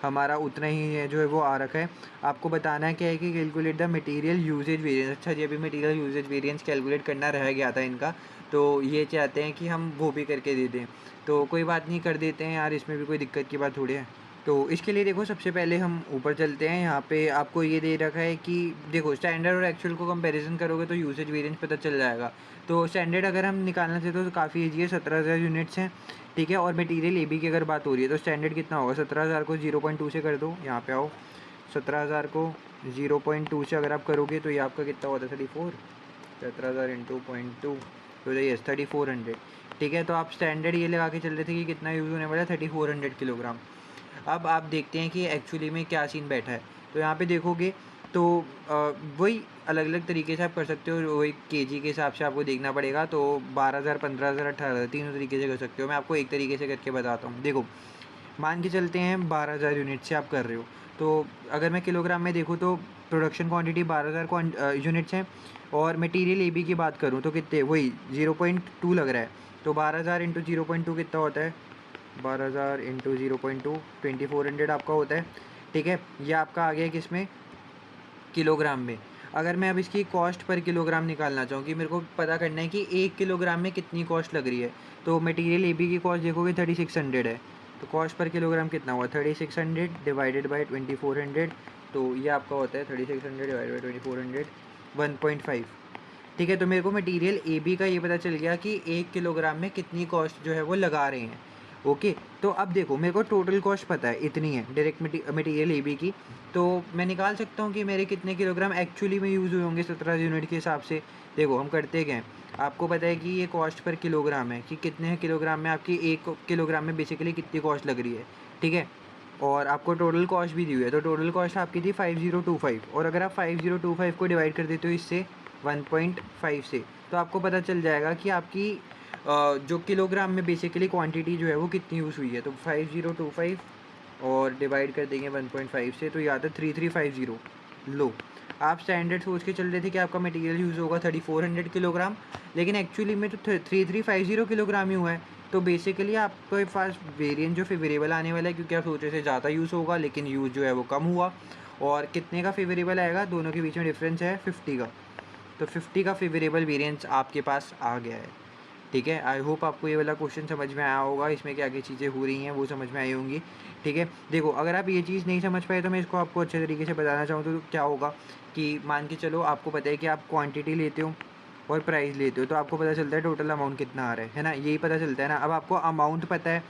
हमारा उतना ही है जो है वो आ रखा है। आपको बताना क्या है कि calculate the material usage variance. अच्छा जी, अभी मटेरियल यूजेज वेरिएंस कैलकुलेट करना रह गया था इनका, तो ये चाहते हैं कि हम वो भी करके दे दें, तो कोई बात नहीं, कर देते हैं यार, इसमें भी कोई दिक्कत की बात थोड़ी है। तो इसके लिए देखो, सबसे पहले हम ऊपर चलते हैं, यहाँ पे आपको ये दे रखा है कि देखो स्टैंडर्ड और एक्चुअल को कंपैरिजन करोगे तो यूसेज वेरिएंस पता चल जाएगा। तो स्टैंडर्ड अगर हम निकालना चाहते तो काफ़ी ईजी है, 17,000 यूनिट्स हैं, ठीक है। और मटेरियल ए बी की अगर बात हो रही है तो स्टैंडर्ड कितना होगा, 17,000 को 0.2 से कर दो, यहाँ पे आओ, 17,000 को 0.2 से अगर आप करोगे तो ये आपका कितना होता है, 34, 17,000 इंटू 0.2 तो यस 3,400, ठीक है। तो आप स्टैंडर्ड ये लगा के चल रहे थे कि कितना यूज़ होने वाला है, 3,400 किलोग्राम। अब आप देखते हैं कि एक्चुअली में क्या सीन बैठा है। तो यहाँ पे देखोगे तो वही अलग अलग तरीके से आप कर सकते हो, वही केजी के हिसाब से आपको देखना पड़ेगा। तो 12,000, 15,000, 18,000 तीनों तरीके से कर सकते हो। मैं आपको एक तरीके से करके बताता हूँ। देखो, मान के चलते हैं 12,000 यूनिट से आप कर रहे हो, तो अगर मैं किलोग्राम में देखूँ तो प्रोडक्शन क्वांटिटी 12,000 यूनिट्स हैं, और मटेरियल एबी की बात करूँ तो कितने, वही 0.2 लग रहा है। तो 12,000 इंटू 0.2 कितना होता है, 12,000 इंटू 0.2 2400 आपका होता है। ठीक है, ये आपका आ गया किस में, किलोग्राम में। अगर मैं अब इसकी कॉस्ट पर किलोग्राम निकालना चाहूँ कि मेरे को पता करना है कि 1 किलोग्राम में कितनी कॉस्ट लग रही है, तो मटेरियल एबी की कॉस्ट देखोगे 3600 है। तो कॉस्ट पर किलोग्राम कितना हुआ, 3600 डिवाइडेड बाई 2400, तो ये आपका होता है 3600 डिवाइडेड बाई 2400, 1.5। ठीक है, तो मेरे को मटेरियल एबी का ये पता चल गया कि 1 किलोग्राम में कितनी कॉस्ट जो है वो लगा रहे हैं। ओके, तो अब देखो मेरे को टोटल कॉस्ट पता है इतनी है डायरेक्ट मटेरियल एबी की, तो मैं निकाल सकता हूँ कि मेरे कितने किलोग्राम एक्चुअली में यूज़ हुए होंगे 17 यूनिट के हिसाब से। देखो हम करते क्या हैं, आपको पता है कि ये कॉस्ट पर किलोग्राम है कि कितने किलोग्राम में आपकी 1 किलोग्राम में बेसिकली कितनी कॉस्ट लग रही है। ठीक है, और आपको टोटल कॉस्ट भी दी हुई है, तो टोटल कॉस्ट आपकी थी 5025, और अगर आप 5025 को डिवाइड कर देते हो इससे 1.5 से, तो आपको पता चल जाएगा कि आपकी जो किलोग्राम में बेसिकली क्वांटिटी जो है वो कितनी यूज़ हुई है। तो 5025 और डिवाइड कर देंगे 1.5 से, तो ये आता है 3350। लो, आप स्टैंडर्ड सोच के चल रहे थे कि आपका मटेरियल यूज़ होगा 3400 किलोग्राम, लेकिन एक्चुअली में तो 3350 किलोग्राम ही हुआ है। तो बेसिकली आपके पास वेरिएंट जो फेवरेबल आने वाला है, क्योंकि आप सोच रहे थे ज़्यादा यूज़ होगा लेकिन यूज़ जो है वो कम हुआ। और कितने का फेवरेबल आएगा, दोनों के बीच में डिफरेंस है 50 का, तो 50 का फेवरेबल वेरिएंस आपके पास आ गया है। ठीक है, आई होप आपको ये वाला क्वेश्चन समझ में आया होगा, इसमें क्या क्या चीज़ें हो रही हैं वो समझ में आई होंगी। ठीक है, देखो अगर आप ये चीज़ नहीं समझ पाए तो मैं इसको आपको अच्छे तरीके से बताना चाहूँ तो क्या होगा कि मान के चलो आपको पता है कि आप क्वांटिटी लेते हो और प्राइस लेते हो, तो आपको पता चलता है टोटल अमाउंट कितना आ रहा है ना, यही पता चलता है ना। अब आपको अमाउंट पता है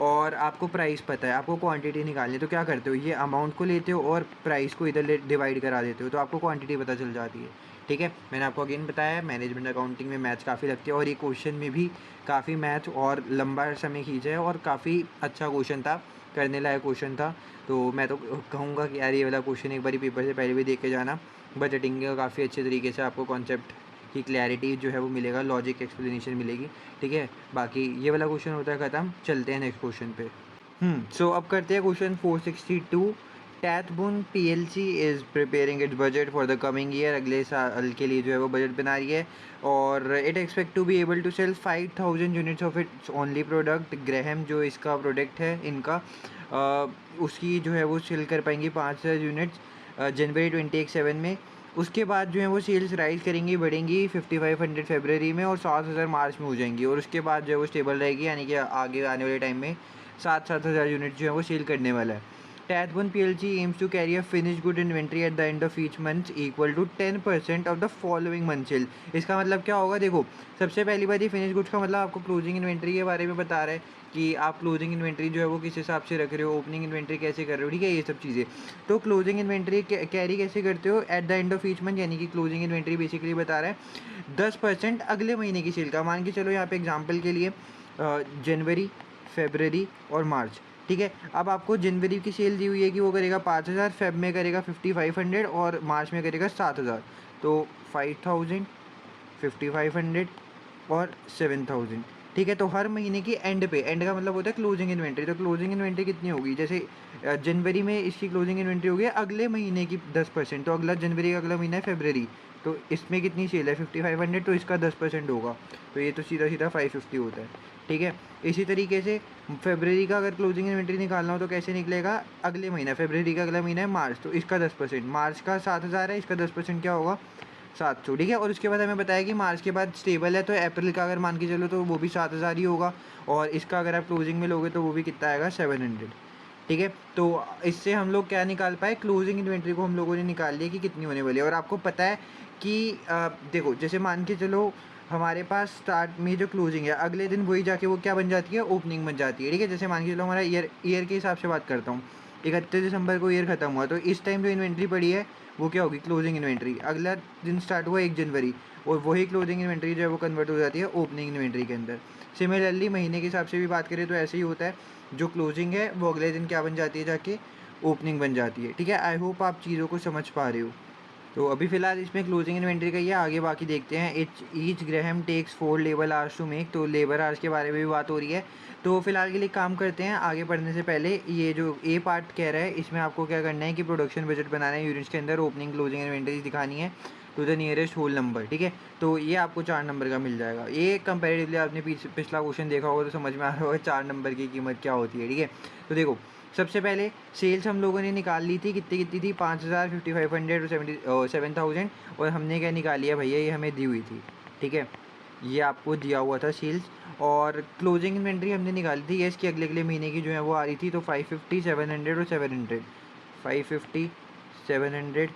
और आपको प्राइस पता है, आपको क्वांटिटी निकालनी है, तो क्या करते हो, ये अमाउंट को लेते हो और प्राइस को इधर डिवाइड करा देते हो, तो आपको क्वांटिटी पता चल जाती है। ठीक है, मैंने आपको अगेन बताया मैनेजमेंट अकाउंटिंग में मैथ्स काफ़ी लगती है, और ये क्वेश्चन में भी काफ़ी मैथ और लंबा समय खींचा है, और काफ़ी अच्छा क्वेश्चन था, करने लायक क्वेश्चन था। तो मैं तो कहूँगा कि यार ये वाला क्वेश्चन एक बार पेपर से पहले भी देख के जाना। बजटिंग का काफ़ी अच्छे तरीके से आपको कॉन्सेप्ट की क्लैरिटी जो है वो मिलेगा, लॉजिक एक्सप्लेनेशन मिलेगी। ठीक है, बाकी ये वाला क्वेश्चन होता है ख़त्म, चलते हैं नेक्स्ट क्वेश्चन पे। सो अब करते हैं question 462। Tathboon PLC is preparing its budget for the coming year, अगले साल के लिए जो है वो बजट बना रही है, और it expect to be able to sell 5000 units of its only product. Graham जो इसका प्रोडक्ट है इनका, उसकी जो है वो सेल कर पाएंगी 5000 यूनिट्स जनवरी 2027 में। उसके बाद जो है वो सेल्स राइज करेंगी, बढ़ेंगी 5500 फरवरी में, और 7000 मार्च में हो जाएंगी, और उसके बाद जो है वो स्टेबल रहेगी, यानी कि आगे आने वाले टाइम में 7,000 यूनिट जो है वो सेल करने वाला है। Tathboon PLC aims to carry a finish good inventory at the end of each month equal to 10% of the following month sale. इसका मतलब क्या होगा, देखो सबसे पहली बात ये फिनिश गुड्स का मतलब आपको क्लोजिंग इन्वेंट्री के बारे में बता रहा है कि आप क्लोजिंग इन्वेंट्री जो है वो किस हिसाब से रख रहे हो, ओपनिंग इन्वेंट्री कैसे कर रहे हो। ठीक है, ये सब चीज़ें। तो क्लोजिंग इन्वेंट्री कैरी कैसे करते हो eight the end of each month, यानी कि क्लोजिंग इन्वेंट्री बेसिकली बता रहा है 10% अगले महीने की सेल का। मान के चलो यहाँ पे एग्जाम्पल के लिए जनवरी, फरवरी और मार्च। ठीक है, अब आपको जनवरी की सेल दी हुई है कि वो करेगा 5000, फेब में करेगा 5500 और मार्च में करेगा 7000। तो 5000, 5500 और 7000। ठीक है, तो हर महीने की एंड पे, एंड का मतलब होता है क्लोजिंग इन्वेंट्री, तो क्लोजिंग इन्वेंट्री कितनी होगी, जैसे जनवरी में इसकी क्लोजिंग इन्वेंट्री होगी अगले महीने की 10%, तो अगला जनवरी का अगला महीना है फरवरी, तो इसमें कितनी सेल है 5500, तो इसका 10% होगा, तो ये तो सीधा सीधा 550 होता है। ठीक है, इसी तरीके से फरवरी का अगर क्लोजिंग इन्वेंट्री निकालना हो तो कैसे निकलेगा, अगले महीना, फरवरी का अगला महीना है मार्च, तो इसका 10%, मार्च का 7000 है, इसका 10% क्या होगा 700। ठीक है, और उसके बाद हमें बताया कि मार्च के बाद स्टेबल है, तो अप्रैल का अगर मान के चलो तो वो भी 7000 ही होगा, और इसका अगर आप क्लोजिंग में लोगे तो वो भी कितना आएगा 700। ठीक है, तो इससे हम लोग क्या निकाल पाए, क्लोजिंग इन्वेंट्री को हम लोगों ने निकाल लिया कि कितनी होने वाली है। और आपको पता है कि देखो जैसे मान के चलो हमारे पास स्टार्ट में जो क्लोजिंग है अगले दिन वही जाके वो क्या बन जाती है, ओपनिंग बन जाती है। ठीक है, जैसे मान के चलो हमारा ईयर के हिसाब से बात करता हूँ, 31 दिसंबर को ईयर ख़त्म हुआ, तो इस टाइम जो इन्वेंट्री पड़ी है वो क्या होगी, क्लोजिंग इन्वेंट्री। अगला दिन स्टार्ट हुआ 1 जनवरी, और वही क्लोजिंग इन्वेंट्री जो है वो कन्वर्ट हो जाती है ओपनिंग इन्वेंट्री के अंदर। सिमिलरली महीने के हिसाब से भी बात करें तो ऐसे ही होता है, जो क्लोजिंग है वो अगले दिन क्या बन जाती है, जाके ओपनिंग बन जाती है। ठीक है, आई होप आप चीज़ों को समझ पा रहे हो। तो अभी फ़िलहाल इसमें क्लोजिंग इन्वेंट्री का ही है, आगे बाकी देखते हैं। Each Graham takes 4 labour hours to make, तो लेबर आवर्स के बारे में भी बात हो रही है। तो फिलहाल के लिए काम करते हैं, आगे बढ़ने से पहले ये जो ए पार्ट कह रहा है इसमें आपको क्या करना है कि प्रोडक्शन बजट बनाना है, यूनिट्स के अंदर ओपनिंग क्लोजिंग इन्वेंट्रीज दिखानी है to the nearest whole number, ठीक है। तो ये आपको 4 नंबर का मिल जाएगा। ये कंपेरेटिवली आपने पिछला क्वेश्चन देखा होगा तो समझ में आ रहा होगा 4 नंबर की कीमत क्या होती है, ठीक है। तो देखो सबसे पहले सेल्स हम लोगों ने निकाल ली थी, कितनी थी 5000, 5500 और 7000, और हमने क्या निकाली है भैया, ये हमें दी हुई थी, ठीक है। ये आपको दिया हुआ था सेल्स। और क्लोजिंग इन्वेंट्री हमने निकाली थी, ये इसके अगले महीने की जो है वो आ रही थी। तो 550, 700 और 700, 550, 700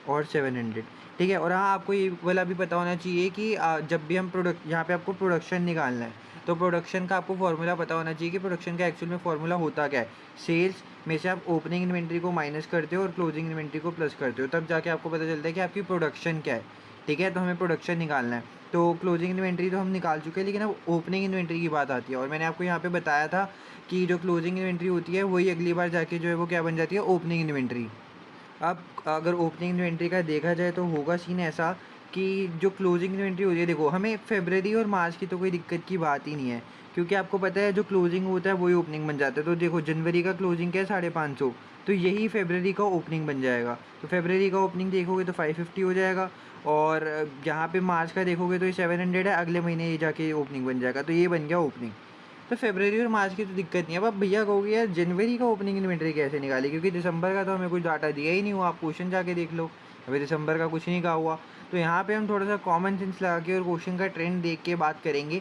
और 700, ठीक है। और हाँ, आपको ये वाला भी पता होना चाहिए कि जब भी हम यहाँ पे आपको प्रोडक्शन निकालना है तो प्रोडक्शन का आपको फार्मूला पता होना चाहिए कि प्रोडक्शन का एक्चुअल में फार्मूला होता क्या है। सेल्स में से आप ओपनिंग इन्वेंट्री को माइनस करते हो और क्लोजिंग इन्वेंट्री को प्लस करते हो, तब जाके आपको पता चलता है कि आपकी प्रोडक्शन क्या है, ठीक है। तो हमें प्रोडक्शन निकालना है। तो क्लोजिंग इन्वेंट्री तो हम निकाल चुके हैं, लेकिन अब ओपनिंग इन्वेंट्री की बात आती है। और मैंने आपको यहाँ पे बताया था कि जो क्लोजिंग इन्वेंट्री होती है वही अगली बार जाके जो है वो क्या बन जाती है, ओपनिंग इन्वेंट्री। अब अगर ओपनिंग इन्वेंट्री का देखा जाए तो होगा सीन ऐसा कि जो क्लोजिंग इन्वेंट्री होती है, देखो हमें फरवरी और मार्च की तो कोई दिक्कत की बात ही नहीं है, क्योंकि आपको पता है जो क्लोजिंग होता है वही ओपनिंग बन जाता है। तो देखो जनवरी का क्लोजिंग क्या है, 550, तो यही फरवरी का ओपनिंग बन जाएगा। तो फरवरी का ओपनिंग देखोगे तो 550 हो जाएगा, और यहाँ पे मार्च का देखोगे तो ये 700 है, अगले महीने ये जाके ओपनिंग बन जाएगा, तो ये बन गया ओपनिंग। तो फरवरी और मार्च की तो दिक्कत नहीं है। अब भैया कहोगे यार जनवरी का ओपनिंग इन्वेंट्री कैसे निकाली, क्योंकि दिसंबर का तो हमें कुछ डाटा दिया ही नहीं हुआ, आप क्वेश्चन जाके देख लो, अभी दिसंबर का कुछ नहीं कहा हुआ। तो यहाँ पे हम थोड़ा सा कॉमन सेंस लगा के और क्वेश्चन का ट्रेंड देख के बात करेंगे।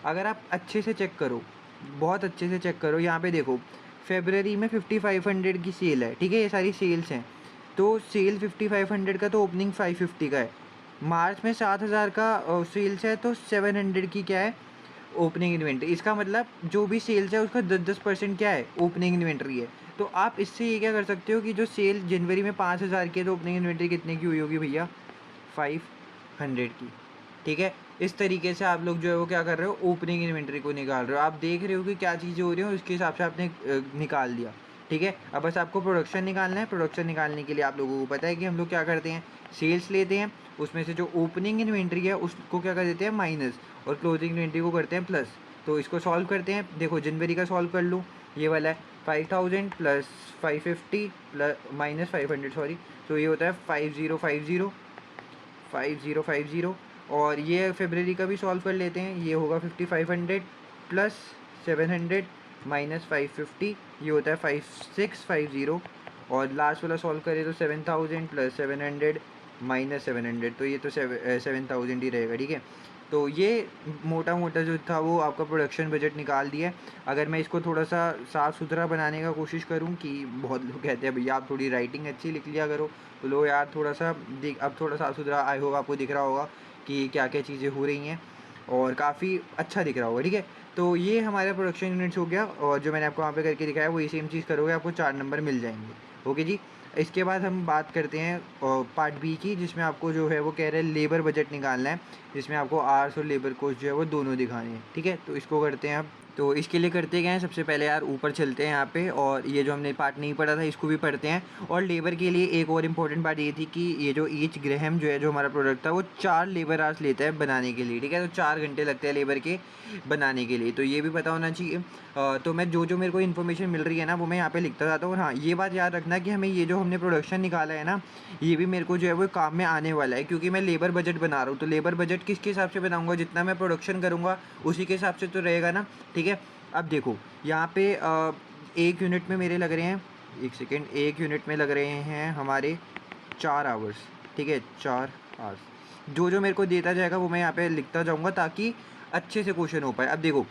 अगर आप अच्छे से चेक करो, बहुत अच्छे से चेक करो, यहाँ पे देखो फरवरी में 5500 की सेल है, ठीक है, ये सारी सेल्स हैं। तो सेल 5500 का, तो ओपनिंग 550 का है। मार्च में 7000 का सेल्स है, तो 700 की क्या है, ओपनिंग इन्वेंट्री। इसका मतलब जो भी सेल्स है उसका 10% क्या है, ओपनिंग इन्वेंट्री है। तो आप इससे ये क्या कर सकते हो कि जो सेल जनवरी में 5000 की है तो ओपनिंग इन्वेंट्री कितने की हुई होगी भैया, 500 की, ठीक है। इस तरीके से आप लोग जो है वो क्या कर रहे हो, ओपनिंग इन्वेंट्री को निकाल रहे हो। आप देख रहे हो कि क्या चीज़ें हो रही हैं, उसके हिसाब से आपने निकाल दिया, ठीक है। अब बस आपको प्रोडक्शन निकालना है। प्रोडक्शन निकालने के लिए आप लोगों को पता है कि हम लोग क्या करते हैं, सेल्स लेते हैं, उसमें से जो ओपनिंग इन्वेंट्री है उसको क्या कर देते हैं, माइनस, और क्लोजिंग इन्वेंट्री को करते हैं प्लस। तो इसको सॉल्व करते हैं। देखो जनवरी का सॉल्व कर लूँ, ये वाला है 5000 प्लस 550 प्लस माइनस 500, सॉरी। तो ये होता है 5050, 5050। और ये फरवरी का भी सॉल्व कर लेते हैं, ये होगा 5500 प्लस 700 माइनस 550, ये होता है 5650। और लास्ट वाला सॉल्व करें तो 7000 प्लस 700 माइनस 700, तो ये तो 7000 ही रहेगा, ठीक है। तो ये मोटा मोटा जो था वो आपका प्रोडक्शन बजट निकाल दिया है। अगर मैं इसको थोड़ा सा साफ़ सुथरा बनाने का कोशिश करूं, कि बहुत लोग कहते हैं भैया आप थोड़ी राइटिंग अच्छी लिख लिया करो, तो लो यार थोड़ा सा देख, अब थोड़ा साफ़ सुथरा आई होगा, आपको दिख रहा होगा कि क्या क्या चीज़ें हो रही हैं, और काफ़ी अच्छा दिख रहा होगा, ठीक है। तो ये हमारा प्रोडक्शन यूनिट्स हो गया, और जो मैंने आपको वहाँ पे करके दिखाया वही सेम चीज़ करोगे, आपको 4 नंबर मिल जाएंगे। ओके जी। इसके बाद हम बात करते हैं पार्ट बी की, जिसमें आपको जो है वो कह रहे हैं लेबर बजट निकालना है, जिसमें आपको आर्स और लेबर कॉस्ट जो है वो दोनों दिखाने हैं, ठीक है। तो इसको करते हैं अब। तो इसके लिए करते क्या है, सबसे पहले यार ऊपर चलते हैं यहाँ पे, और ये जो हमने पार्ट नहीं पढ़ा था इसको भी पढ़ते हैं। और लेबर के लिए एक और इम्पॉर्टेंट बात ये थी कि ये जो ईच ग्राहम जो है, जो हमारा प्रोडक्ट था, वो 4 लेबर आवर्स लेता है बनाने के लिए, ठीक है। तो 4 घंटे लगते हैं लेबर के बनाने के लिए, तो ये भी पता होना चाहिए। तो मैं जो मेरे को इन्फॉर्मेशन मिल रही है ना वो मैं यहाँ पे लिखता जाता हूँ। और हाँ, ये बात याद रखना कि हमें ये जो हमने प्रोडक्शन निकाला है ना, ये भी मेरे को जो है वो काम में आने वाला है, क्योंकि मैं लेबर बजट बना रहा हूँ। तो लेबर बजट किसके हिसाब से बनाऊँगा, जितना मैं प्रोडक्शन करूँगा उसी के हिसाब से तो रहेगा ना, ठीक है। अब देखो यहाँ पे एक यूनिट में मेरे लग रहे हैं, एक सेकेंड, एक यूनिट में लग रहे हैं हमारे 4 आवर्स, ठीक है, 4 आवर्स। जो मेरे को देता जाएगा वो मैं यहाँ पे लिखता जाऊँगा, ताकि अच्छे से क्वेश्चन हो पाए। अब देखो,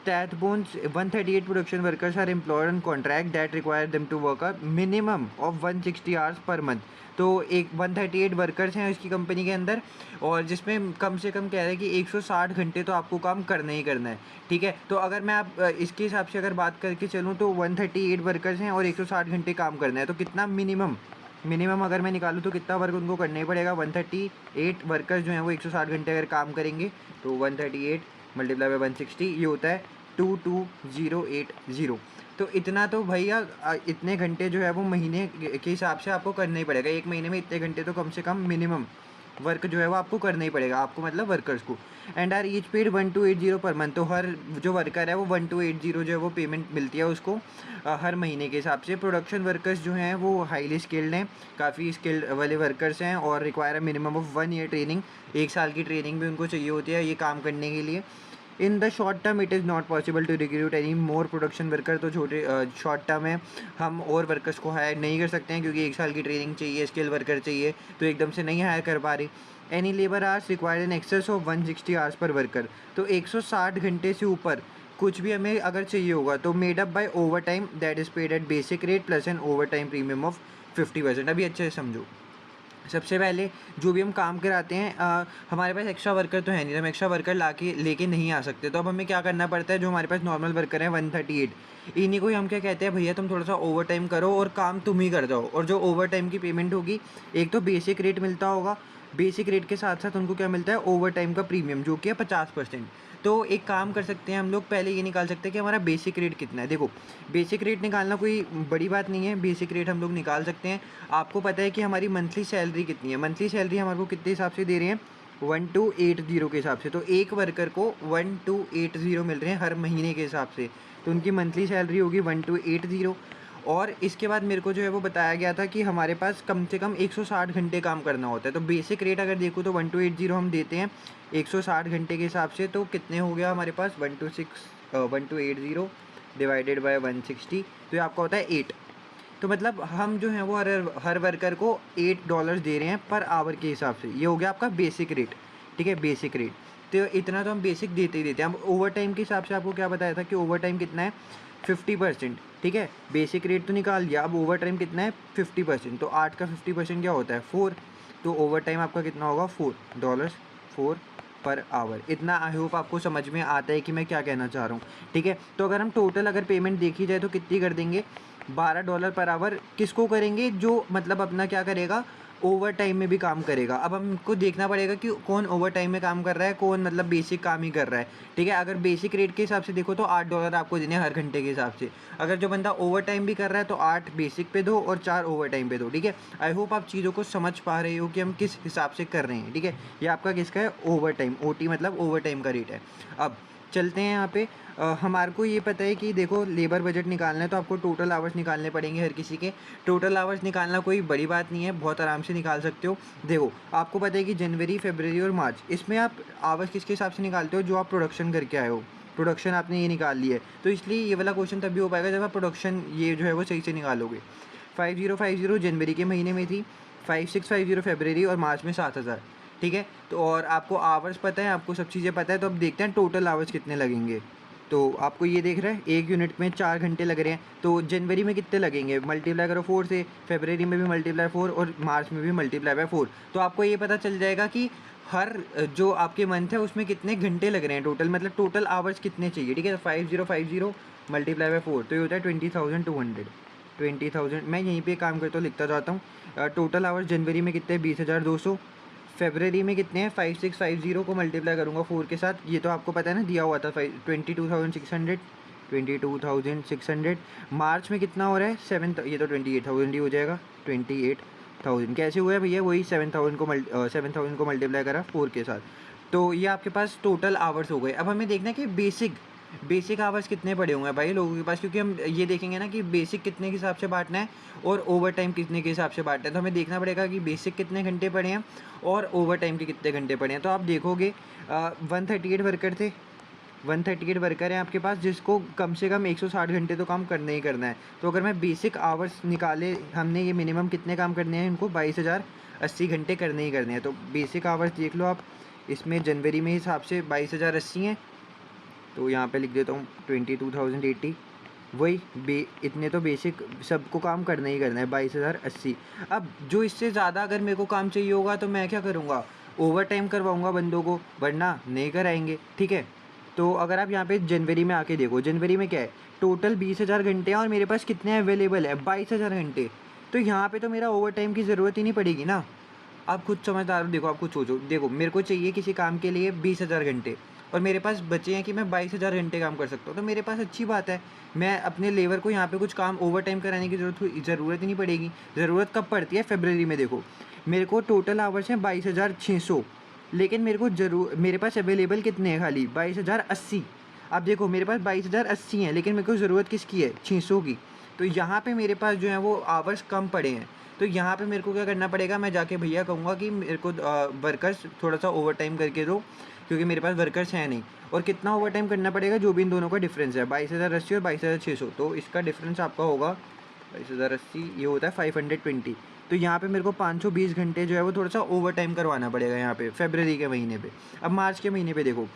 Tathbone's 138 production workers are employed on contract that require them to work a minimum of 160 hours per month। तो एक 138 वर्कर्स हैं इसकी कंपनी के अंदर, और जिसमें कम से कम कह रहे हैं कि 160 घंटे तो आपको काम करना ही करना है, ठीक है। तो अगर मैं आप इसके हिसाब से अगर बात करके चलूँ तो 138 वर्कर्स हैं और 160 घंटे काम करना है, तो कितना मिनिमम अगर मैं निकालूँ तो कितना वर्क उनको करना ही पड़ेगा, 138 वर्कर्स जो हैं वो 160 घंटे अगर काम करेंगे तो 138 मल्टीप्लाई बाई 160, ये होता है 22080। तो इतना तो भैया इतने घंटे जो है वो महीने के हिसाब से आपको करना ही पड़ेगा। 1 महीने में इतने घंटे तो कम से कम मिनिमम वर्क जो है वो आपको करना ही पड़ेगा, आपको मतलब वर्कर्स को। And are each paid 1280 per month. तो हर जो वर्कर है वो 1280 जो है वो पेमेंट मिलती है उसको हर महीने के हिसाब से। प्रोडक्शन वर्कर्स जो हैं वो हाईली स्किल्ड हैं, काफ़ी स्किल्ड वाले वर्कर्स हैं और require minimum of 1 ear training. 1 साल की ट्रेनिंग भी उनको चाहिए होती है ये काम करने के लिए। In the short term it is not possible to recruit any more production worker. तो छोटे शॉर्ट टर्म में हम और वर्कर्स को हायर नहीं कर सकते हैं क्योंकि 1 साल की ट्रेनिंग चाहिए, स्किल वर्कर चाहिए, तो एकदम से नहीं हायर कर पा रही। Any labour hours required in excess of 160 hours per worker. तो 160 घंटे से ऊपर कुछ भी हमें अगर चाहिए होगा तो made up by overtime that is paid at basic rate plus an overtime premium of 50%। अभी अच्छे से समझो। सबसे पहले जो भी हम काम कराते हैं हमारे पास एक्स्ट्रा वर्कर तो है नहीं, हम एक्स्ट्रा वर्कर लेके नहीं आ सकते। तो अब हमें क्या करना पड़ता है, जो हमारे पास नॉर्मल वर्कर हैं 138, इन्हीं को ही हम क्या कहते हैं, भैया तुम थोड़ा सा ओवर टाइम करो और काम तुम ही कर जाओ। और जो ओवर टाइम की पेमेंट होगी, एक तो बेसिक रेट मिलता होगा, बेसिक रेट के साथ साथ उनको क्या मिलता है, ओवर टाइम का प्रीमियम जो कि है 50%। तो एक काम कर सकते हैं हम लोग, पहले ये निकाल सकते हैं कि हमारा बेसिक रेट कितना है। देखो बेसिक रेट निकालना कोई बड़ी बात नहीं है, बेसिक रेट हम लोग निकाल सकते हैं। आपको पता है कि हमारी मंथली सैलरी कितनी है, मंथली सैलरी हमारे को कितने हिसाब से दे रहे हैं, 1280 के हिसाब से। तो एक वर्कर को 1280 मिल रहे हैं हर महीने के हिसाब से, तो उनकी मंथली सैलरी होगी 1280। और इसके बाद मेरे को जो है वो बताया गया था कि हमारे पास कम से कम 160 घंटे काम करना होता है। तो बेसिक रेट अगर देखो तो 1280 हम देते हैं 160 घंटे के हिसाब से। तो कितने हो गया हमारे पास 1280 डिवाइडेड बाय 160, तो ये आपका होता है 8। तो मतलब हम जो है वो हर वर्कर को $8 दे रहे हैं पर आवर के हिसाब से। ये हो गया आपका बेसिक रेट, ठीक है, बेसिक रेट। तो इतना तो हम बेसिक देते ही देते हैं। अब ओवर टाइम के हिसाब से आपको क्या बताया था कि ओवर टाइम कितना है, 50%, ठीक है। बेसिक रेट तो निकाल लिया, अब ओवर टाइम कितना है, 50%। तो 8 का 50% क्या होता है, 4। तो ओवर टाइम आपका कितना होगा, $4, 4 पर आवर। इतना आई होप आपको समझ में आता है कि मैं क्या कहना चाह रहा हूँ, ठीक है। तो अगर हम टोटल अगर पेमेंट देखी जाए तो कितनी कर देंगे, $12 पर आवर। किसको करेंगे, जो मतलब अपना क्या करेगा, ओवर टाइम में भी काम करेगा। अब हमको देखना पड़ेगा कि कौन ओवर टाइम में काम कर रहा है, कौन मतलब बेसिक काम ही कर रहा है, ठीक है। अगर बेसिक रेट के हिसाब से देखो तो $8 आपको देने हर घंटे के हिसाब से। अगर जो बंदा ओवर टाइम भी कर रहा है तो 8 बेसिक पे दो और 4 ओवर टाइम पे दो, ठीक है। आई होप आप चीज़ों को समझ पा रहे हो कि हम किस हिसाब से कर रहे हैं, ठीक है। ये आपका किसका है, ओवर टाइम, OT मतलब ओवर टाइम का रेट है। अब चलते हैं यहाँ पे। हमारे को ये पता है कि देखो लेबर बजट निकालना है तो आपको टोटल आवर्स निकालने पड़ेंगे हर किसी के। टोटल आवर्स निकालना कोई बड़ी बात नहीं है, बहुत आराम से निकाल सकते हो। देखो आपको पता है कि जनवरी, फरवरी और मार्च, इसमें आप आवर्स किसके हिसाब से निकालते हो, जो आप प्रोडक्शन करके आए हो। प्रोडक्शन आपने ये निकाल ली है, तो इसलिए ये वाला क्वेश्चन तभी हो पाएगा जब आप प्रोडक्शन ये जो है वो सही से निकालोगे। 5050 जनवरी के महीने में थी, 5650 फरवरी और मार्च में 7000, ठीक है। तो और आपको आवर्स पता है, आपको सब चीज़ें पता है। तो अब देखते हैं टोटल आवर्स कितने लगेंगे। तो आपको ये देख रहा है एक यूनिट में 4 घंटे लग रहे हैं, तो जनवरी में कितने लगेंगे, मल्टीप्लाई करो 4 से, फरवरी में भी मल्टीप्लाई 4 और मार्च में भी मल्टीप्लाई बाय 4। तो आपको ये पता चल जाएगा कि हर जो आपके मंथ है उसमें कितने घंटे लग रहे हैं टोटल, मतलब टोटल आवर्स कितने चाहिए, ठीक है। 5050 मल्टीप्लाई बाय 4 तो ये होता है 20,200। 20,000 मैं यहीं पे काम करता हूँ, लिखता जाता हूँ। टोटल आवर्स जनवरी में कितने, 20,200। फरवरी में कितने हैं, 5650 को मल्टीप्लाई करूँगा 4 के साथ, ये तो आपको पता है ना, दिया हुआ था 22,600, 22,600। मार्च में कितना हो रहा है, 7, ये तो 28,000 ही हो जाएगा, 28,000। कैसे हुआ है भैया, वही 7,000 को मल्टीप्लाई करा 4 के साथ। तो ये आपके पास टोटल आवर्स हो गए। अब हमें देखना है कि बेसिक आवर्स कितने पड़े हुए हैं भाई लोगों के पास, क्योंकि हम ये देखेंगे ना कि बेसिक कितने के हिसाब से बांटना है और ओवर टाइम कितने के हिसाब से बांटना है। तो हमें देखना पड़ेगा कि बेसिक कितने घंटे पड़े हैं और ओवर टाइम के कितने घंटे पड़े हैं। तो आप देखोगे 138 वर्कर थे, 138 वर्कर हैं आपके पास, जिसको कम से कम 160 घंटे तो काम करना ही करना है। तो अगर मैं बेसिक आवर्स निकाले, हमने ये मिनिमम कितने काम करने हैं, इनको 22,080 घंटे करने ही करने हैं। तो बेसिक आवर्स देख लो आप, इसमें जनवरी में हिसाब से 22,080 हैं, तो यहाँ पे लिख देता हूँ 22,080। वही इतने तो बेसिक सबको काम करना ही करना है, 22,080। अब जो इससे ज़्यादा अगर मेरे को काम चाहिए होगा तो मैं क्या करूँगा, ओवर टाइम करवाऊँगा बंदों को, वरना नहीं कराएंगे, ठीक है। तो अगर आप यहाँ पे जनवरी में आके देखो, जनवरी में क्या है, टोटल 20,000 घंटे हैं और मेरे पास कितने अवेलेबल है, 22,000 घंटे। तो यहाँ पे तो मेरा ओवर टाइम की ज़रूरत ही नहीं पड़ेगी ना। आप खुद समझदार हो, देखो आप खुद सोचो, देखो मेरे को चाहिए किसी काम के लिए 20,000 घंटे और मेरे पास बचे हैं कि मैं 22,000 घंटे काम कर सकता हूँ, तो मेरे पास अच्छी बात है। मैं अपने लेबर को यहाँ पे कुछ काम ओवर टाइम कराने की ज़रूरत ही नहीं पड़ेगी। ज़रूरत कब पड़ती है? फरवरी में। देखो मेरे को टोटल आवर्स हैं 22,600, लेकिन मेरे पास अवेलेबल कितने हैं? खाली 22,080। अब देखो मेरे पास 22,080 हैं, लेकिन मेरे को ज़रूरत किसकी है? 600 की। तो यहाँ पे मेरे पास जो है वो आवर्स कम पड़े हैं। तो यहाँ पे मेरे को क्या करना पड़ेगा? मैं जाके भैया कहूँगा कि मेरे को वर्कर्स थोड़ा सा ओवर टाइम करके दो, क्योंकि मेरे पास वर्कर्स हैं नहीं। और कितना ओवर टाइम करना पड़ेगा? जो भी इन दोनों का डिफरेंस है, 22,080 और 22,600, तो इसका डिफरेंस आपका होगा 22,080, ये होता है 520। तो यहाँ पे मेरे को 520 घंटे जो है वो थोड़ा सा ओवर टाइम करवाना पड़ेगा यहाँ पे फरवरी के महीने पे। अब मार्च के महीने पे देखो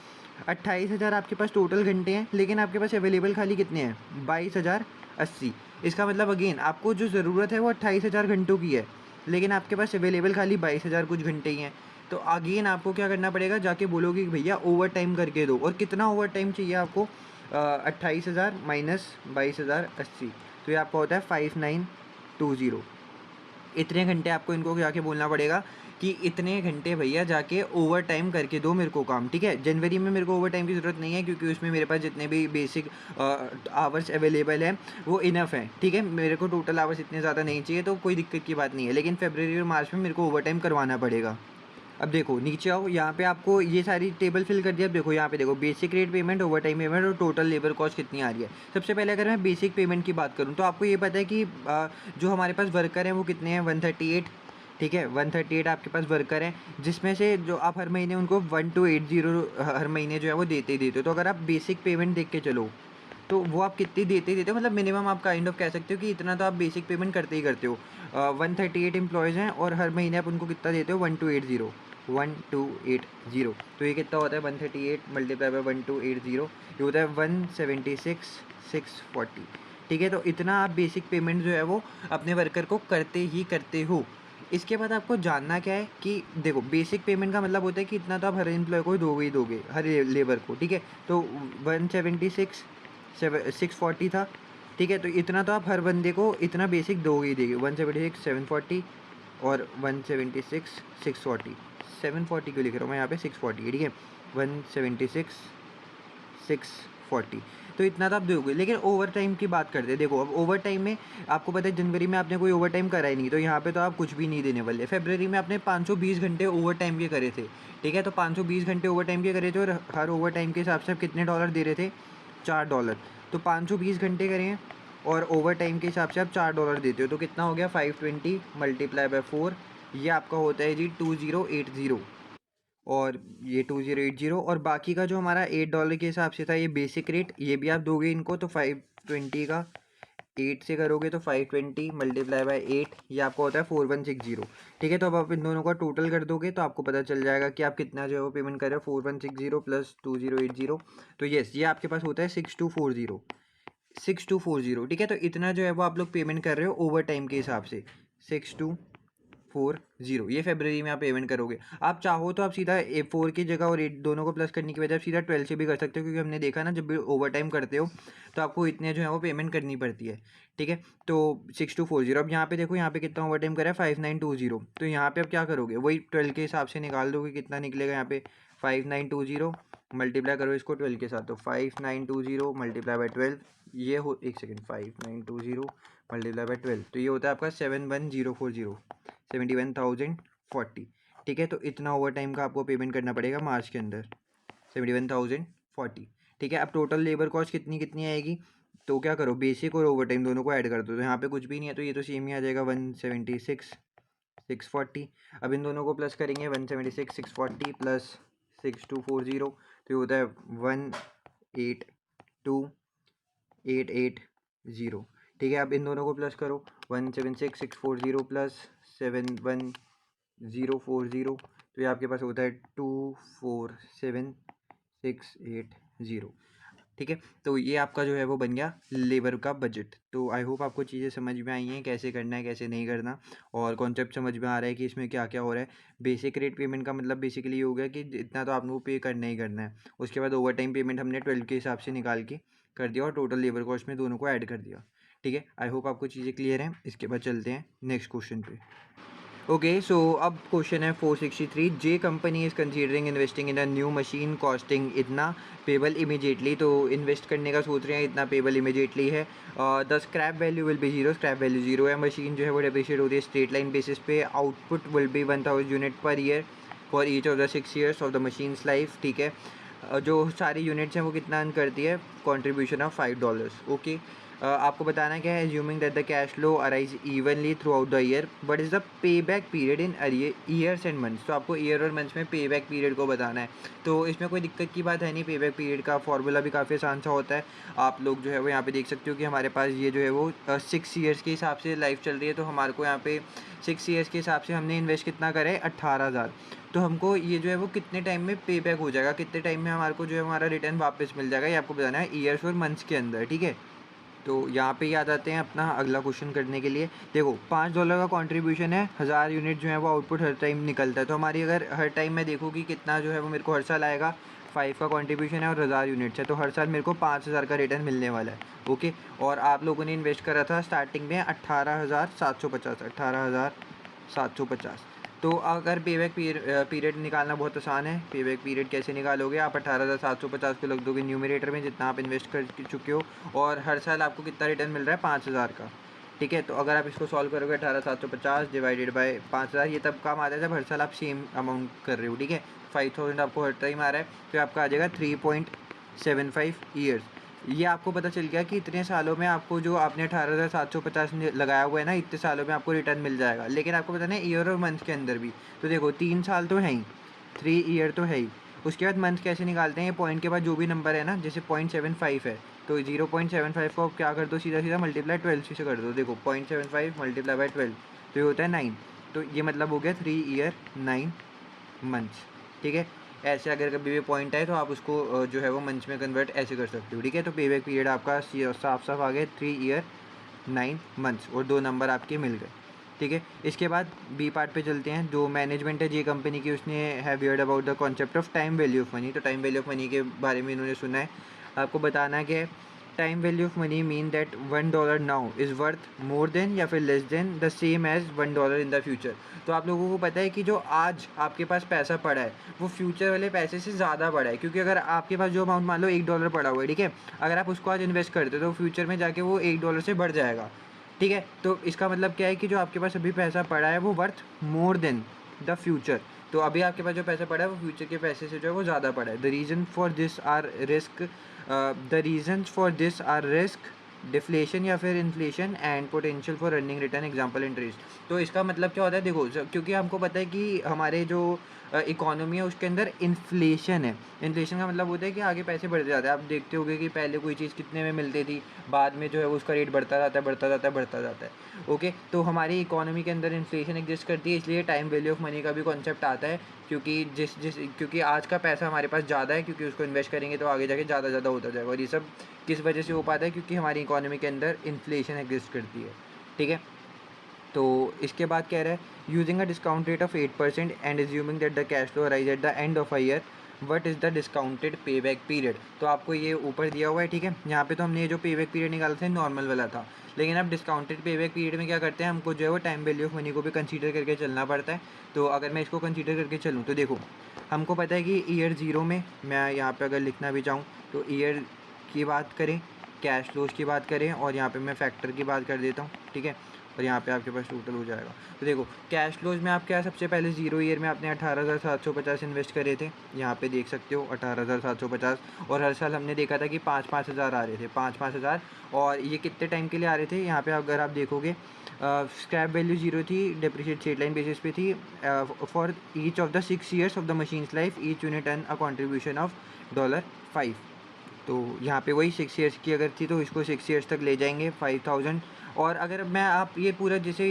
28,000 आपके पास टोटल घंटे हैं, लेकिन आपके पास अवेलेबल खाली कितने हैं? 22,080। इसका मतलब अगेन आपको जो ज़रूरत है वो 28,000 घंटों की है, लेकिन आपके पास अवेलेबल खाली 22,000 कुछ घंटे ही हैं। तो अगेन आपको क्या करना पड़ेगा? जाके बोलोगे कि भैया ओवर टाइम करके दो। और कितना ओवर टाइम चाहिए आपको? 28,000 माइनस 22,080, तो ये आपका होता है 5920। इतने घंटे आपको इनको जाके बोलना पड़ेगा कि इतने घंटे भैया जाके ओवर टाइम करके दो मेरे को काम, ठीक है। जनवरी में मेरे को ओवर टाइम की ज़रूरत नहीं है, क्योंकि उसमें मेरे पास जितने भी बेसिक आवर्स अवेलेबल हैं वो इनफ है, ठीक है। मेरे को टोटल आवर्स इतने ज़्यादा नहीं चाहिए, तो कोई दिक्कत की बात नहीं है। लेकिन फरवरी और मार्च में मेरे को ओवर टाइम करवाना पड़ेगा। अब देखो नीचे आओ, यहाँ पे आपको ये सारी टेबल फिल कर दिया। अब देखो यहाँ पे देखो basic rate payment, over time payment और टोटल लेबर कॉस्ट कितनी आ रही है। सबसे पहले अगर मैं बेसिक पेमेंट की बात करूँ, तो आपको ये पता है कि जो हमारे पास वर्कर हैं वो कितने हैं? 138, ठीक है। 138 आपके पास वर्कर हैं, जिसमें से जो आप हर महीने उनको 1280 हर महीने जो है वो देते ही देते हो। तो अगर आप बेसिक पेमेंट देख के चलो, तो वो आप कितनी देते ही देते हो, मतलब मिनिमम आप काइंड ऑफ कह सकते हो कि इतना तो आप बेसिक पेमेंट करते ही करते हो। 138 एम्प्लॉयज़ हैं और हर महीने आप उनको कितना देते हो? 1280। तो ये कितना होता है? 138 मल्टीप्लाई बाई 1280, ये होता है 176,640, ठीक है। तो इतना आप बेसिक पेमेंट जो है वो अपने वर्कर को करते ही करते हो। इसके बाद आपको जानना क्या है कि देखो बेसिक पेमेंट का मतलब होता है कि इतना तो आप हर एम्प्लॉय को दोगे ही दोगे, हर लेबर को, ठीक है। तो 176,640 था, ठीक है। तो इतना तो आप हर बंदे को इतना बेसिक दोगे ही दोगे। 176,740 और 176,640, 740 क्यों लिख रहा हूँ मैं यहाँ पे? 640 है, ठीक है। 176,640, तो इतना तो आप दोगे। लेकिन ओवर टाइम की बात करते हैं। देखो अब ओवर टाइम में आपको पता है जनवरी में आपने कोई ओवर टाइम करा ही नहीं, तो यहाँ पे तो आप कुछ भी नहीं देने वाले। फरवरी में आपने 520 घंटे ओवर टाइम के करे थे, ठीक है। तो 520 घंटे ओवर टाइम के करे थे, और हर ओवर टाइम के हिसाब से आप कितने डॉलर दे रहे थे? $4। तो 520 घंटे करें हैं और ओवर टाइम के हिसाब से आप $4 देते हो, तो कितना हो गया? 520 मल्टीप्लाई बाय 4, ये आपका होता है जी 2080। और ये 2080, और बाकी का जो हमारा $8 के हिसाब से था ये बेसिक रेट, ये भी आप दोगे इनको। तो 520 का 8 से करोगे तो 520 मल्टीप्लाई बाय 8, ये आपका होता है 4160, ठीक है। तो अब आप इन दोनों का टोटल कर दोगे तो आपको पता चल जाएगा कि आप कितना जो है वो पेमेंट कर रहे हो। 4160 प्लस 2080, तो येस ये आपके पास होता है 6240, 6240, ठीक है। तो इतना जो है वो आप लोग पेमेंट कर रहे हो ओवर टाइम के हिसाब से, 6240, ये फरवरी में आप पेमेंट करोगे। आप चाहो तो आप सीधा 4 की जगह और 8 दोनों को प्लस करने की बजाय आप सीधा 12 से भी कर सकते हो, क्योंकि हमने देखा ना जब भी ओवर टाइम करते हो तो आपको इतने जो है वो पेमेंट करनी पड़ती है, ठीक है। तो 6240, अब यहाँ पे देखो यहाँ पे कितना ओवर टाइम करा है? 5920। तो यहाँ पे अब क्या करोगे? वही 12 के हिसाब से निकाल दोगे, कितना निकलेगा यहाँ पे? 5920 मल्टीप्लाई करो इसको 12 के साथ, तो 5920 मल्टीप्लाई बाई 12, ये हो, एक सेकेंड, 5920 मल्टीप्लाई बाई 12, तो ये होता है आपका 71040, 71,040, ठीक है। तो इतना ओवर टाइम का आपको पेमेंट करना पड़ेगा मार्च के अंदर, 71,040, ठीक है। अब टोटल लेबर कॉस्ट कितनी कितनी आएगी? तो क्या करो, बेसिक और ओवर टाइम दोनों को ऐड कर दो, तो यहाँ पे कुछ भी नहीं है, तो ये तो सेम ही आ जाएगा 176,640। अब इन दोनों को प्लस करेंगे, 176,640 प्लस 6240, तो ये होता है 182,880, ठीक है। अब इन दोनों को प्लस करो, 176,640 प्लस 71040, तो ये आपके पास होता है 247,680, ठीक है। तो ये आपका जो है वो बन गया लेबर का बजट। तो आई होप आपको चीज़ें समझ में आई हैं, कैसे करना है कैसे नहीं करना, और कॉन्सेप्ट समझ में आ रहा है कि इसमें क्या क्या हो रहा है। बेसिक रेट पेमेंट का मतलब बेसिकली ये हो गया कि इतना तो आपको पे करना ही करना है। उसके बाद ओवर टाइम पेमेंट हमने 12 के हिसाब से निकाल के कर दिया, और टोटल लेबर कॉस्ट में दोनों को ऐड कर दिया, ठीक है। आई होप आपको चीज़ें क्लियर हैं। इसके बाद चलते हैं नेक्स्ट क्वेश्चन पे। ओके, सो अब क्वेश्चन है 463, J company is considering investing in a new machine costing इतना पेबल इमीडिएटली। तो इन्वेस्ट करने का सोच रहे हैं, इतना पेबल इमीडिएटली है। The scrap value will be zero, scrap value zero है। मशीन जो है वो डेप्रिशिएट होती है स्ट्रेट लाइन बेसिस पे। आउटपुट विल बी 1000 यूनिट पर year for each of the 6 years of the machines life, ठीक है। जो सारी यूनिट्स हैं वो कितना अर्न करती है, कॉन्ट्रीब्यूशन ऑफ $5। ओके, आपको बताना क्या है, assuming that the cash flow arise evenly through out the year, but is the pay back period in years and months. तो आपको ईयर और मंथ्स में पे बैक पीरियड को बताना है। तो इसमें कोई दिक्कत की बात है नहीं, पे बैक पीरियड का फॉर्मूला भी काफ़ी आसान सा होता है। आप लोग जो है वो यहाँ पे देख सकते हो कि हमारे पास ये जो है वो 6 ईयर्स के हिसाब से लाइफ चल रही है। तो हमारे को यहाँ पे 6 ईयर्स के हिसाब से हमने इन्वेस्ट कितना करा है, 18,000। तो हमको ये जो है वो कितने टाइम में पे बैक हो जाएगा, कितने टाइम में हमारे को जो है हमारा रिटर्न वापस मिल जाएगा, ये आपको बताना है ईयर्स और मंथ्स के अंदर, ठीक है। तो यहाँ पे ही आ जाते हैं अपना अगला क्वेश्चन करने के लिए। देखो, $5 का कंट्रीब्यूशन है, 1000 यूनिट जो है वो आउटपुट हर टाइम निकलता है। तो हमारी अगर हर टाइम मैं देखूँ कि कितना जो है वो मेरे को हर साल आएगा, 5 का कंट्रीब्यूशन है और 1000 यूनिट्स है, तो हर साल मेरे को 5000 का रिटर्न मिलने वाला है। ओके, और आप लोगों ने इन्वेस्ट करा था स्टार्टिंग में 18,750, 18,750। तो अगर पेबैक पीरियड निकालना बहुत आसान है। पेबैक पीरियड कैसे निकालोगे, आप 18,750 को लग दोगे न्यूमरेटर में जितना आप इन्वेस्ट कर चुके हो, और हर साल आपको कितना रिटर्न मिल रहा है, 5000 का, ठीक है। तो अगर आप इसको सॉल्व करोगे, 18,750 डिवाइडेड बाय 5000, ये तब काम आता है जब हर साल आप सेम अमाउंट कर रहे हो, ठीक है। 5000 आपको हर टाइम आ रहा है, तो आपका आ जाएगा 3.75 ईयर्स। ये आपको पता चल गया कि इतने सालों में आपको जो आपने 18,750 लगाया हुआ है ना, इतने सालों में आपको रिटर्न मिल जाएगा। लेकिन आपको बताना है ईयर और मंथ के अंदर भी। तो देखो, 3 साल तो है ही, 3 ईयर तो है ही। उसके बाद मंथ कैसे निकालते हैं, पॉइंट के बाद जो भी नंबर है ना, जैसे 0.75 है, तो 0.75 को आप क्या कर दो, सीधा सीधा मल्टीप्लाई 12 से कर दो। देखो, 0.75 मल्टीप्लाई बाई 12, तो ये होता है 9। तो ये मतलब हो गया 3 ईयर 9 मंथ्स, ठीक है। ऐसे अगर कभी भी पॉइंट आए तो आप उसको जो है वो मंथ्स में कन्वर्ट ऐसे कर सकते हो, ठीक है। तो पेबैक पीरियड आपका साफ साफ आ गया 3 ईयर 9 मंथ्स, और 2 नंबर आपके मिल गए, ठीक है। इसके बाद बी पार्ट पे चलते हैं। जो मैनेजमेंट है जे कंपनी की, उसने have heard about the concept of time value of money. तो टाइम वैल्यू ऑफ मनी के बारे में इन्होंने सुना है। आपको बताना है कि time value of money mean that $1 now is worth more than या फिर less than the same as $1 in the future. तो आप लोगों को पता है कि जो आज आपके पास पैसा पड़ा है वो फ्यूचर वाले पैसे से ज़्यादा पड़ा है, क्योंकि अगर आपके पास जो अमाउंट मान लो $1 पड़ा हुआ है, ठीक है, अगर आप उसको आज इन्वेस्ट करते हो तो फ्यूचर में जाके वो $1 से बढ़ जाएगा, ठीक है। तो इसका मतलब क्या है कि जो आपके पास अभी पैसा पड़ा है वो worth more then the future. तो अभी आपके पास जो पैसा पड़ा है वो फ्यूचर के पैसे से जो है वो ज़्यादा पड़ा है। The reason for this are risk, the reasons for this are risk, deflation या फिर inflation and potential for earning return, example interest. तो इसका मतलब क्या होता है, देखो, क्योंकि हमको पता है कि हमारे जो इकोनॉमी है उसके अंदर इन्फ्लेशन है। इन्फ्लेशन का मतलब होता है कि आगे पैसे बढ़ते जाते हैं। आप देखते होगे कि पहले कोई चीज़ कितने में मिलती थी, बाद में जो है उसका रेट बढ़ता जाता है, बढ़ता जाता है, बढ़ता जाता है। ओके, तो हमारी इकोनॉमी के अंदर इन्फ्लेशन एग्जिस्ट करती है, इसलिए टाइम वैल्यू ऑफ मनी का भी कॉन्सेप्ट आता है। क्योंकि आज का पैसा हमारे पास ज़्यादा है, क्योंकि उसको इन्वेस्ट करेंगे तो आगे जाके ज़्यादा ज़्यादा होता जाएगा। और ये सब किस वजह से हो पाता है, क्योंकि हमारी इकोनॉमी के अंदर इन्फ्लेशन एग्जिस्ट करती है, ठीक है। तो इसके बाद कह रहा है, using a discount rate of 8% and assuming that the cash flow arise at the end of a year, what is the discounted pay back period. तो आपको ये ऊपर दिया हुआ है, ठीक है। यहाँ पे तो हमने ये जो पे बैक पीरियड निकाला था नॉर्मल वाला था, लेकिन अब डिस्काउंटेड पे बैक पीरियड में क्या करते हैं, हमको जो है वो टाइम वैल्यू ऑफ मनी को भी कंसीडर करके चलना पड़ता है। तो अगर मैं इसको कंसीडर करके चलूँ तो देखो, हमको पता है कि ईयर ज़ीरो में मैं यहाँ पे अगर लिखना भी चाहूँ तो ईयर की बात करें, कैश फ्लोज की बात करें, और यहाँ पे मैं फैक्टर की बात कर देता हूँ, ठीक है। और यहाँ पे आपके पास टोटल हो जाएगा। तो देखो, कैश फ्लोज में आप क्या, सबसे पहले ज़ीरो ईयर में आपने 18,750 इन्वेस्ट करे थे, यहाँ पे देख सकते हो 18,750। और हर साल हमने देखा था कि 5-5 हज़ार आ रहे थे, 5-5 हज़ार। और ये कितने टाइम के लिए आ रहे थे, यहाँ पे अगर आप देखोगे स्क्रैप वैल्यू जीरो थी, डेप्रिशिएट स्ट्रेट लाइन बेसिस पे थी। For each of the 6 years of the machines life each unit earn a contribution of $5। तो यहाँ पे वही 6 ईयर्स की अगर थी तो इसको 6 ईयर्स तक ले जाएंगे 5000। और अगर मैं आप ये पूरा जैसे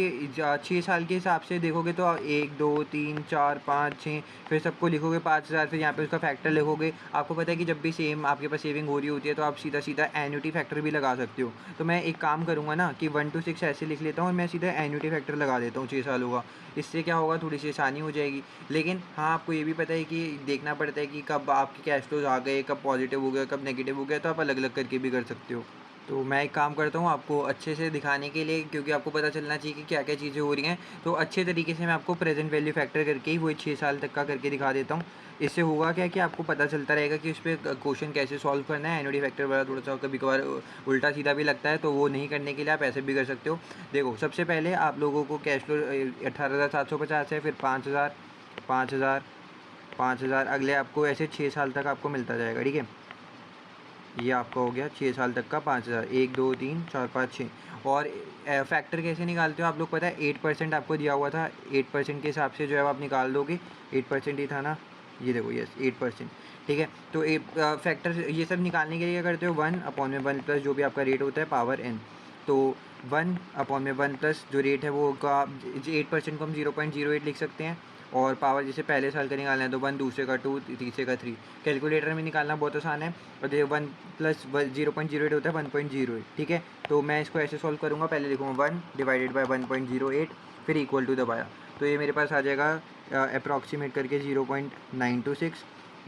6 साल के हिसाब से देखोगे तो 1 2 3 4 5 6, फिर सबको लिखोगे 5000, फिर यहाँ पे उसका फैक्टर लिखोगे। आपको पता है कि जब भी सेम आपके पास सेविंग हो रही होती है तो आप सीधा सीधा एन्युटी फैक्टर भी लगा सकते हो। तो मैं एक काम करूँगा ना कि 1 to 6 ऐसे लिख लेता हूँ और मैं सीधा एन्युटी फैक्टर लगा देता हूँ 6 सालों का। इससे क्या होगा, थोड़ी सी आसानी हो जाएगी। लेकिन हाँ, आपको ये भी पता है कि देखना पड़ता है कि कब आपके कैश फ्लोज आ गए, कब पॉजिटिव हो गया, कब नेगेटिव हो गया, तो आप अलग अलग करके भी कर सकते हो। तो मैं एक काम करता हूँ आपको अच्छे से दिखाने के लिए, क्योंकि आपको पता चलना चाहिए कि क्या-क्या चीज़ें हो रही हैं, तो अच्छे तरीके से मैं आपको प्रेज़ेंट वैल्यू फैक्टर करके ही वही 6 साल तक का करके दिखा देता हूँ। इससे होगा क्या कि आपको पता चलता रहेगा कि उसपे क्वेश्चन कैसे सॉल्व करना है। एनुअल फैक्टर वाला थोड़ा-सा कभी-कभार उल्टा-सीधा भी लगता है, तो वो नहीं करने के लिए आप ऐसे भी कर सकते हो। देखो, सबसे पहले आप लोगों को कैश फ्लो 18,750 है, फिर 5,000, 5,000, 5,000, अगले आपको ऐसे 6 साल तक आपको मिलता जाएगा, ठीक है? ये आपका हो गया 6 साल तक का 5,000, 1, 2, 3, 4, 5, 6। और फैक्टर कैसे निकालते हो आप लोग, पता है 8% आपको दिया हुआ था, 8% के हिसाब से जो है आप निकाल दोगे। 8% ही था ना, ये देखो, यस 8%, ठीक है। तो फैक्टर ये सब निकालने के लिए क्या करते हो, 1/1 प्लस जो भी आपका रेट होता है पावर n। तो 1/1 प्लस जो रेट है वो का 8% को हम 0.08 लिख सकते हैं। और पावर जैसे पहले साल का निकालना है तो 1, दूसरे का 2, तीसरे का 3। कैलकुलेटर में निकालना बहुत आसान है। और ये 1 प्लस 0.08 होता है 1.08, ठीक है। तो मैं इसको ऐसे सॉल्व करूँगा, पहले लिखूँगा 1 डिवाइडेड बाय 1.08, फिर इक्वल टू दबाया, तो ये मेरे पास आ जाएगा अप्रॉक्सीमेट करके 0.926।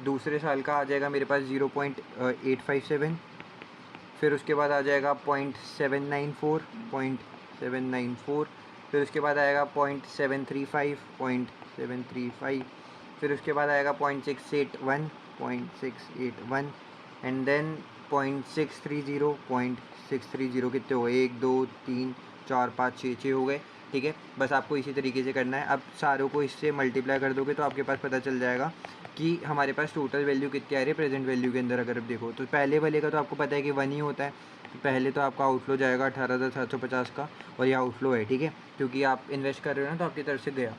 दूसरे साल का आ जाएगा मेरे पास 0.857, फिर उसके बाद आ जाएगा 0.794, फिर उसके बाद आएगा 0.735, फिर उसके बाद आएगा 0.681, एंड देन 0.630, कितने हो गए, 1, 2, 3, 4, 5, 6 हो गए, ठीक है। बस आपको इसी तरीके से करना है। अब सारों को इससे मल्टीप्लाई कर दोगे तो आपके पास पता चल जाएगा कि हमारे पास टोटल वैल्यू कितनी आ रही है प्रेजेंट वैल्यू के अंदर। अगर आप देखो तो पहले वाले का तो आपको पता है कि 1 ही होता है, तो पहले तो आपका आउटफ्लो जाएगा 18,750 का, और ये आउटफ्लो है, ठीक है, क्योंकि आप इन्वेस्ट कर रहे हो ना, तो आपकी तरफ से गया।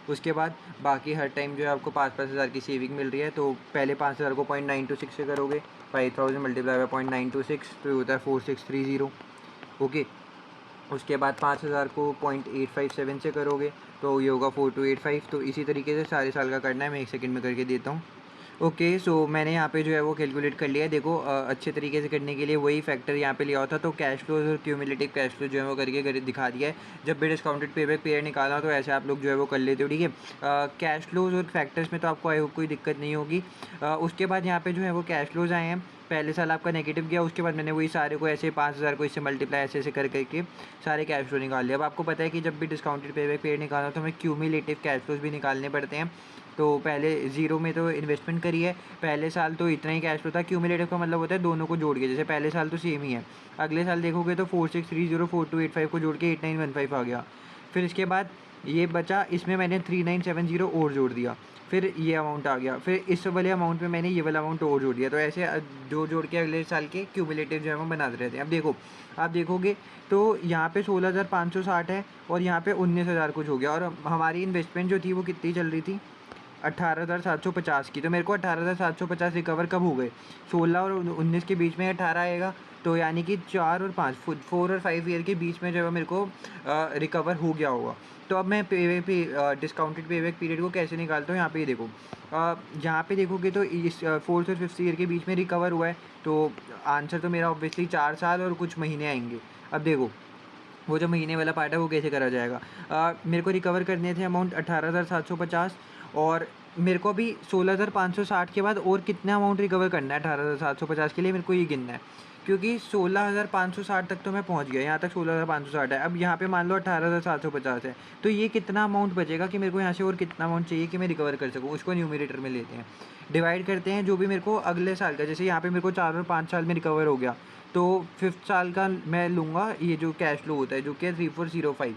उसके बाद बाकी हर टाइम जो है आपको 5-5 हज़ार की सेविंग मिल रही है, तो पहले 5,000 को 0.926 से करोगे, 5,000 मल्टीप्लाई बाय 0.926, तो ये होता है 4630, ओके। उसके बाद 5,000 को 0.857 से करोगे तो ये होगा 4285। तो इसी तरीके से सारे साल का करना है, मैं 1 सेकंड में करके देता हूँ। ओके, सो मैंने यहाँ पे जो है वो कैलकुलेट कर लिया है। देखो, अच्छे तरीके से करने के लिए वही फैक्टर यहाँ पे लिया होता, तो कैश फ्लो और क्यूमुलेटिव कैश फ्लो जो है वो करके दिखा दिया है। जब भी डिस्काउंटेड पेबैक पीरियड निकालना हो तो ऐसे आप लोग जो है वो कर लेते हो, ठीक है। कैश फ्लोज और फैक्टर्स में तो आपको आई होप कोई दिक्कत नहीं होगी। उसके बाद यहाँ पे जो है वो कैश फ्लोज आए हैं। पहले साल आपका नेगेटिव गया, उसके बाद मैंने वही सारे को ऐसे 5,000 को इससे मल्टीप्लाई ऐसे कर करके सारे कैश फ्लो निकाल लिया। अब आपको पता है कि जब भी डिस्काउंटेड पेबैक पीरियड निकालना हो तो हमें क्यूमुलेटिव कैश फ्लोज भी निकालने पड़ते हैं। तो पहले ज़ीरो में तो इन्वेस्टमेंट करी है, पहले साल तो इतना ही कैश फ्लो था। क्यूमुलेटिव का मतलब होता है दोनों को जोड़ के, जैसे पहले साल तो सेम ही है, अगले साल देखोगे तो 46304285 को जोड़ के 8915 आ गया। फिर इसके बाद ये बचा, इसमें मैंने 3970 और जोड़ दिया, फिर ये अमाउंट आ गया, फिर इस वाले अमाउंट में मैंने ये वाला अमाउंट और जोड़ दिया। तो ऐसे जोड़ के अगले साल के क्यूमुलेटिव जो है वो बनाते रहते हैं। अब देखो, आप देखोगे तो यहाँ पे 16,560 है और यहाँ पे 19,000 कुछ हो गया, और हमारी इन्वेस्टमेंट जो थी वो कितनी चल रही थी, 18,750 की। तो मेरे को 18,750 रिकवर कब हो गए, 16 और 19 के बीच में 18 आएगा, तो यानी कि 4 और 5, 4 और 5 ईयर के बीच में जो है मेरे को रिकवर हो गया होगा। तो अब मैं डिस्काउंटेड पेबैक पीरियड को कैसे निकालता हूँ, यहाँ पे देखो, यहाँ पे देखोगे तो इस 4th और 5th ईयर के बीच में रिकवर हुआ है, तो आंसर तो मेरा ऑब्वियसली 4 साल और कुछ महीने आएंगे। अब देखो, वो जो महीने वाला पार्ट है वो कैसे करा जाएगा। मेरे को रिकवर करने थे अमाउंट 18,750, और मेरे को अभी 16,560 के बाद और कितना अमाउंट रिकवर करना है 18,750 के लिए, मेरे को ये गिनना है, क्योंकि 16,560 तक तो मैं पहुंच गया, यहाँ तक 16,560 है। अब यहाँ पे मान लो 18,750 है, तो ये कितना अमाउंट बचेगा कि मेरे को यहाँ से और कितना अमाउंट चाहिए कि मैं रिकवर कर सकूँ, उसको न्यूमरेटर में लेते हैं, डिवाइड करते हैं जो भी मेरे को अगले साल का, जैसे यहाँ पे मेरे को 4 और 5 साल में रिकवर हो गया, तो 5th साल का मैं लूँगा ये जो कैश फ्लो होता है जो कि है 3405।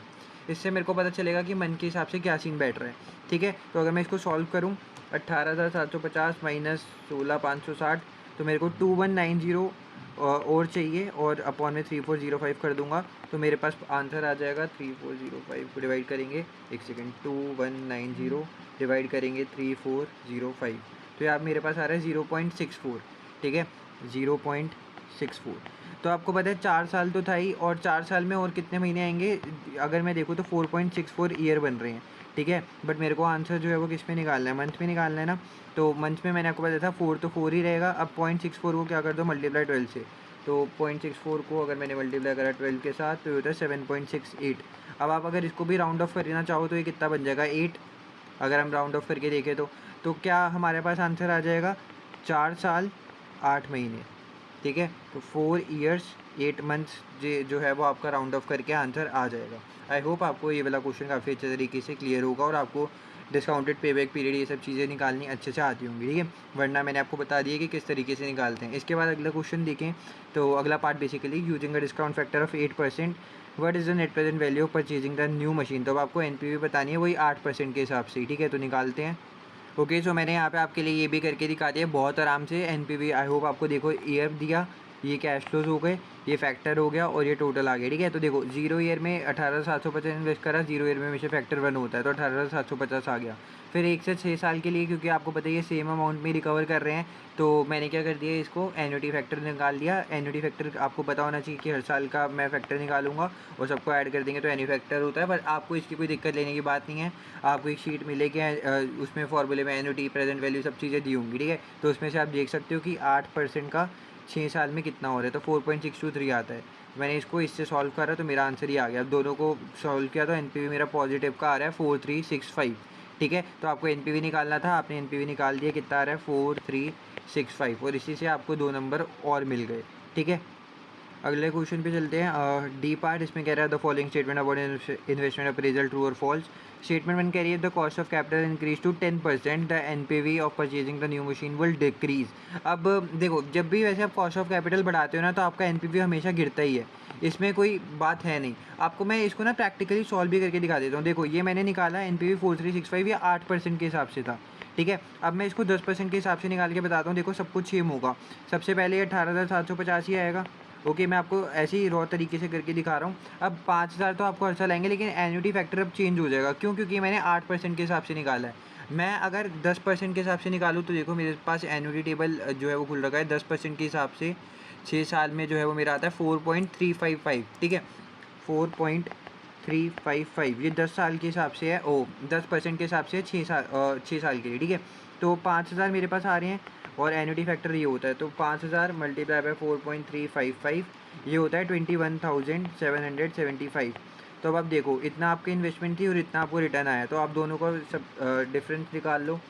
इससे मेरे को पता चलेगा कि मन के हिसाब से क्या सीन बैठ रहा है, ठीक है। तो अगर मैं इसको सॉल्व करूँ, 18,750 माइनस 16,560, तो मेरे को 2190 और चाहिए, और अपॉन में 3405 कर दूंगा, तो मेरे पास आंसर आ जाएगा 3405 को डिवाइड करेंगे, एक सेकेंड, 2190 डिवाइड करेंगे 3405, तो यार मेरे पास आ रहा है 0.64, ठीक है, 0.64। तो आपको पता है 4 साल तो था ही, और 4 साल में और कितने महीने आएंगे, अगर मैं देखूँ तो 4.64 ईयर बन रहे हैं, ठीक है। बट मेरे को आंसर जो है वो किस में निकालना है, मंथ में निकालना है ना, तो मंथ में मैंने आपको बताया था 4 तो 4 ही रहेगा। अब 0.64 को क्या कर दो, मल्टीप्लाई 12 से, तो 0.64 को अगर मैंने मल्टीप्लाई करा 12 के साथ तो ये होता है 7.68। अब आप अगर इसको भी राउंड ऑफ करना चाहो तो ये कितना बन जाएगा, 8, अगर हम राउंड ऑफ करके देखें तो क्या हमारे पास आंसर आ जाएगा 4 साल 8 महीने, ठीक है। तो 4 ईयर्स 8 मंथ्स जो है वो आपका राउंड ऑफ करके आंसर आ जाएगा। आई होप आपको ये वाला क्वेश्चन काफ़ी अच्छे तरीके से क्लियर होगा और आपको डिस्काउंटेड पेबैक पीरियड ये सब चीज़ें निकालनी अच्छे से आती होंगी, ठीक है। वरना मैंने आपको बता दिया कि किस तरीके से निकालते हैं। इसके बाद अगला क्वेश्चन देखें तो अगला part basically using a discount factor of 8%, what is the net present value of purchasing the new machine. तो अब आपको एनपीवी बतानी है वही 8% के हिसाब से, ठीक है। तो निकालते हैं। ओके, सो मैंने यहाँ पे आपके लिए ये भी करके दिखा दिया बहुत आराम से एनपीवी। आई होप आपको देखो ईयर दिया, ये कैश फ्लोज हो गए, ये फैक्टर हो गया और ये टोटल आ गया, ठीक है। तो देखो 0 ईयर में 18,750 इन्वेस्ट करा, 0 ईयर में हमेशा फैक्टर 1 होता है, तो 18,750 आ गया। फिर 1 से 6 साल के लिए, क्योंकि आपको पता है ये सेम अमाउंट में रिकवर कर रहे हैं, तो मैंने क्या कर दिया, इसको एन्युटी फैक्टर निकाल लिया। एन्युटी फैक्टर आपको पता होना चाहिए कि हर साल का मैं फैक्टर निकालूंगा और सबको ऐड कर देंगे तो एन्यू फैक्टर होता है। पर आपको इसकी कोई दिक्कत लेने की बात नहीं है। आपको एक शीट मिलेगी, उसमें फॉर्मूले में एन्युटी, प्रेजेंट वैल्यू सब चीज़ें दी होंगी, ठीक है। तो उसमें से आप देख सकते हो कि 8% का 6 साल में कितना हो रहा है, तो 4.623 आता है। मैंने इसको इससे सॉल्व करा तो मेरा आंसर ही आ गया। अब दोनों को सॉल्व किया तो एनपीवी मेरा पॉजिटिव का आ रहा है 4365, ठीक है। तो आपको एनपीवी निकालना था, आपने एनपीवी निकाल दिया, कितना आ रहा है 4365, और इसी से आपको 2 नंबर और मिल गए, ठीक है। अगले क्वेश्चन पे चलते हैं। डी पार्ट, इसमें कह रहा है the following statement about investment appraisal true और फॉल्स। स्टेटमेंट वन कह रही है the cost of capital increase to 10%, the NPV of purchasing the new machine will decrease. अब देखो, जब भी वैसे आप कॉस्ट ऑफ कैपिटल बढ़ाते हो ना तो आपका एनपीवी हमेशा गिरता ही है, इसमें कोई बात है नहीं। आपको मैं इसको ना प्रैक्टिकली सॉल्व भी करके दिखा देता हूँ। देखो ये मैंने निकाला एनपीवी 4365, ये 8% के हिसाब से था, ठीक है। अब मैं इसको 10% के हिसाब से निकाल के बताता हूँ। देखो सब कुछ सेम होगा। सबसे पहले 18,750 ही आएगा। ओके, मैं आपको ऐसे ही रॉ तरीके से करके दिखा रहा हूँ। अब 5,000 तो आपको हर साल आएंगे, लेकिन एन्युटी फैक्टर अब चेंज हो जाएगा। क्यों? क्योंकि मैंने 8% के हिसाब से निकाला है। मैं अगर 10% के हिसाब से निकालूँ तो देखो मेरे पास एन्युटी टेबल जो है वो खुल रखा है। 10% के हिसाब से 6 साल में जो है वो मेरा आता है 4.355, ठीक है। 4.355 ये 10 साल के हिसाब से है। 10% के हिसाब से 6 साल के लिए, ठीक है। तो 5,000 मेरे पास आ रहे हैं और एन्युटी फैक्टर ये होता है, तो 5,000 मल्टीप्लाई बाय 4.355 ये होता है 21,775। तो अब आप देखो, इतना आपकी इन्वेस्टमेंट थी और इतना आपको रिटर्न आया, तो आप दोनों का सब डिफरेंस निकाल लो,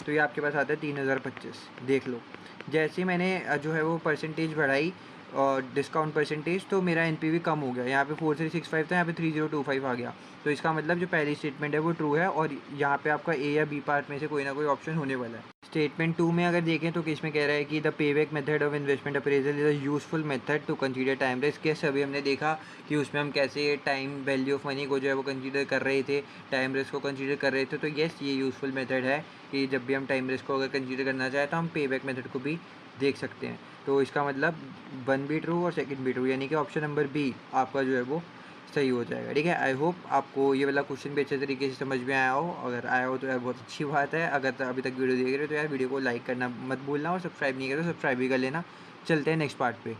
तो ये आपके पास आता है 3,025। देख लो, जैसे ही मैंने जो है वो परसेंटेज बढ़ाई और डिस्काउंट परसेंटेज, तो मेरा एनपीवी कम हो गया। यहाँ पे 4365 था, यहाँ पे 3025 आ गया। तो इसका मतलब जो पहली स्टेटमेंट है वो ट्रू है और यहाँ पे आपका ए या बी पार्ट में से कोई ना कोई ऑप्शन होने वाला है। स्टेटमेंट 2 में अगर देखें तो इसमें कह रहा है कि the payback method of investment appraisal is a useful method to consider time risk. कैसे अभी हमने देखा कि उसमें हम कैसे टाइम वैल्यू ऑफ मनी को जो है वो कंसीडर कर रहे थे, टाइम रिस्क को कंसीडर कर रहे थे। तो येस, ये यूजफुल मेथड है कि जब भी हम टाइम रिस्क को अगर कंसीडर करना चाहें तो हम पेबैक मेथड को भी देख सकते हैं। तो इसका मतलब 1 भी ट्रू और सेकंड भी ट्रू, यानी कि ऑप्शन नंबर बी आपका जो है वो सही हो जाएगा, ठीक है। आई होप आपको ये वाला क्वेश्चन भी अच्छे तरीके से समझ में आया हो। अगर आया हो तो यार बहुत अच्छी बात है। अगर अभी तक वीडियो देख रहे हो तो यार वीडियो को लाइक करना मत भूलना और सब्सक्राइब नहीं करो तो सब्सक्राइब भी कर लेना। चलते हैं नेक्स्ट पार्ट पे।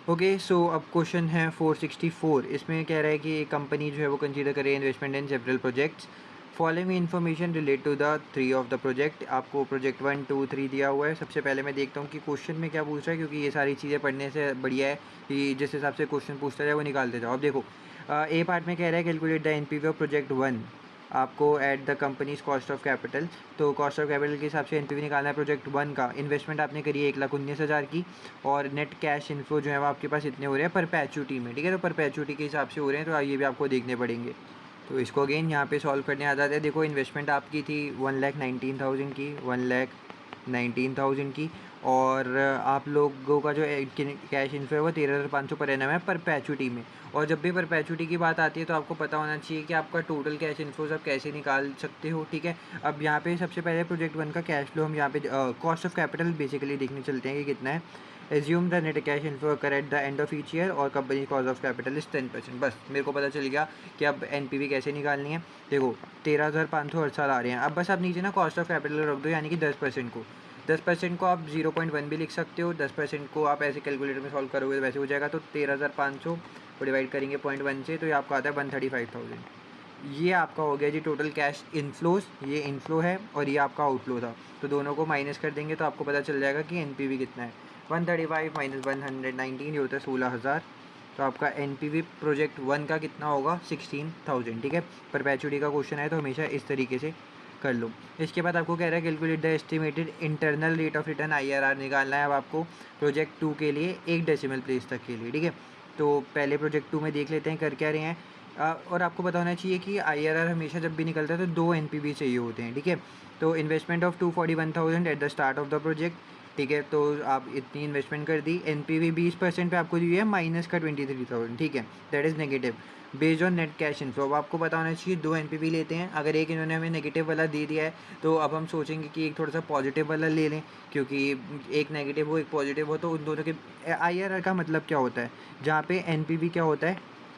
ओके, सो अब क्वेश्चन है 464। इसमें कह रहा है कि एक कंपनी जो है वो कंसीडर करे investment in several projects. Following information relate to the 3 of the project. आपको प्रोजेक्ट 1, 2, 3 दिया हुआ है। सबसे पहले मैं देखता हूँ कि क्वेश्चन में क्या पूछ रहा है, क्योंकि ये सारी चीज़ें पढ़ने से बढ़िया है कि जिस हिसाब से क्वेश्चन पूछता जाए वो निकालते जाओ। अब देखो, ए पार्ट में कह रहा है calculate the NPV of project 1, आपको at the companies cost of capital. तो कॉस्ट ऑफ कैपिटल के हिसाब से एनपीवी निकालना है प्रोजेक्ट 1 का। इन्वेस्टमेंट आपने करी है 1,19,000 की और नेट कैश इनफ्लो जो है वो आपके पास इतने हो रहे हैं परपेचुटी में, ठीक है। तो परपेचुटी के हिसाब से हो रहे हैं, तो ये भी आपको देखने पड़ेंगे। तो इसको अगेन यहाँ पे सॉल्व करने आ जाते हैं। देखो, इन्वेस्टमेंट आपकी थी 1,19,000 की, 1,19,000 की, और आप लोगों का जो कैश इनफ्लो है वो 13,500 पर एनम है परपेचुटी में। और जब भी परपेचुटी की बात आती है तो आपको पता होना चाहिए कि आपका टोटल कैश इनफ्लोज आप कैसे निकाल सकते हो, ठीक है। अब यहाँ पे सबसे पहले प्रोजेक्ट 1 का कैश फ्लो हम यहाँ पे कॉस्ट ऑफ कैपिटल बेसिकली देखने चलते हैं कि कितना है। Assume the net cash inflow कर at the end of each year और company cost of capital is 10%। बस मेरे को पता चल गया कि अब एनपीवी कैसे निकालनी है। देखो 13,500 हर साल आ रहे हैं। अब बस आप नीचे ना कॉस्ट ऑफ कैपिटल रख दो, यानी कि 10% को। 10% को आप 0.1 भी लिख सकते हो। 10% को आप ऐसे कैलकुलेटर में सॉल्व करोगे तो वैसे हो जाएगा। तो 13,500 को डिवाइड करेंगे 0.1 से, तो ये आपका आता है 135,000। ये आपका हो गया जी टोटल कैश इनफ्लोज। ये इनफ्लो है और ये आपका आउटफ्लो था, तो दोनों को माइनस कर देंगे तो आपको पता चल जाएगा कि एनपीवी कितना है। 135 माइनस 119, ये होता है 16,000। तो आपका एनपीवी प्रोजेक्ट 1 का कितना होगा? 16,000, ठीक है। परपेचुटी का क्वेश्चन है तो हमेशा इस तरीके से कर लो। इसके बाद आपको कह रहा है calculate the estimated internal rate of return IRR निकालना है अब आपको प्रोजेक्ट 2 के लिए 1 डेसिमल प्लेस तक के लिए, ठीक है। तो पहले प्रोजेक्ट 2 में देख लेते हैं कर क्या रहे हैं। और आपको पता होना चाहिए कि IRR हमेशा जब भी निकलता है तो 2 NPV चाहिए होते हैं, ठीक है। तो investment of 241,000 eight the start of the project, ठीक है। तो आप इतनी इन्वेस्टमेंट कर दी, NPV 20% पे आपको दी है माइनस का 23,000, ठीक है, that is negative based on net cash inflow. अब आपको पता होना चाहिए 2 NPV लेते हैं, अगर एक इन्होंने हमें नेगेटिव वाला दे दिया है तो अब हम सोचेंगे कि एक थोड़ा सा पॉजिटिव वाला ले लें, क्योंकि एक नेगेटिव हो एक पॉजिटिव हो तो उन दोनों के IRR का मतलब क्या होता है, जहाँ पे NPV क्या होता है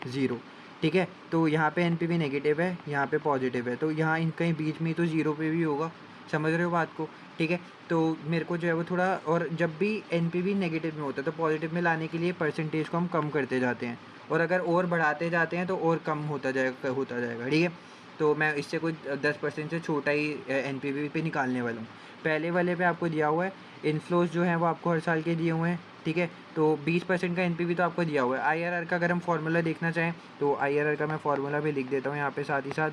0, ठीक है। तो यहाँ पे NPV नेगेटिव है, यहाँ पे पॉजिटिव है, तो यहाँ इन कहीं बीच में ही तो 0 पे भी होगा, समझ रहे हो बात को, ठीक है। तो मेरे को जो है वो थोड़ा, और जब भी NPV नेगेटिव में होता है तो पॉजिटिव में लाने के लिए परसेंटेज को हम कम करते जाते हैं, और अगर और बढ़ाते जाते हैं तो और कम होता जाएगा, ठीक है। तो मैं इससे कोई 10% से छोटा ही NPV पे निकालने वाला हूँ। पहले वाले पे आपको दिया हुआ है इनफ्लोज जो है वो आपको हर साल के दिए हुए हैं, ठीक है। तो 20% का NPV तो आपको दिया हुआ है। IRR का अगर हम फार्मूला देखना चाहें तो IRR का मैं फार्मूला भी लिख देता हूँ यहाँ पे साथ ही साथ।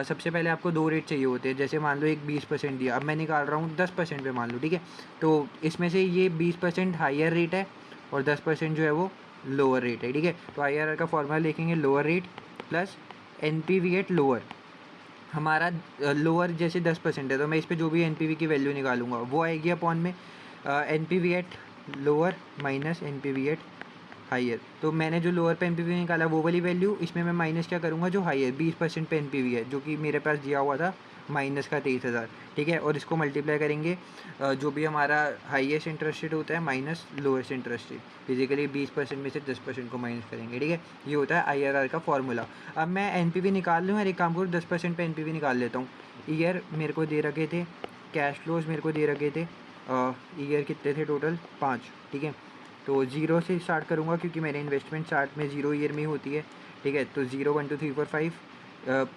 सबसे पहले आपको 2 रेट चाहिए होते हैं, जैसे मान लो एक 20% दिया, अब मैं निकाल रहा हूँ 10% पे मान लो, ठीक है। तो इसमें से ये 20% हायर रेट है और 10% जो है वो लोअर रेट है, ठीक है। तो IRR का फार्मूला लिखेंगे lower rate plus NPV at lower. हमारा लोअर जैसे 10% है तो मैं इस पे जो भी NPV की वैल्यू निकालूंगा वो आएगी अपॉन में NPV at lower minus NPV at higher. तो मैंने जो लोअर पे NPV निकाला वो वाली वैल्यू, इसमें मैं माइनस क्या करूँगा जो हायर 20% पे NPV है, जो कि मेरे पास दिया हुआ था माइनस का 23,000, ठीक है। और इसको मल्टीप्लाई करेंगे जो भी हमारा हाईएस्ट इंटरेस्ट रेट होता है minus lowest interest rate, basically 20% में से 10% को माइनस करेंगे, ठीक है। ये होता है IRR का फॉर्मूला। अब मैं NPV निकाल लूँ और एक काम करूँ 10% पे NPV निकाल लेता हूँ। ईयर मेरे को दे रखे थे, कैश फ्लोज मेरे को दे रखे थे, ईयर कितने थे टोटल 5, ठीक है। तो 0 से स्टार्ट करूँगा क्योंकि मेरी इन्वेस्टमेंट स्टार्ट में 0 ईयर में ही होती है, ठीक है। तो 0 1 2 3 4 5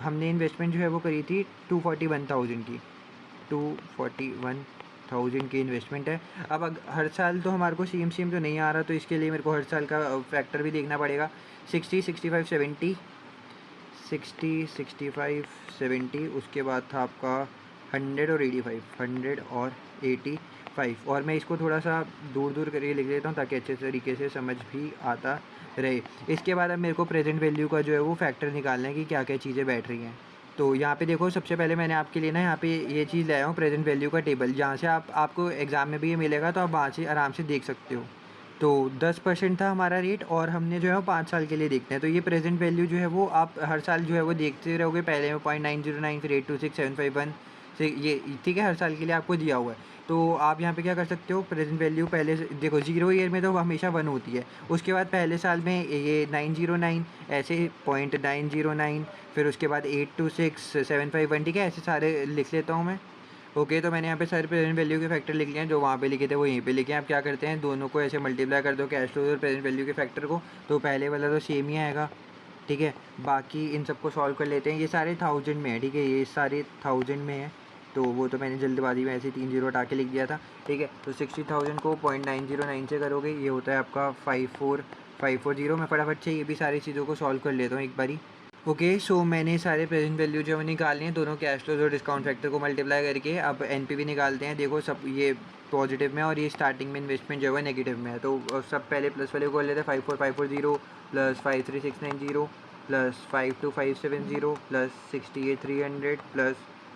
हमने इन्वेस्टमेंट जो है वो करी थी 241,000 की, 241,000 की इन्वेस्टमेंट है। अब हर साल तो हमारे को सेम तो नहीं आ रहा, तो इसके लिए मेरे को हर साल का फैक्टर भी देखना पड़ेगा। 60 65 70, 60 65 70, उसके बाद था आपका 100 और 85, 100 और 85। और मैं इसको थोड़ा सा दूर दूर करके लिख देता हूँ ताकि अच्छे तरीके से समझ भी आता रहे। इसके बाद अब मेरे को प्रेजेंट वैल्यू का जो है वो फैक्टर निकालना है कि क्या क्या चीज़ें बैठ रही हैं। तो यहाँ पे देखो सबसे पहले मैंने आपके लिए ना यहाँ पे ये चीज़ लाया हूँ प्रेजेंट वैल्यू का टेबल, जहाँ से आपको एग्ज़ाम में भी ये मिलेगा, तो आप वहाँ से आराम से देख सकते हो। तो 10% था हमारा रेट और हमने जो है वो 5 साल के लिए देखते हैं। तो ये प्रेजेंट वैल्यू जो है वो आप हर साल जो है वो देखते रहोगे, पहले में 0.909 फिर 826,751 से ये, ठीक है, हर साल के लिए आपको दिया हुआ है। तो आप यहाँ पे क्या कर सकते हो, प्रेजेंट वैल्यू पहले से देखो 0 ईयर में तो हमेशा 1 होती है, उसके बाद पहले साल में ये 909, ऐसे 0.909, फिर उसके बाद 826,751, ठीक है, ऐसे सारे लिख लेता हूँ मैं। ओके, तो मैंने यहाँ पे सारे प्रेजेंट वैल्यू के फैक्टर लिख लिए हैं, जो वहाँ पे लिखे थे वो यहीं पे लिखे हैं। आप क्या करते हैं, दोनों को ऐसे मल्टीप्लाई कर दो कैश फ्लो और प्रेजेंट वैल्यू के फैक्टर को, तो पहले वाला तो सेम ही आएगा, ठीक है। बाकी इन सबको सॉल्व कर लेते हैं। ये सारे 1000 में है, ठीक है, ये सारे 1000 में है, तो वो तो मैंने जल्दबाजी में ऐसे 3 जीरो हटा के लिख दिया था, ठीक है। तो 60,000 को 0.909 से करोगे, ये होता है आपका 54540। मैं फटाफट से ये भी सारी चीज़ों को सॉल्व कर लेता हूँ एक बारी। ओके, सो मैंने सारे प्रेजेंट वैल्यू जो है निकालने हैं, दोनों कैश फ्लोज और डिस्काउंट फैक्टर को मल्टीप्लाई करके। अब NPV निकालते हैं। देखो सब ये पॉजिटिव में और ये स्टार्टिंग में इन्वेस्टमेंट जो है नेगेटिव में है, तो सब पहले प्लस वाले को लेते हैं। 54540 plus 53690 plus 52570 plus 68300 plus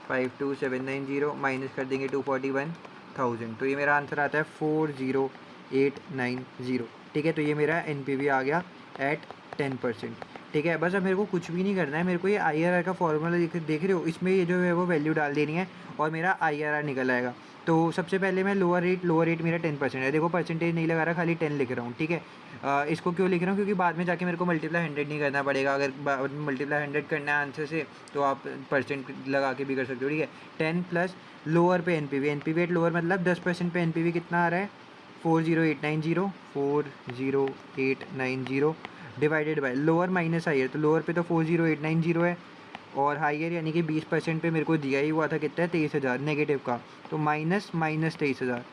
52790 minus कर देंगे 241,000, तो ये मेरा आंसर आता है 40890, ठीक है। तो ये मेरा NPV आ गया एट 10%, ठीक है। बस अब मेरे को कुछ भी नहीं करना है, मेरे को ये IRR का फॉर्मूला देख रहे हो, इसमें ये जो है वो वैल्यू डाल देनी है और मेरा IRR निकल आएगा। तो सबसे पहले मैं लोअर रेट मेरा 10% है, देखो परसेंटेज नहीं लगा रहा, खाली 10 लिख रहा हूँ, ठीक है। इसको क्यों लिख रहा हूँ, क्योंकि बाद में जाके मेरे को मल्टीप्लाई 100 नहीं करना पड़ेगा। अगर मल्टीप्लाई 100 करना है आंसर से तो आप परसेंट लगा के भी कर सकते हो, ठीक है। 10 प्लस लोअर पे NPV एट लोअर मतलब 10% पे NPV कितना आ रहा है 40890 divided by lower minus higher, तो लोअर पे तो 40890 है और हायर यानी कि 20% पे मेरे को दिया ही हुआ था कितना है 23,000 नेगेटिव का, तो माइनस 23,000,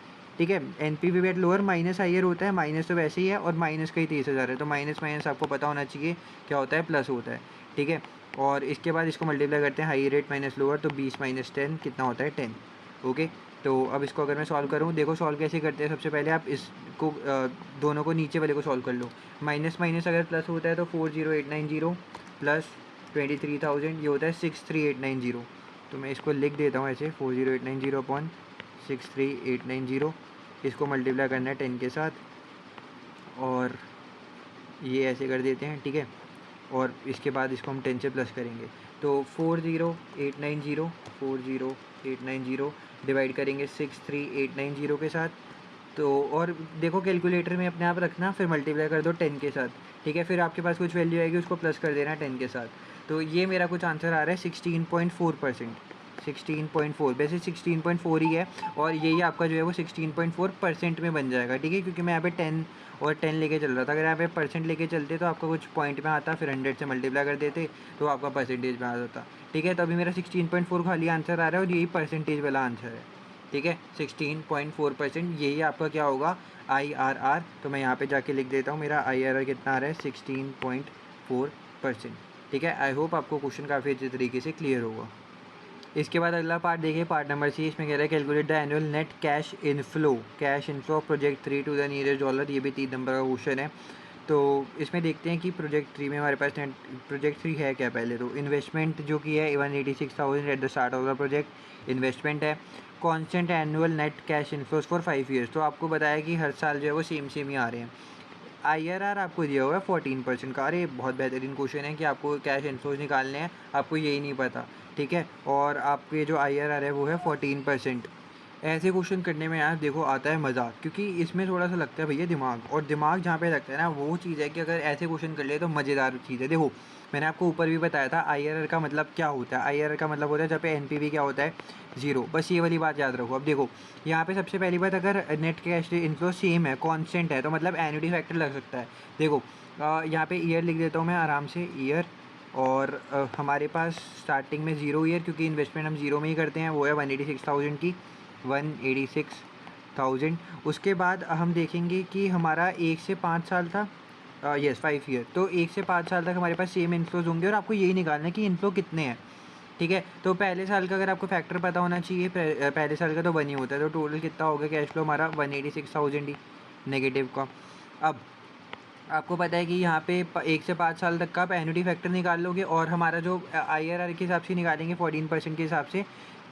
ठीक है। NPV at lower minus higher होता है, माइनस तो वैसे ही है और माइनस का ही 30,000 है, तो माइनस माइनस आपको पता होना चाहिए क्या होता है, प्लस होता है, ठीक है। और इसके बाद इसको मल्टीप्लाई करते हैं हाई रेट माइनस लोअर, तो 20 माइनस 10 कितना होता है 10, ओके। तो अब इसको अगर मैं सॉल्व करूँ, देखो सॉल्व कैसे करते हैं। सबसे पहले आप इसको दोनों को नीचे वाले को सॉल्व कर लो। माइनस माइनस अगर प्लस होता है तो 40890 प्लस 23,000 ये होता है 63890। तो मैं इसको लिख देता हूँ ऐसे 40890 अपॉन 63890। इसको मल्टीप्लाई करना है 10 के साथ और ये ऐसे कर देते हैं, ठीक है। और इसके बाद इसको हम 10 से प्लस करेंगे, तो 40890 डिवाइड करेंगे 63890 के साथ। तो और देखो कैलकुलेटर में अपने आप रखना, फिर मल्टीप्लाई कर दो 10 के साथ, ठीक है। फिर आपके पास कुछ वैल्यू आएगी उसको प्लस कर देना 10 के साथ। तो ये मेरा कुछ आंसर आ रहा है 16.4%, 16.4, वैसे 16.4 ही है और यही आपका जो है वो 16.4% में बन जाएगा, ठीक है। क्योंकि मैं यहाँ पे 10 और 10 लेके चल रहा था, अगर यहाँ पे परसेंट लेके चलते तो आपका कुछ पॉइंट में आता, फिर 100 से मल्टीप्लाई कर देते तो आपका परसेंटेज में आ जाता, ठीक है। तो अभी मेरा 16.4 खाली आंसर आ रहा है और यही परसेंटेज वाला आंसर है, ठीक है। 16.4% यही आपका क्या होगा, IRR। तो मैं यहाँ पे जाके लिख देता हूँ मेरा IRR कितना आ रहा है 16.4%, ठीक है। आई होप आपको क्वेश्चन काफ़ी अच्छे तरीके से क्लियर होगा। इसके बाद अगला पार्ट देखिए, पार्ट नंबर सी। इसमें कह रहा है calculate the annual net cash inflow of project 3 to the nearest dollar. ये भी 3 नंबर का क्वेश्चन है। तो इसमें देखते हैं कि प्रोजेक्ट 3 में हमारे पास नेट, प्रोजेक्ट 3 है क्या। पहले तो इन्वेस्टमेंट जो की है 186,000 at the start of the project, investment है। Constant annual net cash inflows for 5 years, तो आपको बताया कि हर साल जो है वो सेम ही आ रहे हैं। IRR आपको दिया हुआ है 14% का। अरे बहुत बेहतरीन क्वेश्चन है कि आपको कैश इनफ्लोज निकालने हैं, आपको यही नहीं पता, ठीक है। और आपके जो IRR है वो है 14%। ऐसे क्वेश्चन करने में यार देखो आता है मज़ा, क्योंकि इसमें थोड़ा सा लगता है भैया दिमाग, और दिमाग जहाँ पे लगता है ना वो चीज़ है कि अगर ऐसे क्वेश्चन कर ले तो मज़ेदार चीज़ है। देखो मैंने आपको ऊपर भी बताया था IRR का मतलब क्या होता है। IRR का मतलब होता है जब पे NPV क्या होता है, 0। बस ये वाली बात याद रखो। अब देखो यहाँ पे सबसे पहली बात, अगर नेट कैश इनफ्लो सेम है, कांस्टेंट है, तो मतलब एन्युटी फैक्टर लग सकता है। देखो यहाँ पे ईयर लिख देता हूँ मैं आराम से, ईयर। और हमारे पास स्टार्टिंग में 0 ईयर, क्योंकि इन्वेस्टमेंट हम 0 में ही करते हैं, वो है 186,000 की, 186,000। उसके बाद हम देखेंगे कि हमारा 1 से 5 साल था, यस 5 ईयर। तो 1 से 5 साल तक हमारे पास सेम इनफ्लोज होंगे और आपको यही निकालना है कि इनफ्लो कितने हैं, ठीक है। तो पहले साल का अगर आपको फैक्टर पता होना चाहिए, पहले साल का तो 1 ही होता है, तो टोटल कितना हो गया कैश फ्लो हमारा 186,000 ही नेगेटिव का। अब आपको पता है कि यहाँ पे 1 से 5 साल तक का आप एन्युटी फैक्टर निकाल लोगे और हमारा जो IRR के हिसाब से निकालेंगे 14% के हिसाब से।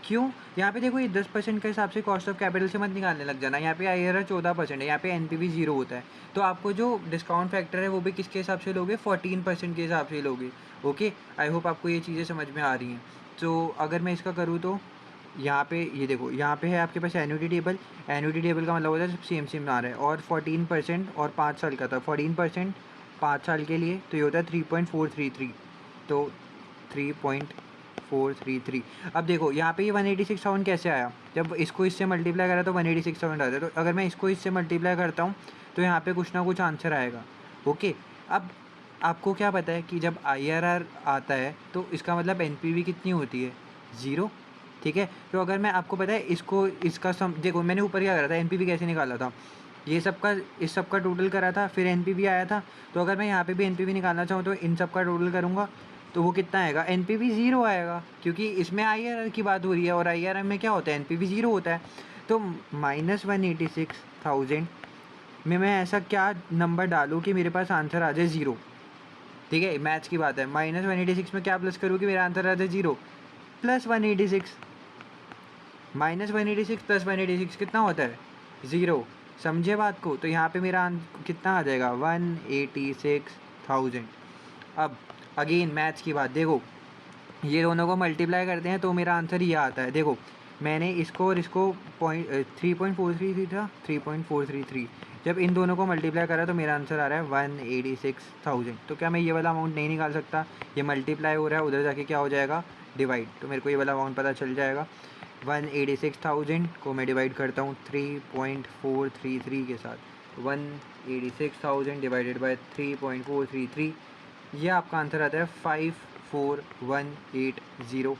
क्यों, यहाँ पे देखो ये 10% के हिसाब से कॉस्ट ऑफ कैपिटल से मत निकालने लग जाना। यहाँ पे IRR 14% है, यहाँ पे NPV 0 होता है। तो आपको जो डिस्काउंट फैक्टर है वो भी किसके हिसाब से लोगे, 14% के हिसाब से लोगे, ओके। आई होप आपको ये चीज़ें समझ में आ रही हैं। तो अगर मैं इसका करूँ तो यहाँ पे ये देखो, यहाँ पे है आपके पास एन्युटी टेबल। एन्युटी टेबल का मतलब होता है सब सेम आ रहा है, और 14% और 5 साल का था, 14% 5 साल के लिए, तो ये होता है 3.433, तो 3.433। अब देखो यहाँ पे ये 186,000 कैसे आया, जब इसको इससे मल्टीप्लाई करा तो 186,000 आता है। तो अगर मैं इसको इससे मल्टीप्लाई करता हूँ तो यहाँ पे कुछ ना कुछ आंसर आएगा, ओके। अब आपको क्या पता है कि जब IRR आता है तो इसका मतलब NPV कितनी होती है, 0, ठीक है। तो अगर मैं आपको पता है इसको इसका सम, देखो मैंने ऊपर क्या करा था, NPV कैसे निकाला था, ये सबका इस सब का टोटल करा था, फिर NPV आया था। तो अगर मैं यहाँ पे भी NPV निकालना चाहूँ तो इन सब का टोटल करूँगा तो वो कितना आएगा, NPV 0 आएगा, क्योंकि इसमें IRR की बात हो रही है और IRR में क्या होता है, NPV 0 होता है। तो -186,000 में मैं ऐसा क्या नंबर डालूँ कि मेरे पास आंसर आ जाए 0, ठीक है। मैथ्स की बात है, -186 में क्या प्लस करूँ कि मेरा आंसर आ जाए 0, +186, -186 + 186 कितना होता है, 0। समझे बात को। तो यहाँ पे मेरा कितना आ जाएगा, 186,000। अब अगेन मैथ्स की बात, देखो ये दोनों को मल्टीप्लाई करते हैं तो मेरा आंसर ये आता है। देखो मैंने इसको और इसको 3.433 था, 3.433, जब इन दोनों को मल्टीप्लाई करा तो मेरा आंसर आ रहा है 186,000। तो क्या मैं ये वाला अमाउंट नहीं निकाल सकता, ये मल्टीप्लाई हो रहा है, उधर जाके क्या हो जाएगा, डिवाइड, तो मेरे को ये वाला अमाउंट पता चल जाएगा। 186,000 को मैं डिवाइड करता हूँ 3.433 के साथ, 186,000 डिवाइडेड बाय 3.433, ये आपका आंसर आता है 54,180।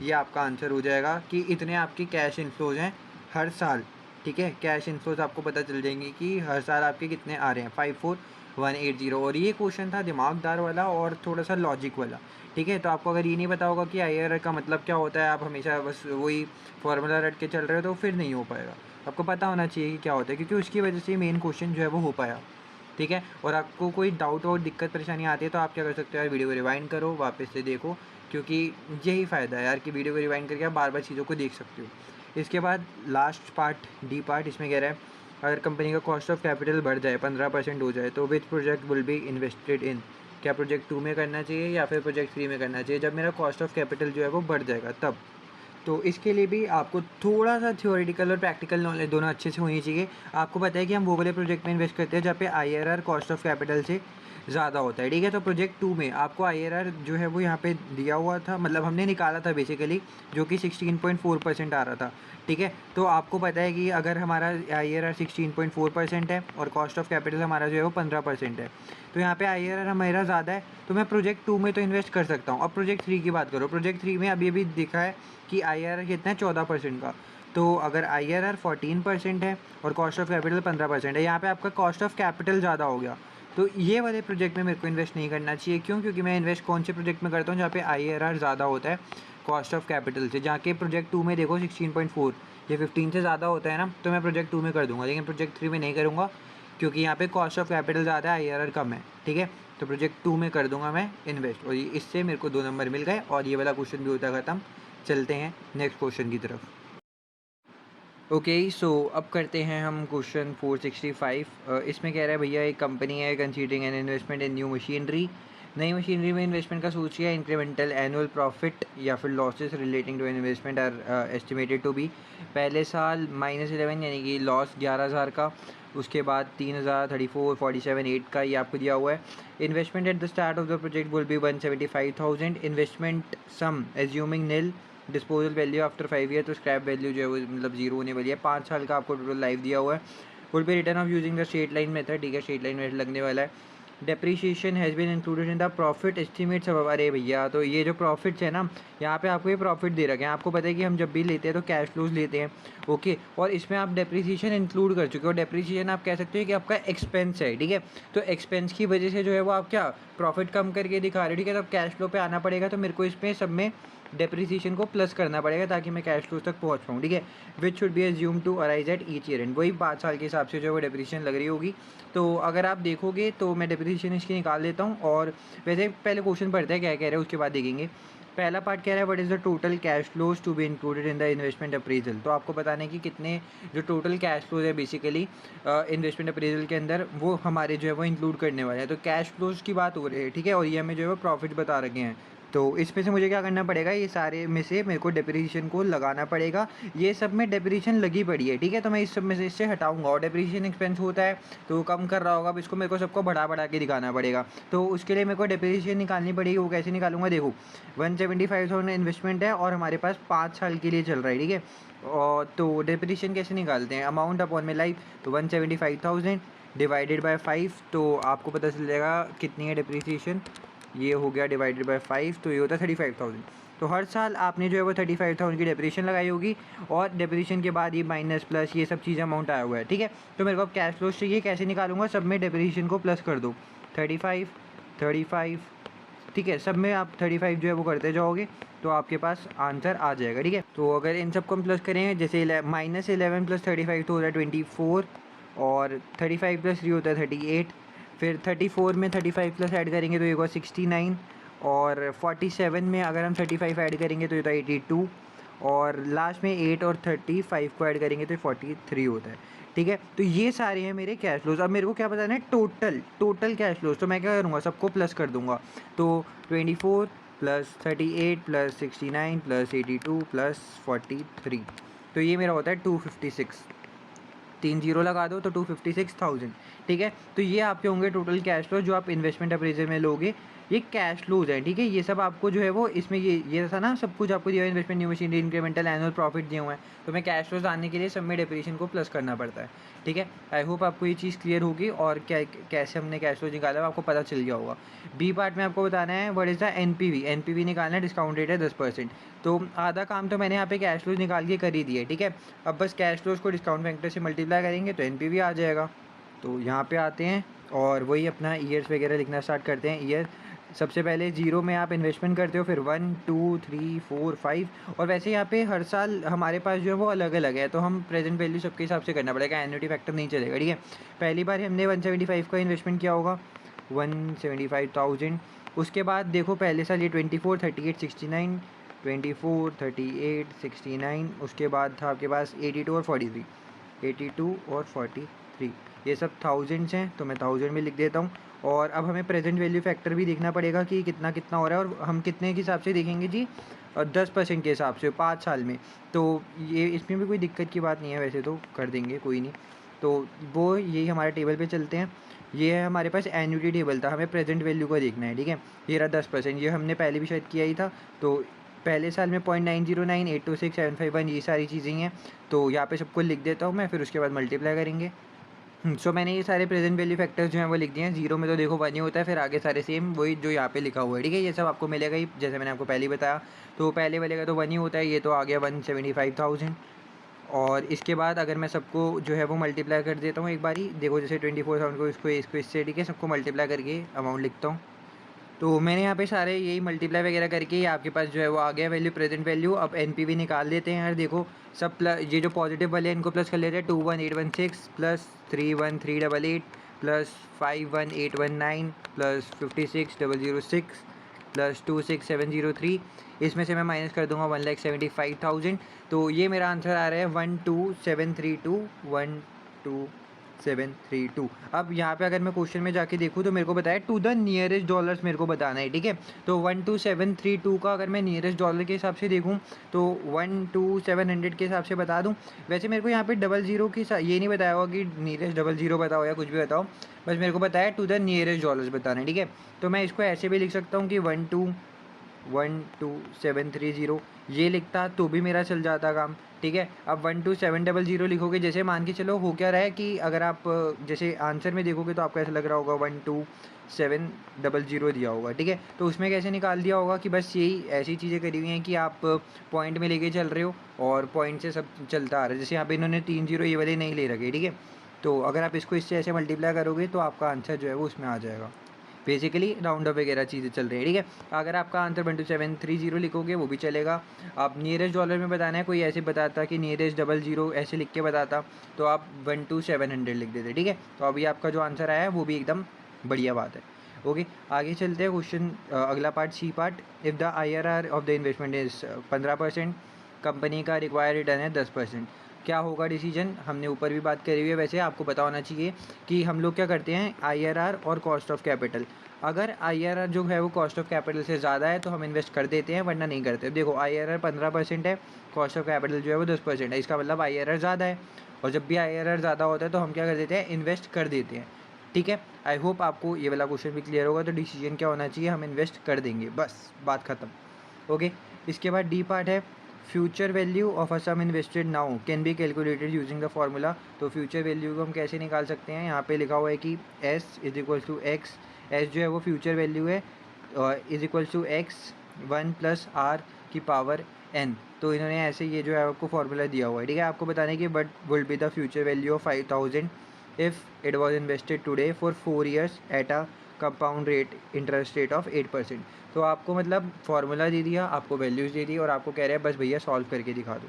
ये आपका आंसर हो जाएगा कि इतने आपकी कैश इनफ्लोज हैं हर साल, ठीक है, कैश इनफ्लोज आपको पता चल जाएंगे कि हर साल आपके कितने आ रहे हैं, 54180। और ये क्वेश्चन था दिमागदार वाला और थोड़ा सा लॉजिक वाला। ठीक है, तो आपको अगर ये नहीं पता होगा कि IRR का मतलब क्या होता है, आप हमेशा बस वही फार्मूला रट के चल रहे हो, तो फिर नहीं हो पाएगा। आपको पता होना चाहिए कि क्या होता है, क्योंकि उसकी वजह से मेन क्वेश्चन जो है वो हो पाया। ठीक है, और आपको कोई डाउट और दिक्कत परेशानी आती है तो आप क्या कर सकते हो यार, वीडियो को रिवाइंड करो, वापस से देखो, क्योंकि यही फ़ायदा है यार कि वीडियो को रिवाइंड करके आप बार बार चीज़ों को देख सकते हो। इसके बाद लास्ट पार्ट, डी पार्ट, इसमें कह रहा है अगर कंपनी का कॉस्ट ऑफ कैपिटल बढ़ जाए, 15% हो जाए, तो which project will be invested in. क्या प्रोजेक्ट 2 में करना चाहिए या फिर प्रोजेक्ट 3 में करना चाहिए, जब मेरा कॉस्ट ऑफ कैपिटल जो है वो बढ़ जाएगा तब। तो इसके लिए भी आपको थोड़ा सा थ्योरेटिकल और प्रैक्टिकल नॉलेज दोनों अच्छे से होनी चाहिए। आपको पता है कि हम वो वाले प्रोजेक्ट में इन्वेस्ट करते हैं जहाँ पे IRR कॉस्ट ऑफ कैपिटल से ज़्यादा होता है। ठीक है, तो प्रोजेक्ट 2 में आपको IRR जो है वो यहाँ पे दिया हुआ था, मतलब हमने निकाला था बेसिकली, जो कि 16.4% आ रहा था। ठीक है, तो आपको पता है कि अगर हमारा IRR 16.4% है और कॉस्ट ऑफ कैपिटल हमारा जो है वो 15% है, तो यहाँ पे IRR हमारा ज़्यादा है, तो मैं प्रोजेक्ट 2 में तो इन्वेस्ट कर सकता हूँ। अब प्रोजेक्ट 3 की बात करो, प्रोजेक्ट 3 में अभी अभी दिखा है कि IRR कितना है, 14% का। तो अगर IRR 14% है और कॉस्ट ऑफ कैपिटल 15% है, यहाँ पे आपका कॉस्ट ऑफ कैपिटल ज़्यादा हो गया। तो ये वाले प्रोजेक्ट में मेरे को इन्वेस्ट नहीं करना चाहिए। क्यों? क्योंकि मैं इन्वेस्ट कौन से प्रोजेक्ट में करता हूँ जहाँ पे IRR ज़्यादा होता है कॉस्ट ऑफ कैपिटल से। जहाँ के प्रोजेक्ट 2 में देखो 16.4, ये 15 से ज़्यादा होता है ना, तो मैं प्रोजेक्ट 2 में कर दूँगा, लेकिन प्रोजेक्ट 3 में नहीं करूँगा, क्योंकि यहाँ पे कॉस्ट ऑफ कैपिटल ज़्यादा है, IRR कम है। ठीक है, तो प्रोजेक्ट 2 में कर दूँगा मैं इन्वेस्ट, और इससे मेरे को 2 नंबर मिल गए और ये वाला क्वेश्चन भी होता है ख़त्म। चलते हैं नेक्स्ट क्वेश्चन की तरफ। ओके, सो अब करते हैं हम क्वेश्चन 465। इसमें कह रहा है भैया एक कंपनी है considering an investment in new machinery. नई मशीनरी में इन्वेस्टमेंट का सोचिए, इंक्रीमेंटल एनुअल प्रॉफिट या फिर losses relating to investment are estimated to be. पहले साल -11 यानी कि लॉस 11,000 का, उसके बाद 3,000, 34, 47, 8 का ये आपको दिया हुआ है। Investment at the start of the project will be 175,000। Investment sum assuming nil. Disposal value after 5 year, तो स्क्रैप वैल्यू जो है वो मतलब जीरो होने वाली है। 5 साल का आपको टोटल लाइफ दिया हुआ है। Would be return of using the straight line method. ठीक है, स्ट्रेट लाइन मेथड लगने वाला है। Depreciation has been included in the profit estimates. अरे भैया, तो ये जो प्रॉफिट्स है ना, यहाँ पे आपको ये प्रॉफिट दे रखे हैं। आपको पता है कि हम जब भी लेते हैं तो कैश फ्लोज लेते हैं, ओके, और इसमें आप डेप्रीशिएशन इंक्लूड कर चुके हो। डेप्रीशिएशन आप कह सकते हो कि आपका एक्सपेंस है। ठीक है, तो एक्सपेंस की वजह से जो है वो आप क्या प्रॉफिट कम करके दिखा रहे हो। ठीक है, तो कैश फ्लो पे आना पड़ेगा, तो मेरे को इसमें सब में डेप्रीसिएशन को प्लस करना पड़ेगा ताकि मैं कैश फ्लो तक पहुंच पाऊँ। ठीक है, which should be assume to arise at each year end. वही 5 साल के हिसाब से जो है वो डेप्रीसिएशन लग रही होगी। तो अगर आप देखोगे तो मैं डेप्रीसिएशन इसकी निकाल देता हूँ, और वैसे पहले क्वेश्चन पढ़ते हैं क्या कह रहे हैं, उसके बाद देखेंगे। पहला पार्ट कह रहा है what is the total cash flows to be included in the investment appraisal. तो आपको बताना है कि कितने जो टोटल कैश फ्लोज है बेसिकली इन्वेस्टमेंट अप्रेजल के अंदर, वो हमारे जो है वो इंक्लूड करने वाले हैं। तो कैश फ्लोज की बात हो रही है। ठीक है, और ये हमें जो है वो प्रॉफिट बता रखे हैं। तो इसमें से मुझे क्या करना पड़ेगा, ये सारे में से मेरे को डेप्रीशिएशन को लगाना पड़ेगा। ये सब में डेप्रीशिएशन लगी पड़ी है। ठीक है, तो मैं इस सब में से इससे हटाऊंगा, और डेप्रीशिएशन एक्सपेंस होता है तो वो कम कर रहा होगा। अब इसको मेरे को सबको बढ़ा बढ़ा के दिखाना पड़ेगा। तो उसके लिए मेरे को डेप्रीशिएशन निकालनी पड़ेगी। वो कैसे निकालूंगा, देखो 175,000 इन्वेस्टमेंट है और हमारे पास 5 साल के लिए चल रहा है। ठीक है, और तो डेप्रीशिएशन कैसे निकालते हैं, अमाउंट अपॉन में लाइफ, तो 175,000 डिवाइडेड बाय 5, तो आपको पता चल जाएगा कितनी है डेप्रीशिएशन। ये हो गया डिवाइडेड बाय 5, तो ये होता है 35,000। तो हर साल आपने जो है वो 35,000 की डेप्रीशिएशन लगाई होगी, और डेप्रीशिएशन के बाद ये माइनस प्लस ये सब चीज़ अमाउंट आया हुआ है। ठीक है, तो मेरे को अब कैश फ्लो चाहिए, कैसे निकालूंगा, सब में डेप्रीशिएशन को प्लस कर दो, 35, 35। ठीक है, सब में आप 35 जो है वो करते जाओगे तो आपके पास आंसर आ जाएगा। ठीक है, तो अगर इन सबको हम प्लस करें, जैसे -11 + 35 तो होता है 24, और 35 + 3 होता है 38, फिर 34 में 35 प्लस ऐड करेंगे तो ये होगा 69, और 47 में अगर हम 35 ऐड करेंगे तो ये होता है 82, और लास्ट में 8 और 35 को ऐड करेंगे तो 43 होता है। ठीक है, तो ये सारे हैं मेरे कैश फ्लोज। अब मेरे को क्या बताना है, टोटल कैश फ्लोज। तो मैं क्या करूँगा, सबको प्लस कर दूँगा। तो 24 + 38 + 69 + 82 + 43, तो ये मेरा होता है 256। 3 जीरो लगा दो तो 256,000। ठीक है, तो ये आपके होंगे टोटल कैश फ्लो जो आप इन्वेस्टमेंट अप्रेजल में लोगे। ये कैश फ्लोज हैं। ठीक है, ये सब आपको जो है वो इसमें ये था ना, सब कुछ आपको दिया हुआ है, investment new machinery, incremental annual profit दिए हुए हैं। तो मैं कैश फ्लोज आने के लिए सब में डेप्रीशिएशन को प्लस करना पड़ता है। ठीक है। आई होप आपको ये चीज़ क्लियर होगी और क्या कैसे हमने कैश फ्लो निकाला है आपको पता चल गया होगा। बी पार्ट में आपको बताना है what is the NPV. NPV निकालना है, डिस्काउंट रेट है 10%। तो आधा काम तो मैंने यहाँ पे कैश फ्लोज निकाल के कर ही दिया है, ठीक है। अब बस कैश फ्लोज को डिस्काउंट फैक्टर से मल्टीप्लाई करेंगे तो एनपीवी आ जाएगा। तो यहाँ पे आते हैं और वही अपना ईयर्स वगैरह लिखना स्टार्ट करते हैं। ईयर सबसे पहले 0 में आप इन्वेस्टमेंट करते हो, फिर 1 2 3 4 5, और वैसे यहाँ पे हर साल हमारे पास जो है वो अलग अलग है, तो हम प्रेजेंट वैल्यू सबके हिसाब से करना पड़ेगा, एन्युटी फैक्टर नहीं चलेगा, ठीक है। पहली बार हमने 175 का इन्वेस्टमेंट किया होगा, 175,000। उसके बाद देखो पहले साल ये 24 38 69, 24 38 69, उसके बाद था आपके पास 82 और 43, 82 और 43, ये सब थाउजेंड्स हैं तो मैं 1000 में लिख देता हूँ। और अब हमें प्रेजेंट वैल्यू फैक्टर भी देखना पड़ेगा कि कितना कितना हो रहा है, और हम कितने के हिसाब से देखेंगे जी, 10% के हिसाब से 5 साल में। तो ये इसमें भी कोई दिक्कत की बात नहीं है, वैसे तो कर देंगे कोई नहीं। तो वो यही हमारे टेबल पे चलते हैं। ये है हमारे पास एन्युटी टेबल था, हमें प्रेजेंट वैल्यू को देखना है, ठीक है। ये रहा 10%, ये हमने पहले भी शायद किया ही था। तो पहले साल में 0.909 826 751 ये सारी चीज़ें हैं। तो यहाँ पे सबको लिख देता हूँ मैं, फिर उसके बाद मल्टीप्लाई करेंगे। सो मैंने ये सारे प्रेजेंट वैल्यू फैक्टर्स जो हैं वो लिख दिए हैं। 0 में तो देखो 1 ही होता है, फिर आगे सारे सेम वही जो यहाँ पे लिखा हुआ है, ठीक है। ये सब आपको मिलेगा ही, जैसे मैंने आपको पहले ही बताया। तो पहले वाले का तो 1 ही होता है, ये तो आ गया 175,000। और इसके बाद अगर मैं सबको जो है वो मल्टीप्लाई कर देता हूँ एक बारी, देखो जैसे 24,000 को इसको इससे, ठीक है, सबको मल्टीप्लाई करके अमाउंट लिखता हूँ। तो मैंने यहाँ पे सारे यही मल्टीप्लाई वगैरह करके आपके पास जो है वो आ गया वैल्यू, प्रेजेंट वैल्यू। अब एनपीवी निकाल लेते हैं यार। देखो सब प्लस, ये जो पॉजिटिव वाले हैं इनको प्लस कर लेते हैं। 21816 प्लस 31388 प्लस 51819 प्लस 56006 प्लस 26703, इसमें से मैं माइनस कर दूंगा 1,75,000। तो ये मेरा आंसर आ रहा है 12732, 12732। अब यहाँ पे अगर मैं क्वेश्चन में जाके देखूँ तो मेरे को बताया टू द नियरेस्ट डॉलर्स मेरे को बताना है, ठीक है। तो 12732 का अगर मैं नियरेस्ट डॉलर के हिसाब से देखूँ तो 12700 के हिसाब से बता दूँ। वैसे मेरे को यहाँ पे 00 की ये नहीं बताया होगा कि नियरेस्ट 00 बताओ या कुछ भी बताओ, बस मेरे को बताया टू द नियरेस्ट डॉलर्स बताना है, ठीक है। तो मैं इसको ऐसे भी लिख सकता हूँ कि 12730 ये लिखता तो भी मेरा चल जाता काम, ठीक है। अब 12700 लिखोगे, जैसे मान के चलो हो क्या रहा है कि अगर आप जैसे आंसर में देखोगे तो आपको ऐसा लग रहा होगा 12700 दिया होगा, ठीक है। तो उसमें कैसे निकाल दिया होगा कि बस यही ऐसी चीज़ें करी हुई हैं कि आप पॉइंट में लेके चल रहे हो और पॉइंट से सब चलता आ रहा है। जैसे यहाँ पे इन्होंने 30 ये वाले नहीं ले रखे, ठीक है। तो अगर आप इसको इससे ऐसे मल्टीप्लाई करोगे तो आपका आंसर जो है वो उसमें आ जाएगा। बेसिकली राउंड अप वगैरह चीज़ें चल रही है, ठीक है। अगर आपका आंसर 12730 लिखोगे वो भी चलेगा। आप नियरेस्ट डॉलर में बताना है, कोई ऐसे बताता कि नियरेस्ट 00 ऐसे लिख के बताता तो आप 12700 लिख देते, ठीक है। तो अभी आपका जो आंसर आया है वो भी एकदम बढ़िया बात है। ओके, आगे चलते हैं क्वेश्चन अगला part, C part. If the IRR of the investment is 15%, company का रिक्वायर्ड रिटर्न है 10%, क्या होगा डिसीजन। हमने ऊपर भी बात करी हुई है, वैसे आपको पता होना चाहिए कि हम लोग क्या करते हैं, IRR और कॉस्ट ऑफ कैपिटल। अगर IRR जो है वो कॉस्ट ऑफ कैपिटल से ज़्यादा है तो हम इन्वेस्ट कर देते हैं, वरना नहीं करते। देखो IRR 15% है, कॉस्ट ऑफ कैपिटल जो है वो 10% है, इसका मतलब IRR ज़्यादा है। और जब भी IRR ज़्यादा होता है तो हम क्या कर देते हैं, इन्वेस्ट कर देते हैं, ठीक है। आई होप आपको ये वाला क्वेश्चन भी क्लियर होगा। तो डिसीजन क्या होना चाहिए, हम इन्वेस्ट कर देंगे, बस बात ख़त्म। ओके, इसके बाद डी पार्ट है, future value of a sum invested now can be calculated using the formula. तो फ्यूचर वैल्यू को हम कैसे निकाल सकते हैं, यहाँ पे लिखा हुआ है कि S is equal to x. S जो है वो फ्यूचर वैल्यू है, is equal to x 1 + R की पावर n। तो इन्होंने ऐसे ये जो है आपको फार्मूला दिया हुआ है, ठीक है। आपको बताने कि but will be the future value of 5000 if it was invested today for 4 years at a compound rate interest rate of 8%। तो आपको मतलब फार्मूला दे दिया, आपको वैल्यूज़ दे दी और आपको कह रहे हैं बस भैया सॉल्व करके दिखा दो।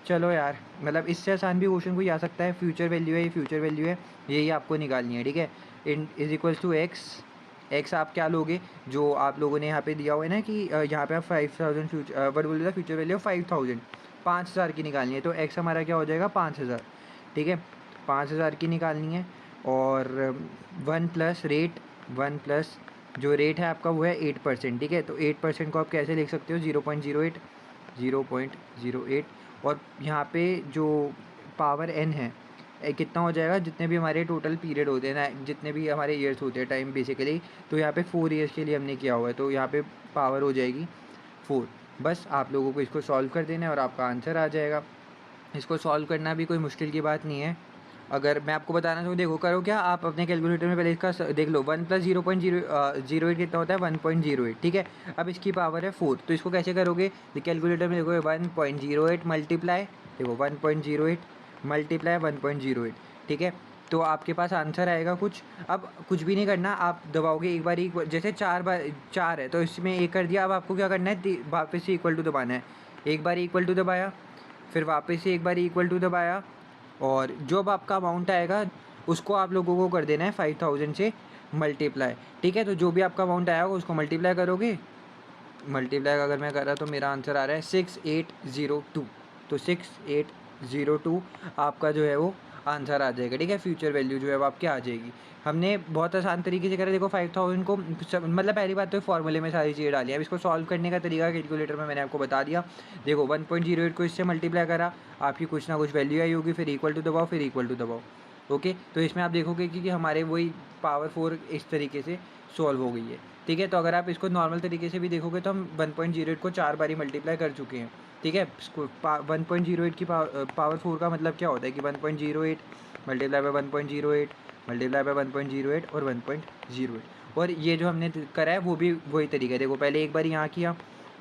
चलो यार, मतलब इससे आसान भी क्वेश्चन कोई आ सकता है। फ्यूचर वैल्यू है, ये फ्यूचर वैल्यू है, यही आपको निकालनी है, ठीक है। इन इज इक्वल्स टू एक्स आप क्या लोगे, जो आप लोगों ने यहाँ पे दिया हुआ है ना कि यहाँ पे आप 5000 फ्यूचर बट बोल रहा फ्यूचर वैल्यू 5000 5000 की निकालनी है। तो एक्स हमारा क्या हो जाएगा 5000, ठीक है, 5000 की निकालनी है। और 1 + रेट, 1 + जो रेट है आपका वो है 8%, ठीक है। तो 8% को आप कैसे लिख सकते हो, 0.08, 0.08। और यहाँ पे जो पावर n है कितना हो जाएगा, जितने भी हमारे टोटल पीरियड होते हैं ना, जितने भी हमारे ईयर्स होते हैं टाइम बेसिकली, तो यहाँ पे 4 years के लिए हमने किया हुआ है, तो यहाँ पे पावर हो जाएगी 4। बस आप लोगों को इसको सॉल्व कर देना है और आपका आंसर आ जाएगा। इसको सॉल्व करना भी कोई मुश्किल की बात नहीं है। अगर मैं आपको बताना चाहूँ, देखो करो क्या, आप अपने कैलकुलेटर में पहले इसका देख लो, 1 + 0.008 कितना होता है, 1.08, ठीक है। अब इसकी पावर है 4, तो इसको कैसे करोगे, कैलकुलेटर में देखोगे 1.08 मल्टीप्लाई, देखो 1.08 मल्टीप्लाई 1.08, ठीक है। तो आपके पास आंसर आएगा कुछ। अब कुछ भी नहीं करना, आप दबाओगे एक बार जैसे 4 है तो इसमें 1 कर दिया। अब आपको क्या करना है, वापस से इक्वल टू दबाना है। एक बार इक्वल टू दबाया, फिर वापस से एक बार इक्वल टू दबाया, और जो अब आपका अमाउंट आएगा उसको आप लोगों को कर देना है 5000 से मल्टीप्लाई, ठीक है। तो जो भी आपका अमाउंट आया होगा उसको मल्टीप्लाई करोगे। मल्टीप्लाई अगर मैं कर रहा तो मेरा आंसर आ रहा है 6802, तो 6802 आपका जो है वो आंसर आ जाएगा, ठीक है। फ्यूचर वैल्यू जो है वो आपकी आ जाएगी। हमने बहुत आसान तरीके से करा, देखो 5000 को मतलब पहली बात तो फॉर्मूले में सारी चीज़ें डाली। अब इसको सॉल्व करने का तरीका कैलकुलेटर में मैंने आपको बता दिया। देखो 1.08 को इससे मल्टीप्लाई करा, आपकी कुछ ना कुछ वैल्यू आई होगी, फिर इक्वल टू दबाओ, फिर इक्वल टू दबाओ, ओके। तो इसमें आप देखोगे कि हमारे वही पावर 4 इस तरीके से सॉल्व हो गई है, ठीक है। तो अगर आप इसको नॉर्मल तरीके से भी देखोगे तो हम 1.08 को 4 बारी मल्टीप्लाई कर चुके हैं, ठीक है। 1.08 की पावर 4 का मतलब क्या होता है कि 1.08 मल्टीप्लाई बाय 1.08 मल्टीप्लाई बाय 1.08 और 1.08। और ये जो हमने करा है वो भी वही तरीका है। देखो पहले एक बार यहाँ किया,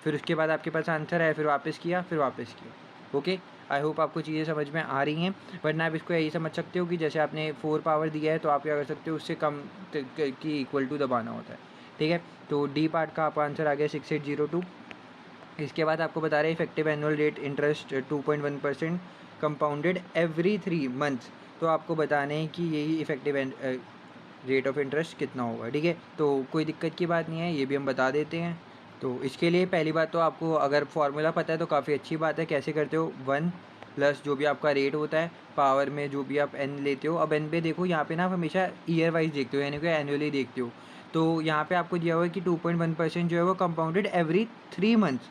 फिर उसके बाद आपके पास आंसर आया, फिर वापस किया, फिर वापस किया, ओके। आई होप आपको चीज़ें समझ में आ रही हैं। वरना आप इसको यही समझ सकते हो कि जैसे आपने 4 पावर दिया है तो आप क्या कर सकते हो, उससे कम की इक्वल टू दबाना होता है, ठीक है। तो डी पार्ट का आपका आंसर आ गया 6802। इसके बाद आपको बता रहे हैं effective annual rate interest 2.1% compounded every 3 months. तो आपको बताने हैं कि यही इफेक्टिव रेट ऑफ इंटरेस्ट कितना होगा, ठीक है। तो कोई दिक्कत की बात नहीं है, ये भी हम बता देते हैं। तो इसके लिए पहली बात तो आपको अगर फार्मूला पता है तो काफ़ी अच्छी बात है। कैसे करते हो, 1 प्लस जो भी आपका रेट होता है पावर में जो भी आप एन लेते हो। अब एन पे देखो, यहाँ पे ना आप हमेशा ईयर वाइज देखते हो, यानी कि एनुअली देखते हो। तो यहाँ पे आपको दिया हुआ है कि 2.1% जो है वो कंपाउंडेड एवरी 3 मंथ्स,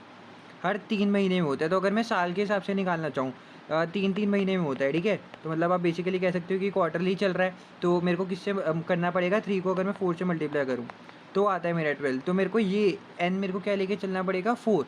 हर 3 महीने में होता है। तो अगर मैं साल के हिसाब से निकालना चाहूँ, 3 महीने में होता है, ठीक है। तो मतलब आप बेसिकली कह सकते हो कि क्वार्टरली चल रहा है। तो मेरे को किससे करना पड़ेगा, 3 को अगर मैं 4 से मल्टीप्लाई करूँ तो आता है मेरा 12। तो मेरे को ये एन मेरे को क्या लेके चलना पड़ेगा, 4,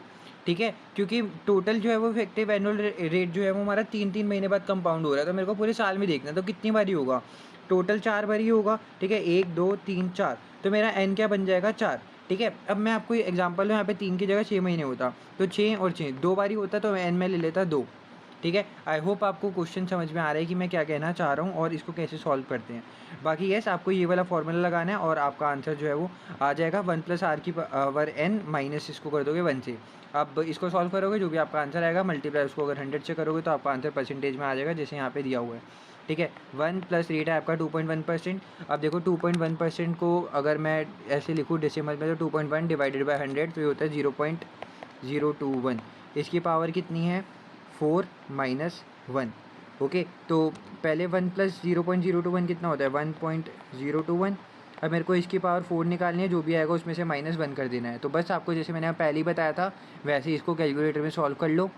ठीक है। क्योंकि टोटल जो है वो इफेक्टिव एनुअल रेट जो है वो हमारा 3 महीने बाद कंपाउंड हो रहा है। तो मेरे को पूरे साल में देखना है, तो कितनी बारी होगा, टोटल 4 बारी होगा, ठीक है। 1 2 3 4, तो मेरा एन क्या बन जाएगा, 4, ठीक है। अब मैं आपको एग्जांपल में यहाँ पे 3 की जगह 6 महीने होता, तो 6 और 6 2 बारी होता, तो एन में ले लेता 2, ठीक है। आई होप आपको क्वेश्चन समझ में आ रहा है कि मैं क्या कहना चाह रहा हूँ और इसको कैसे सॉल्व करते हैं। बाकी यस, आपको ये वाला फॉर्मूला लगाना है और आपका आंसर जो है वो आ जाएगा 1 + r की पावर n माइनस इसको कर दोगे 1 से। अब इसको सॉल्व करोगे, जो भी आपका आंसर आएगा मल्टीप्लाई उसको अगर 100 से करोगे तो आपका आंसर परसेंटेज में आ जाएगा, जैसे यहाँ पे दिया हुआ है, ठीक है। 1 प्लस रेट है आपका 2.1%। अब देखो 2.1% को अगर मैं ऐसे लिखूँ डेसिमल में, तो 2.1 डिवाइडेड बाय 100 तो ये होता है 0.021। इसकी पावर कितनी है, 4 माइनस 1, ओके। तो पहले 1 प्लस 0.021 कितना होता है, 1.021। अब मेरे को इसकी पावर 4 निकालनी है, जो भी आएगा उसमें से -1 कर देना है। तो बस आपको जैसे मैंने पहले ही बताया था वैसे ही इसको कैलकुलेटर में सॉल्व कर लो।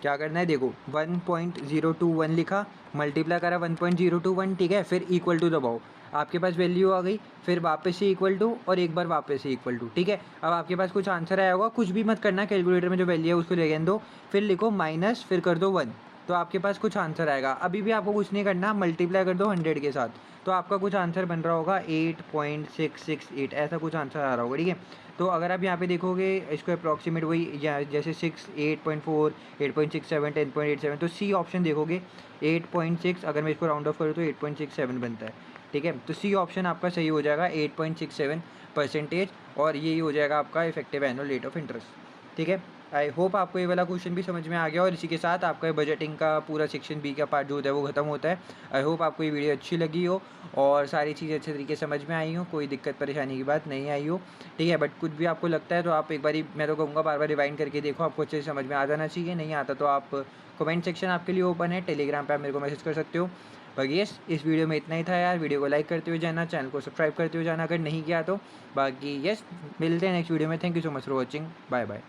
क्या करना है, देखो 1.021 लिखा, मल्टीप्लाई करा 1.021, ठीक है। फिर इक्वल टू दबाओ, आपके पास वैल्यू आ गई, फिर वापस से इक्वल टू और एक बार वापस से इक्वल टू, ठीक है। अब आपके पास कुछ आंसर आया होगा, कुछ भी मत करना, कैलकुलेटर में जो वैल्यू है उसको ले दो, फिर लिखो माइनस, फिर कर दो 1, तो आपके पास कुछ आंसर आएगा। अभी भी आपको कुछ नहीं करना, मल्टीप्लाई कर दो 100 के साथ, तो आपका कुछ आंसर बन रहा होगा 8.668, ऐसा कुछ आंसर आ रहा होगा, ठीक है। तो अगर आप यहाँ पे देखोगे इसको अप्रॉक्सीमेट वही जैसे 6, 8.4, 8.67, 10.87, तो सी ऑप्शन देखोगे 8.6, अगर मैं इसको राउंड ऑफ करूँ तो 8.67 बनता है, ठीक है। तो सी ऑप्शन आपका सही हो जाएगा, 8.67%, और यही हो जाएगा आपका effective annual rate of interest, ठीक है। आई होप आपको ये वाला क्वेश्चन भी समझ में आ गया, और इसी के साथ आपका बजटिंग का पूरा सेक्शन बी का पार्ट जो होता है वो खत्म होता है। आई होप आपको ये वीडियो अच्छी लगी हो और सारी चीज़ें अच्छे तरीके से समझ में आई हो, कोई दिक्कत परेशानी की बात नहीं आई हो, ठीक है। बट कुछ भी आपको लगता है तो आप एक बारी, मैं तो कहूँगा बार बार रिवाइंड करके देखो, आपको अच्छे से समझ में आ जाना चाहिए। नहीं आता तो आप कमेंट सेक्शन आपके लिए ओपन है, टेलीग्राम पर आप मेरे को मैसेज कर सकते हो। बाकी यस, इस वीडियो में इतना ही था यार। वीडियो को लाइक करते हुए जाना, चैनल को सब्सक्राइब करते हुए जाना अगर नहीं किया तो। बाकी यस, मिलते हैं नेक्स्ट वीडियो में। Thank you so much for watching, bye bye.